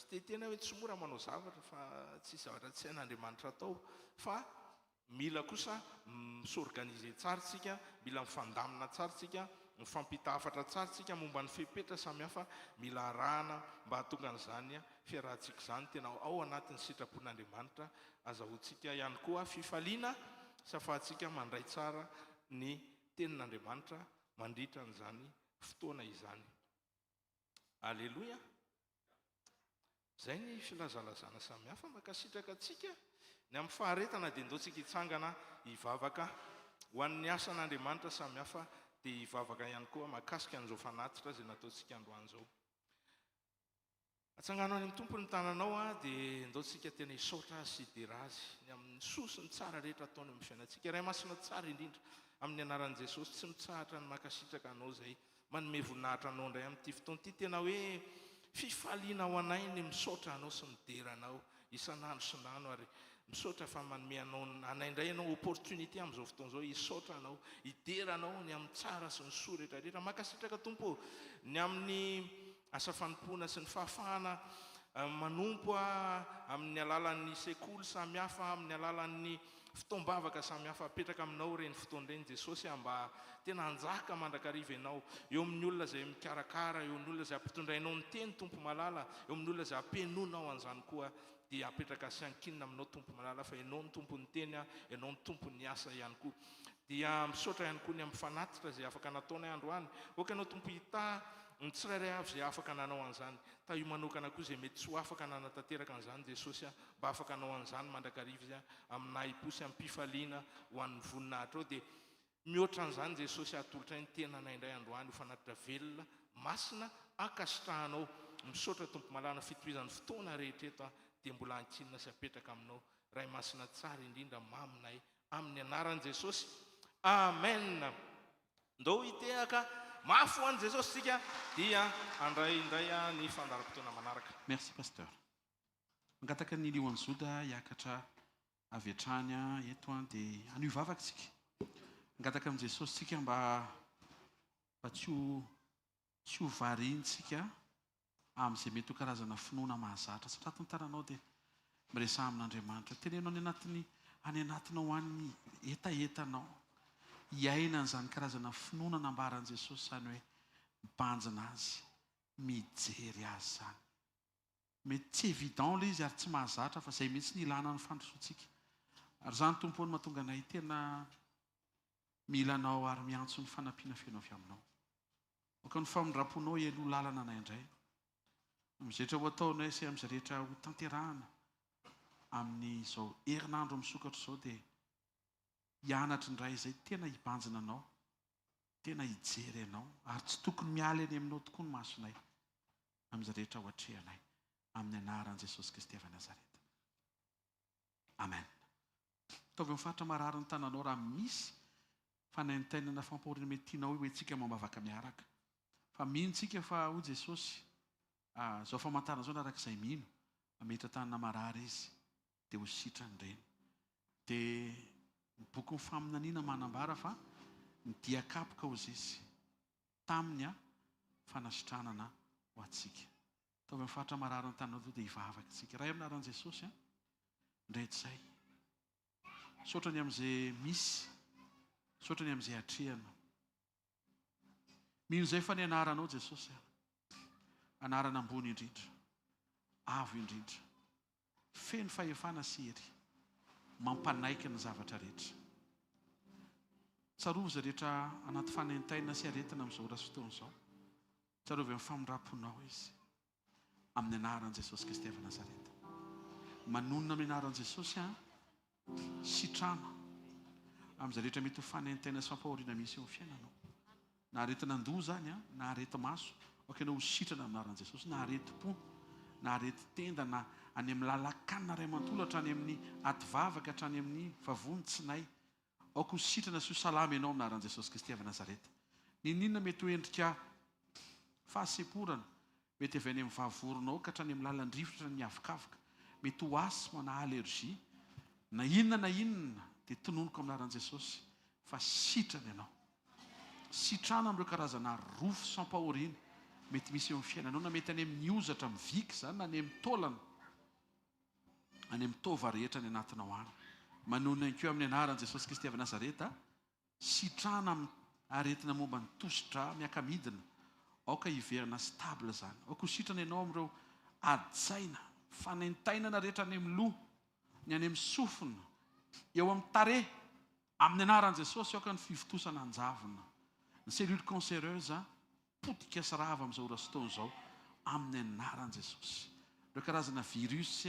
te tena hoe tsy mora manao zavatra fa tsy zavatra tsy hain'Andriamanitra atao fa mila kosa misorganize tsara tsika, mila mifandamina tsara tsika, mifampitafatra tsara tsika momba ny fepetra samihafa, mila arahana mba hahatonga an'izany fiarahantsika izany tena ao anatin'ny sitrapon'Andriamanitra. Azahoantsika ihany koa fifaliana sy ahafahantsika mandray tsara ny tenin'Andriamanitra mandritra an'izany fotoana izany. Aleloia. Zay ny filazalazana samihafa makasitraka atsika. Ny amin'ny faharetana dia ndoantsika hitsangana hivavaka ho an'ny asan'Andriamanitra samihafa, dia hivavaka ihany koa makasika an'izao fanatitra izay nataontsika androany izao. Atsanganao any amin'ny tompo ny tananao dia ndoantsika tena hisaotra sy hidera azy ny amin'ny sosiny tsara rehetra ataony amin'ny fiainantsika. Ray masina tsara indrindra amin'ny anaran'i Jesosy, tsy mitsahatra ny makasitraka anao izay manome voninahitra anao indray amin'ity fotoana ity. Tena hoe fifaliana ho anay ny misaotra anao sy midera anao isan'andro sy nano, ary misaotra fa manome anao anay indray ianao opportunité amin'izao fotoana izao hisaotra anao, hidera anao ny amin'ny tsara sy ny soa rehetrarehetra. Makasitraka Tompo ny amin'ny asa fanompoana sy ny fahafahana manompo amin'ny alalan'ny sekoly samihafa, amin'ny alalan'ny fitoam-bavaka samihafa apetraka aminao reny fotoana ireny Jesosy, mba tena hanjaka mandrakariva ianao eo amin'ny olona izay mikarakara, eo amin'ny olona izay ampitondrainao ny teny Tompo malala, eo amin'ny olona izay ampianonao an'izany koa, dia apetraka sy ankinina aminao Tompo malala fa ianao ny tompo ny teny, ianao ny tompo ny asa ihany koa. Dia misaotra ihany koa ny amin'ny fanatitra izay afaka nataonay androany. Oka ianao Tompo hita ny tsirairay avy izay afaka nanao an'izany, ta io manokana koa izay mety tsy ho afaka nanatanteraka an'izany Jesosy, mba afaka anao an'izany mandrakariva izy aminay posy amin'ny mpifaliana ho an'ny voninahitra ao. Dia mihoatra an'izany Jesosy atolotra ny tenanay indray androany ho fanatitra velona masina ankasitrahanao. Misaotra Tompo malana fitohizan'ny fotoana rehetra dia mbola ankinina sy apetraka aminao. Ray masina tsara indrindra maminay amin'ny anaran'i Jesosy, amen. Ndao hitehaka mafy ho an'i Jesosy sika dia andray indray ny fandaharam-potoana manaraka. Merci pasteur. Mangataka ny Lihoan'ny Zoda hiakatra avy hatrany eto dia anio vavaka tsika. Mangataka amin'i Jesosy sika mba tsy ho variantsika amin'izay mety ho karazana finoana mahazatra. Satria tontananao dia miresa amin'Andriamanitra, tenenao any anatinao any etaetanao hiaina an'izany karazana finoana nambaran'i Jesosy, izany hoe mibanjina azy, mijery azy zany. Mety tsy évident ilay izy ary tsy mahazatra, fa izay mihitsy ny ilana ny fandrosoantsika. Ary izany Tompo ny mahatonga anay tena mila anao ary miantso ny fanampiana fenao avy aminao. Oka ny famindraponao elo lalana anay indray, amin'izay rehetra ho ataonay sy amin'izay rehetra ho tanterahana amin'izao herinandro misokatra izao, dia hianatra indray izay tena hibanjina anao, tena hijery anao, ary tsy tokony miala eny aminao tokoa ny masonay amin'izay rehetra ho atrehanay, amin'ny anaran'i Jesosy Kristy avy Nazareta. Amen. Ataovy amin'ny faritra marary ny tananao raha misy fanaintainana fampahoriana mety tianao hoe tsika mambavaka miaraka. Fa mino tsika fa ho Jesosy zao famantarana zao araka izay mino ametra tanana marary izy dia ho sitrany ireny. Dia ny boky ny faminaniana manambara fa ny diakapoka hozy izy taminy fanasitranana ho atsika. Ataovy amin'ny faritra marary ny tananao dia hivavaka tsika. Raha amin'ny anaran'i Jesosy ndreto izay. Saotrany amin'izay misy, saotrany amin'izay hatrehana. Mino izay fa ny anaranao Jesosy, anarana ambony indrindra, avo indrindra, feno fahefana sy hery, mampanaiky ny zavatra rehetra. Tsarovy izay rehetra anaty fanaintaina sy aretina amin'izao ora sy fotoana izao. Tsarovy amin'ny famindraponao izy amin'ny anaran'i Jesosy Kristy avy Nazareta. Manonona amin'ny anaran'i Jesosy sitrana amin'izay rehetra mety ho fanaintaina sy fampahoriana misy eo amin'ny fiainanao. Na aretin'andoha zany na arety maso, oka ianao ho sitrana amin'ny anaran'i Jesosy, na areti-po, na areti-tenda, na any amin'ny lalakanina ray amantolo, hatrany amin'ny ativavaka, hatrany amin'ny vavony tsinay, aoka ho sitrana sy ho salama ianao amin'ny anaran'i Jesosy Kristy avy Nazareta. Ninona mety ho endrika fahaseporana, mety avy any amin'ny vavoronao ka hatrany amin'ny lalan-drivotra, hatrany miavokavoka, mety ho asma na allergie, na inona dia tononoko amin'ny anaran'i Jesosy fa sitrana ianao. Sitrana amin'ireo karazana rofo sy fampahoriana mety misy eo amin'ny fiainanao, na mety any amin'ny ozatra miviky zany, na any amin'ny taolana, any amin'ny tova rehetra ny anatinao any, manona keo amin'ny anaran' Jesosy Kristy avy Nazareta, sitrana aretina momba ny tositra miaka-midina, aoka hiverina stable zany. Aoka ho sitrana ianao amin'ireo adi-tsaina, fanentainana rehetra any amin'ny loha, ny any amin'ny sofina, eo amin'ny tare, amin'ny anaran' Jesosy aoka ny fivotosana anjavona. Ny cellule cancéreuse potika sy rava amin'izao ora sy taona izao amin'ny anaran' Jesosy. Ireo karazana virus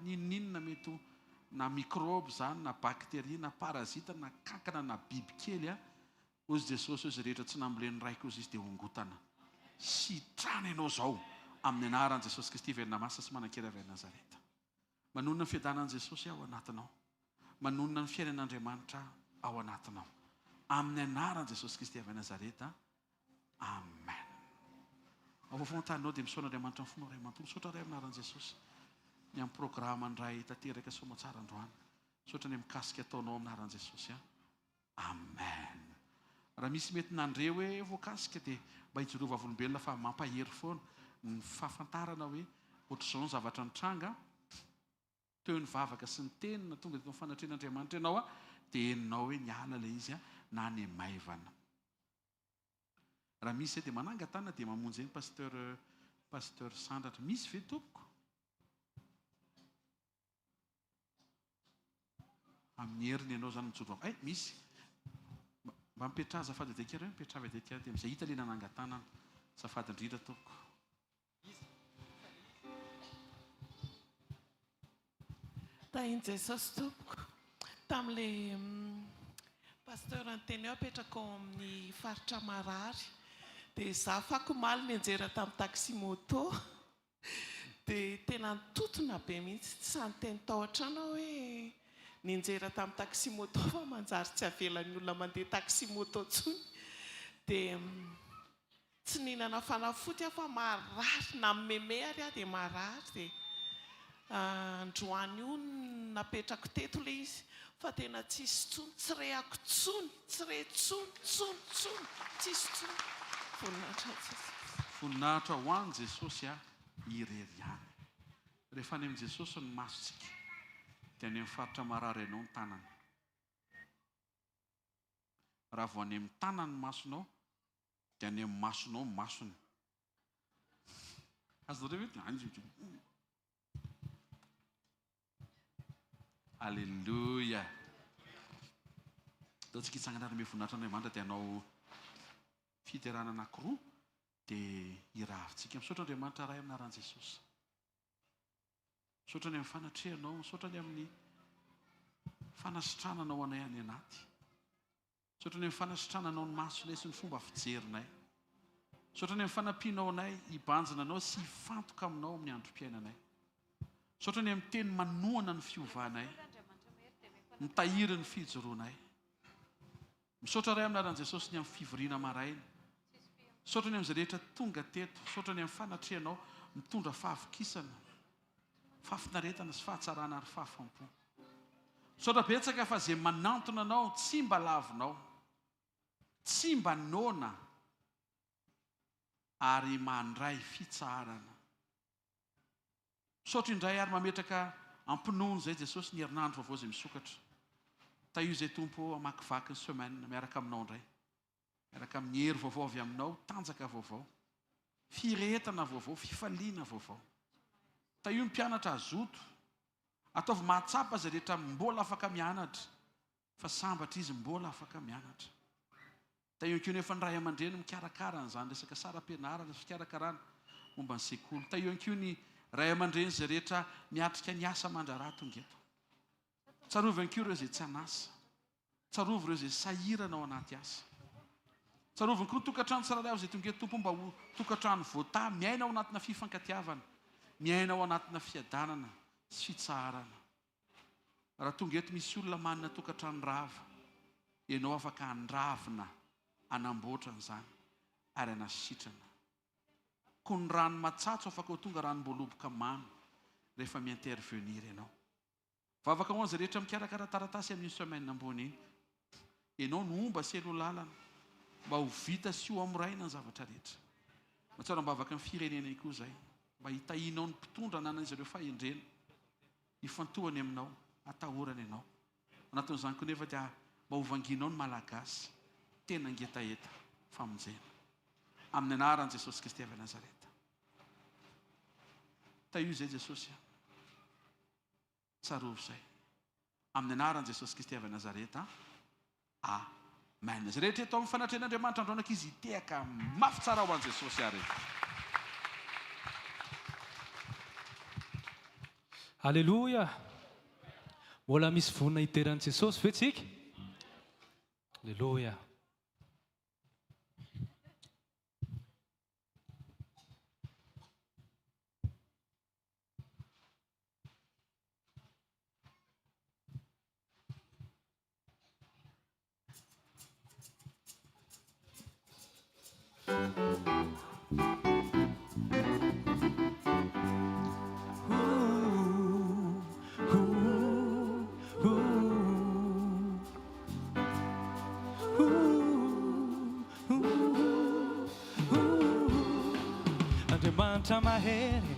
ninninona mety na microbe zany, na bakteria, na parazita, na kankana, na bibikely ozy Jesosy ozy rehetra tsy namboleny raika ozy izy dia hongotana. Sitrana ianao zao amin'ny anaran' Jesosy Kristy velona masina sy manan-kera avy Nazareta. Manonona ny fiadanan'i Jesosy ao anatinao. Manonona ny fiainan'Andriamanitra ao anatinao. Amin'ny anaran' Jesosy Kristy avy Nazareta. Amen. Avaofantanao dia misaon'Andriamanitra ny fonao ray mantolo. Sotra ray amin'ny anaran'i Jesosy. Ny amin'ny programa ndray tanteraka soa matsara androany. Sotra ny mikasika ataonao amin'ny anaran'i Jesosy. Amen. Raha misy mety nandre hoe voakasika dia mba hijorova volombelona fa mampahery foana ny fahafantarana hoe ohatr'izao ny zavatra nitranga, teo ny vavaka sy ny tenina tonga dia fanatren'Andriamanitra ianao dia enonao hoe niala ilay izy na ny maivana. Raha misy dia manangatana dia mamonjy eny pasteur Sandratra. Misy ve tompoko? Amin'ny heriny ianao zany mijoro. Misy. Mba mipetraha zafady dia kely hoe mipetraha dia kely dia izay hita ilay nanangatanana. Zafady indrindra tompoko. Tahin Jesosy tompoko. Tamin'ilay pasteur anteny eo apetraka ao amin'ny faritra Marary. Dia za fakomaly nianjera tamin'ny taxi moto. Dia tena nitotona be mihitsy, tsy santeny tahotra anao hoe nianjera tamin'ny taxi moto fa manjary tsy avelan'ny olona mandeha taxi moto tsony. Dia tsy nihinana fanafody fa marary, na memey ary dia marary. Dia androany io napetrako teto ilay izy fa tena tsisy tsony, tsy rehako tsony, tsy re tsony, tsisy tsony. Voninahitra ho an'i Jesosy irery ihany. Rehefa any amin'i Jesosy ny masontsika dia any amin'ny faritra Marary ianao ny tanany. Raha vao any amin'ny tanany masonao dia any amin'ny masonao ny masony. Alleluia. Ataontsika hitsangana ary voninahitra Andriamanitra dia hanao fiterana anankiroa dia iravintsika. Misaotra Andriamanitra ray amin'ny anaran'i Jesosy. Misaotra ny amin'ny fanatrehanao, misaotra ny amin'ny fanasitrananao anay any anaty. Misaotra ny amin'ny fanasitrananao ny masonay sy ny fomba fijerinay. Misaotra ny amin'ny fanampianao anay hibanjina anao sy hifantoka aminao amin'ny androm-piainanay. Misaotra ny amin'ny teny manohana ny fiovanay, mitahiry ny fijoroanay. Misaotra ray amin'ny anaran'i Jesosy ny amin'ny fivoriana maraina. Misaotra ny amin'izay rehetra tonga teto. Misaotra ny amin'ny fanatrehanao mitondra fahavokisana, fahafinaretana sy fahatsarana ary fahafampo. Misaotra betsaka fa izay manantona anao tsy mba lavinao, tsy mba nona ary mandray fitsarana. Misaotra indray ary mametraka ampinono izay Jesosy ny herinandro vaovao izay misokatra. Ta io izay tompo amakivaky ny semaine miaraka aminao indray. Miaraka amin'ny hery vaovao avy aminao, tanjaka vaovao, firetana vaovao, fifaliana vaovao. Ta io ny mpianatra azoto, ataovy mahatsapa izay rehetra mbola afaka mianatra, fa sambatra izy mbola afaka mianatra. Ta io koa nefa ny ray aman-dreny mikarakara an'izany resaka saram-pianarana sy fikarakarana momba ny sekoly. Ta io koa ny ray aman-dreny izay rehetra miatrika ny asa mandrara tonga eto. Tsarovy koa ireo izay tsy anasa. Tsarovy ireo izay sahirana ao anaty asa. Tsarovy koa tokantrano tsirairay izay tonga eto tompo mba ho tokantrano voata, miaina ao anatina fifankatiavana, miaina ao anatina fiadanana sy fitsarana. Raha tonga eto misy olona manana tokantrano rava, ianao afaka handravina, anamboatra an'izany ary anasitrana. Koa ny rano matsatso afaka ho tonga ranom-boaloboka mamy rehefa mi-intervenir ianao. Vavaka ho an'izay rehetra mikarakara taratasy amin'ny semaine ambony iny, ianao no omba sy elo lalana mba ho vita sy ho amoraina ny zavatra rehetra. Matsara mbavaka ny firenena koa izay, mba hitahinao ny mpitondra anan'izy ireo fahendrena, hifantohany aminao, atahorany ianao. anatin'izany koa nefa dia mba hovanginao ny malagasy tena ngetaeta famonjena amin'ny anaran'i Jesosy Kristy avy Nazareta. Io zay Jesosy tsarovo zay amin'ny anaran'i Jesosy Kristy avy Nazareta. Amen. Zay rehetra eto amin'ny fanatrehan'Andriamanitra androanaka izy hitehaka mafy tsara ho an'i Jesosy ary. Alleluia. Mbola misy vonina hiteran'i Jesosy ve tsika? Alleluia. Andriamanitra mahery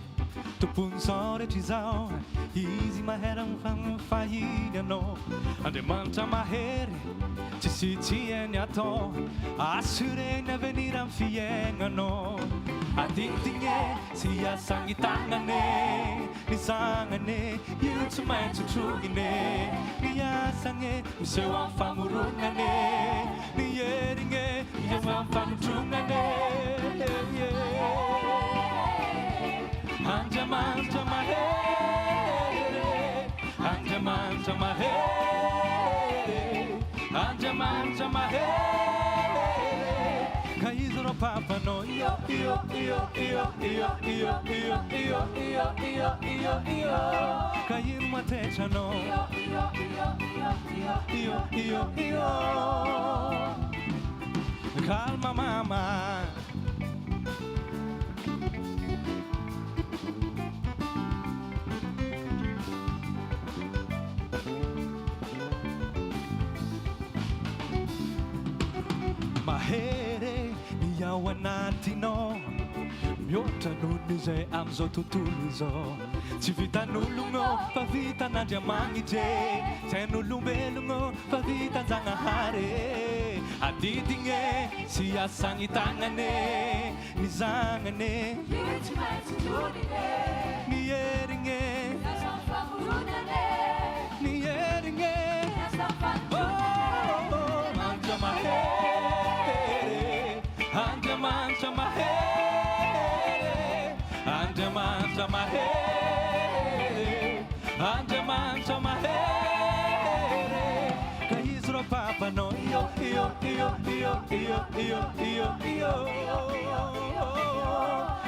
tompony izao rehetra izao, izy mahery mifahiny anao. Andriamanitra mahery tsisy tsy hainy atao, asureny avenir amin'ny fiaignanao. Adigdigne sy asagny tagnane, ny zagnane io tsy maintsy trogine, ny asagny miseho amin'ny famoronane, ny herigne miseho amin'ny fanotronane. Andriamanitra mahery, Andriamanitra mahery, Andriamanitra mahery, ka izy rô papanao io io io io io io io io io io io io, ka ino matetranao io io io io io. Calma mamma, mahery miao anatinao, mihoatra noho izay amin'izao tontolo izao. Tsy vitan'ologno fa vitan'Andriamanitra, tsy hain'olombelogno fa vitan-Janahary. Adidigny sy asagny tagnane, ny zagnane ny herigny, ny herigny. Andriamanitra mahery, Andriamanitra mahery, Andriamanitra mahery, Andriamanitra mahery, ka izy rô papanao io io io io io io io io,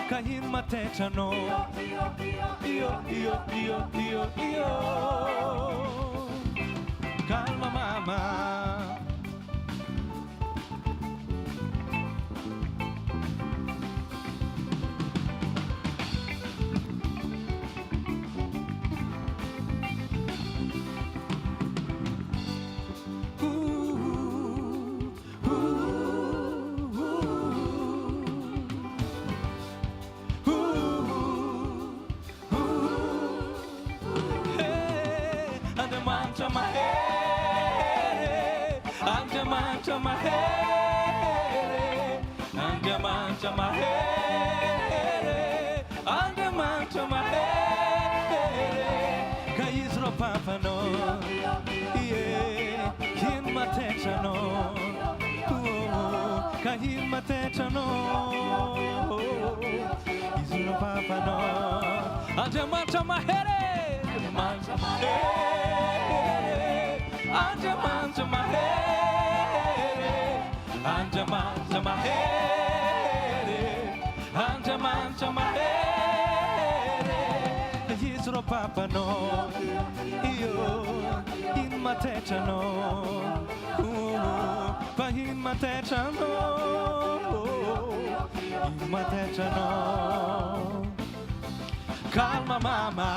ka ino matetranao io io io io io. Calma mamma, Andriamanitra mahery, Andriamanitra mahery, Andriamanitra mahery, Andriamanitra mahery, ka izy rô papanao ino matetranao, ka ino matetranao, izy rô papanao. Andriamanitra mahery, Andriamanitra mahery, Andriamanitra mahery, Andriamanitra mahery, Andriamanitra mahery, izy rô papanao ino matetranao, fa ino matetranao, ino matetranao. Calma mamma,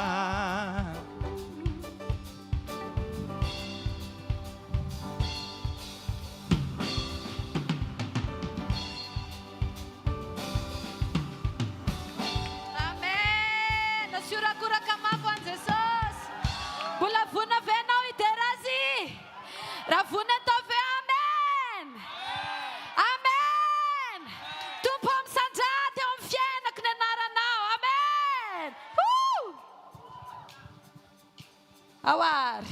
Amen. Nasiura cura kamapo an Jesus. Mbola vona venao iterazy. Awari.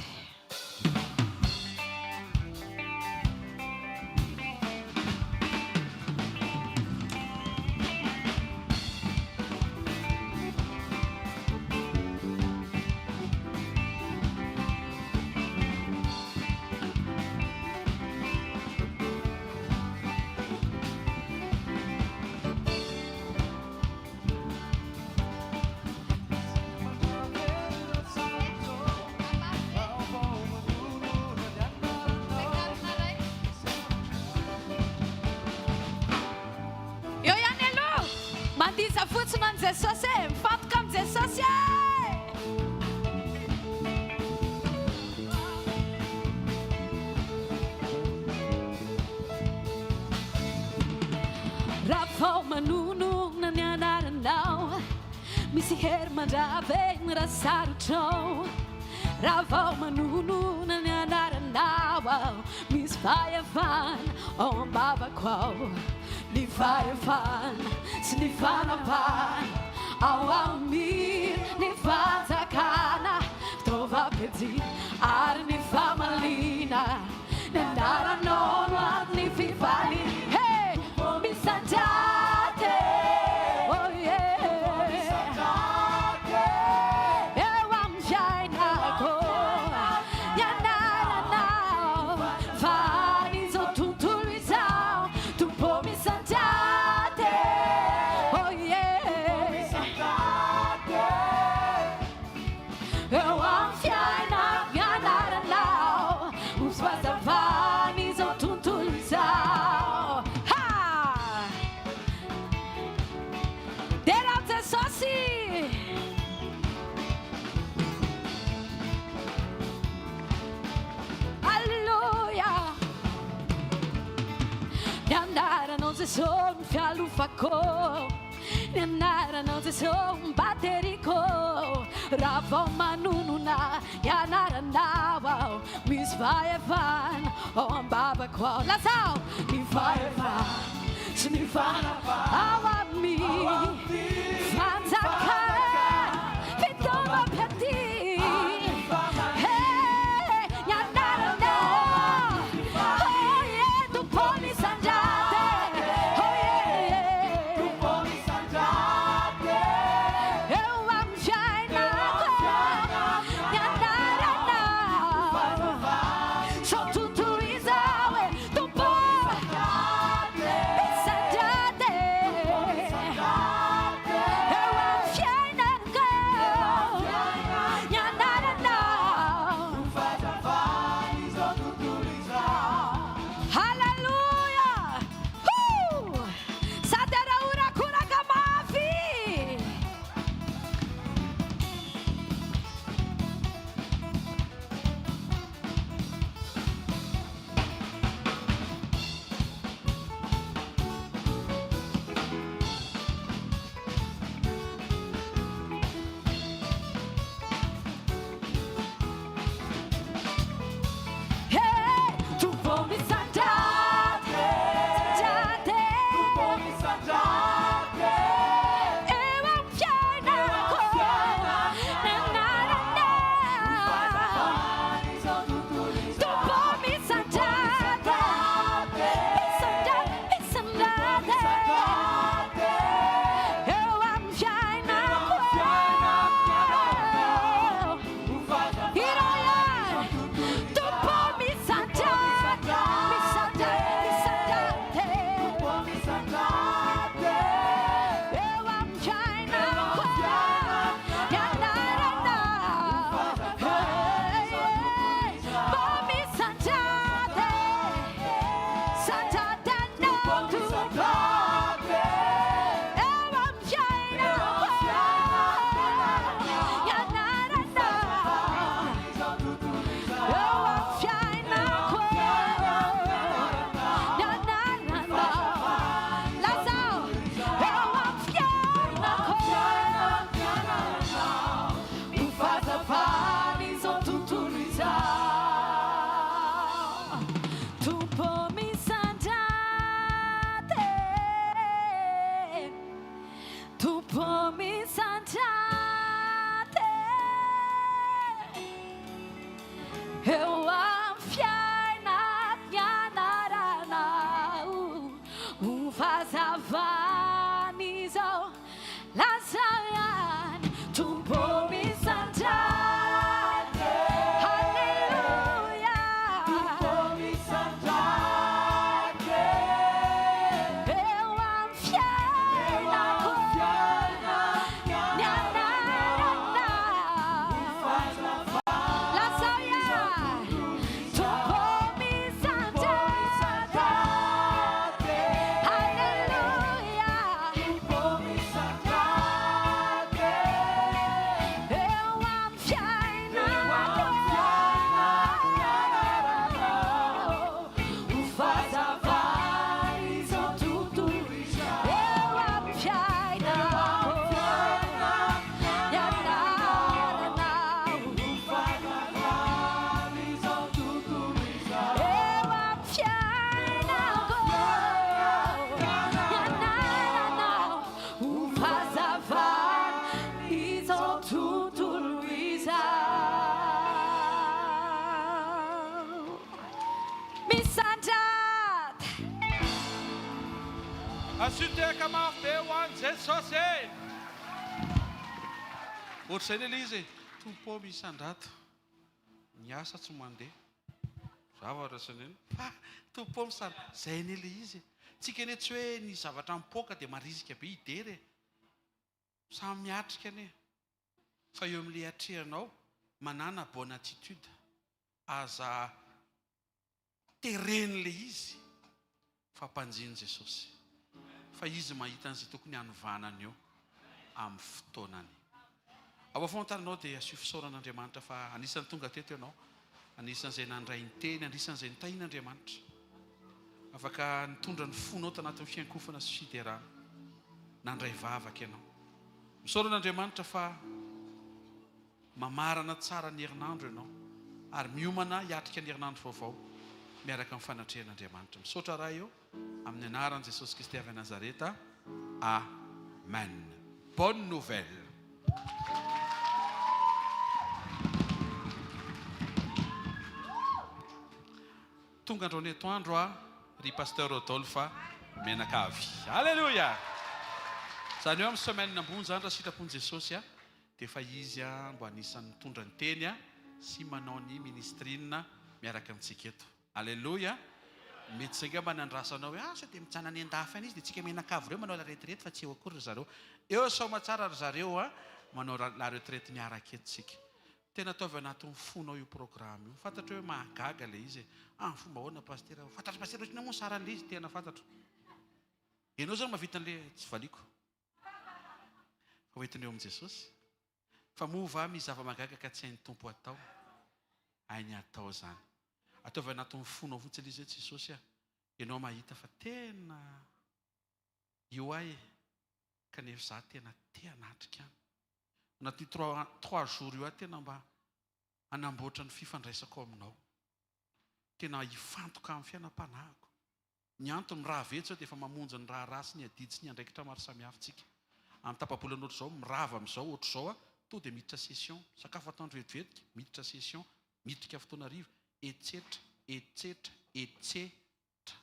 Fotsiny an Jesosy e, mifantoka am Jesosy e. Raha vao manonona ny anaranao, misy hery mandraveny raha sarotrao. Raha vao manonona ny anaranao, misy fahefana ao am-bavako ao. Ny fahefana sy ny fanapana ao amin'ny ny fanjakana, fitaovam-piadiana ary ny famalina, ny anaranao no amin'ny fivaliana. Hey! Misandraty, oh yeah! Eo amin'ny fiainako ny anaranao, fa izao tontolo izao tompo misandraty, oh yeah! Eo amin'ny fiainako ny anaranao, misy fahazavana izao tontolo izao. Dera Jesosy. Alleluia. Ny anaranao Jesosy ny fialofako, ny anaranao Jesosy ny bateriko. Raha vao manonona ny anaranao, misy fahefana ao am-bavako ao. Lazao ny fahefana sy ny fanapana ao amin'ny fanjakana, fitaovam-piadiana. Hey! Ny anaranao, oh yeah, tompo misandraty, oh yeah, tompo misandraty. Eo amin'ny fiainako ny anaranao, izao tontolo izao e, tompo misandraty. ufazavani zao lasayan tumbomi santate haleluya tumbomi santate ewamfyana kona nyana lasayan tumbomi santate haleluya tumbomi santate ewamfyana ufazavani zotutu ewamfyana asuteka mafy ho any jesosy ohatr'izay ny ele izy tompo misandrata niasa tsy mandeha zavarasany eny fa tompo misandrata zay ny ele izy tsika ane tsy hoe ny zavatra mipoaka dia marizika be idery samy miatrika ane fa eo amin'le atrehanao manana bonne attitude aza teren'le izy fampanjiny Jesosy fa izy mahita an'izay tokony hanovanany eo amin'ny fotoanany. Ao fontananao dia asio fisaoran'Andriamanitra fa anisan'ny tonga teto ianao, anisan'izay nandray ny teny, anisan'izay nitahin'Andriamanitra. Afaka nitondra ny fonao tanatin'ny fiankofana sy fiderana, nandray vavaka ianao. Misaoran'Andriamanitra fa mamarana tsara ny herinandro ianao ary miomana hiatrika ny herinandro vaovao miaraka amin'ny fanatrehan'Andriamanitra. Misaotra raha eo amin'ny anaran'i Jesosy Kristy avy Nazareta. Amen. Bonne nouvelle. Tonga androny atoandro ry pasteur Rodolphe Menakavy. Alléluia. Zany eo amin'ny semaine ambony zany raha sitrapon'i Jesosy dia fa izy mbo anisan'ny mitondra ny teny sy manao ny ministrina miaraka amintsika eto. Alléluia. Mety sanga manandrasanao hoe sao dia mitsana ny andafy izy dia tsika Menakavy reo manao la retraite fa tsy eo akory zareo. Eo saoma tsara ry zareo manao la retraite miaraka eto tsika. Tena ataovy anatin'ny fonao io programme io. Fantatra hoe mahagaga le izy. Fomba ahoana pasteur? Fantatra pasteur ohatrany moa sara an'le izy tena fantatra. Ianao zany mahavita an'le tsy valiko. Fa hoentineo amin'i Jesosy. Fa mova misy zava-mahagaga ka tsy hain'ny tompo atao. Hainy atao zany. Ataovy anatin'ny fonao fotsiny izy Jesosy ianao mahita fa tena io ahy kanefa za tena te hanatrika any. Anaty 3 jours io tena mba hanamboatra ny fifandraisako aminao. Tena hifantoka amin'ny fiainam-panahiko. Ny antony raha vetsy dia efa mamonjy ny raha rasy ny adidy sy ny andraikitra maro samihafa tsika. Amin'ny tapabolana ohatr'izao mirava amin'izao ohatr'izao to dia miditra session, sakafo atoandro vetivetika, miditra session, miditra fotoana riva, etsetra, etsetra, etsetra.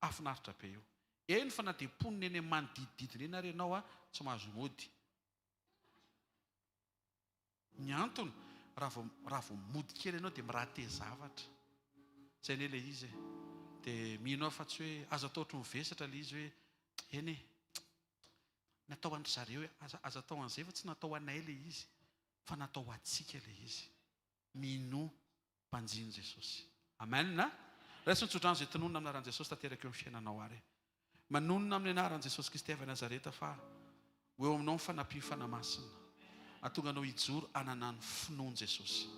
Afinaritra be io. Eny fa na dia poniny eny manodidididina eny ary ianao tsy mahazo mody. Ny antony raha vao mody kely ianao dia miraty zavatra. Zay ny le izy dia mihinao fa tsy hoe azo atao ohatry mivesatra le izy hoe eny natao andry zareo azo atao an'izay fa tsy natao anay le izy fa natao atsika le izy. Mino mpanjiny Jesosy. Amen. Raha nitsodrano izay tononona amin'ny anaran'i Jesosy tanteraka eo amin'ny fiainanao ary. Manonona amin'ny anaran'i Jesosy Kristy avy Nazareta fa ho eo aminao ny fanampim-fana masina. Ahatonga anao hijoro anana ny finoan'i Jesosy.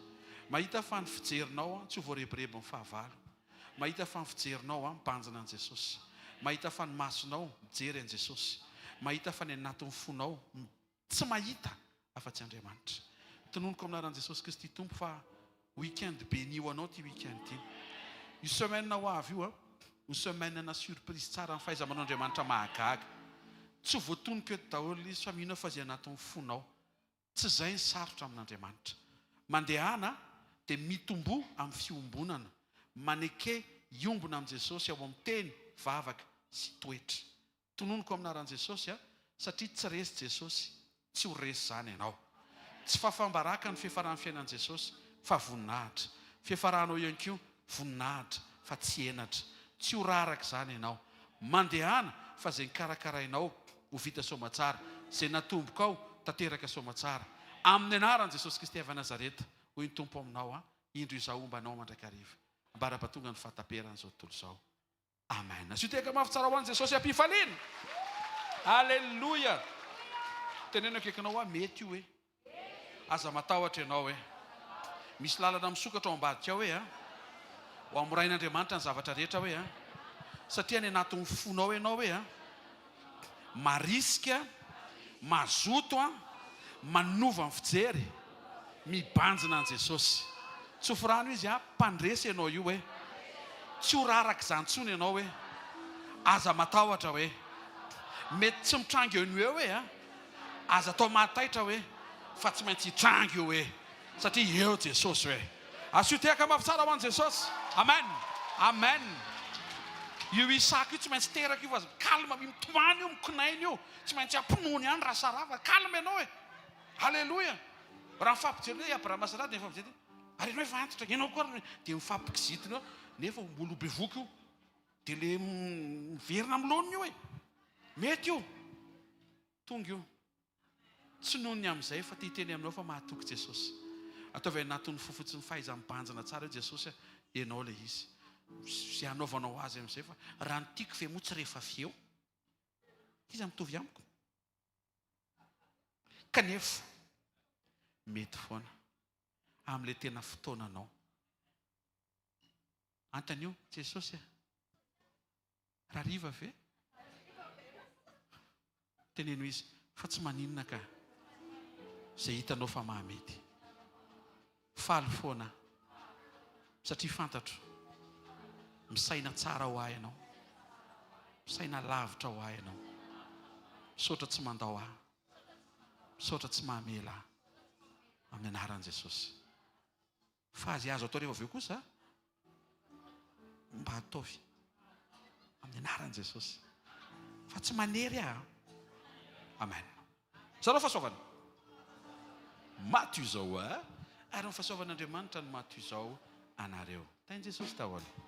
Mahita fa ny fijerinao tsy ho voarebireby ny fahavalo. Mahita fa ny fijerinao mibanjina an'i Jesosy. Mahita fa ny masonao mijery an'i Jesosy. Mahita fa ny anatin'ny fonao tsy mahita afa-tsy Andriamanitra. Tononoko amin'ny anaran'i Jesosy Kristy Tompo fa week-end béni ho anao ty week-end ty. Io semaine ho avy io ho semaine na surprise tsara amin'ny fahaiza-manao Andriamanitra mahagaga. Tsy ho voatonika eto daholo izy fa mino fa zay anatin'ny fonao. Tsy izay ny sarotra amin'Andriamanitra. Mandehana dia mitombo amin'ny fiombonana. Maneke iombona amin'i Jesosy ao amin'ny teny, vavaka sy toetra. Tononoko aminaran'i Jesosy satria tsy resy Jesosy, tsy ho resy zany ianao. Tsy fafambaraka ny fiafaran'ny fiainan'i Jesosy, fa voninahitra. Fiafaranao ihany koa voninahitra, fa tsy henatra. Tsy ho raraka zany ianao. Mandehana fa zay nikarakarainao ho vita soamatsara, zay natomboka ao tanteraka soamatsara. Amin'ny anaran'i Jesosy Kristy avy Nazareta, hoy ny Tompo aminao indro izao ombanao mandrakariva. Ambara-patonga ny fahataperana zao tontolo izao. Amen. Asio teka mafy tsara ho an'i Jesosy ampifaliana. Alleluia. Teneno akaikinao mety io aza matahotra ianao misy lalana misokatra ao ambadika ao ho amorain'Andriamanitra ny zavatra rehetra satria ny anatin'ny fonao ianao marisika, mazoto manova ny fijery, mibanjina an' Jesosy. Tsy ho forano izy mpandresy ianao io tsy ho raraka izany tsony ianao aza matahotra mety tsy mitrango eo eo aza atao mahataitra fa tsy maintsy hitrango eo satria eo Jesosy asio tehaka mafy tsara ho an'i Jesosy. Amen. Amen. Io Isaka io tsy maintsy teraka io fa kalma mitomany io mikinainy io tsy maintsy ampinoany ihany raha sarava kalma ianao Halleluja. Raha mifampijery Abrahama Sara dia mifampijery ary ianao efa antitra ianao koa dia mifampikizitina nefa mbola bevoka io dia le miverina amin'ny laoniny io mety io tonga io tsy nohony amin'izay fa tia teny aminao fa mahatoky Jesosy. Ataovy anatin'ny fofotsy ny fahaiza-mibanjana tsara Jesosy ianao le izy sy anaovanao azy amin'izay fa raha ny tiako fe moa tsy rehefa feo izy mitovy amiko kanefa mety foana amin'ilay tena fotoananao. Antanio Jesosy raha riva ve teneno izy fa tsy maninona ka zay hitanao fa mahamety. Faly foana satria fantatro misaina tsara ho ahy ianao, misaina lavitra ho ahy ianao, misaotra tsy mandao ahy, misaotra tsy mahamela ahy amin'ny anaran'i Jesosy. Fa azy azo atao rehefa avy eo kosa mba ataovy amin'ny anaran'i Jesosy fa tsy manery ahy. Amen. Zareo fahasoavana maty izao ary ny fahasoavan'Andriamanitra ny maty izao anareo. Tain'i Jesosy daholo.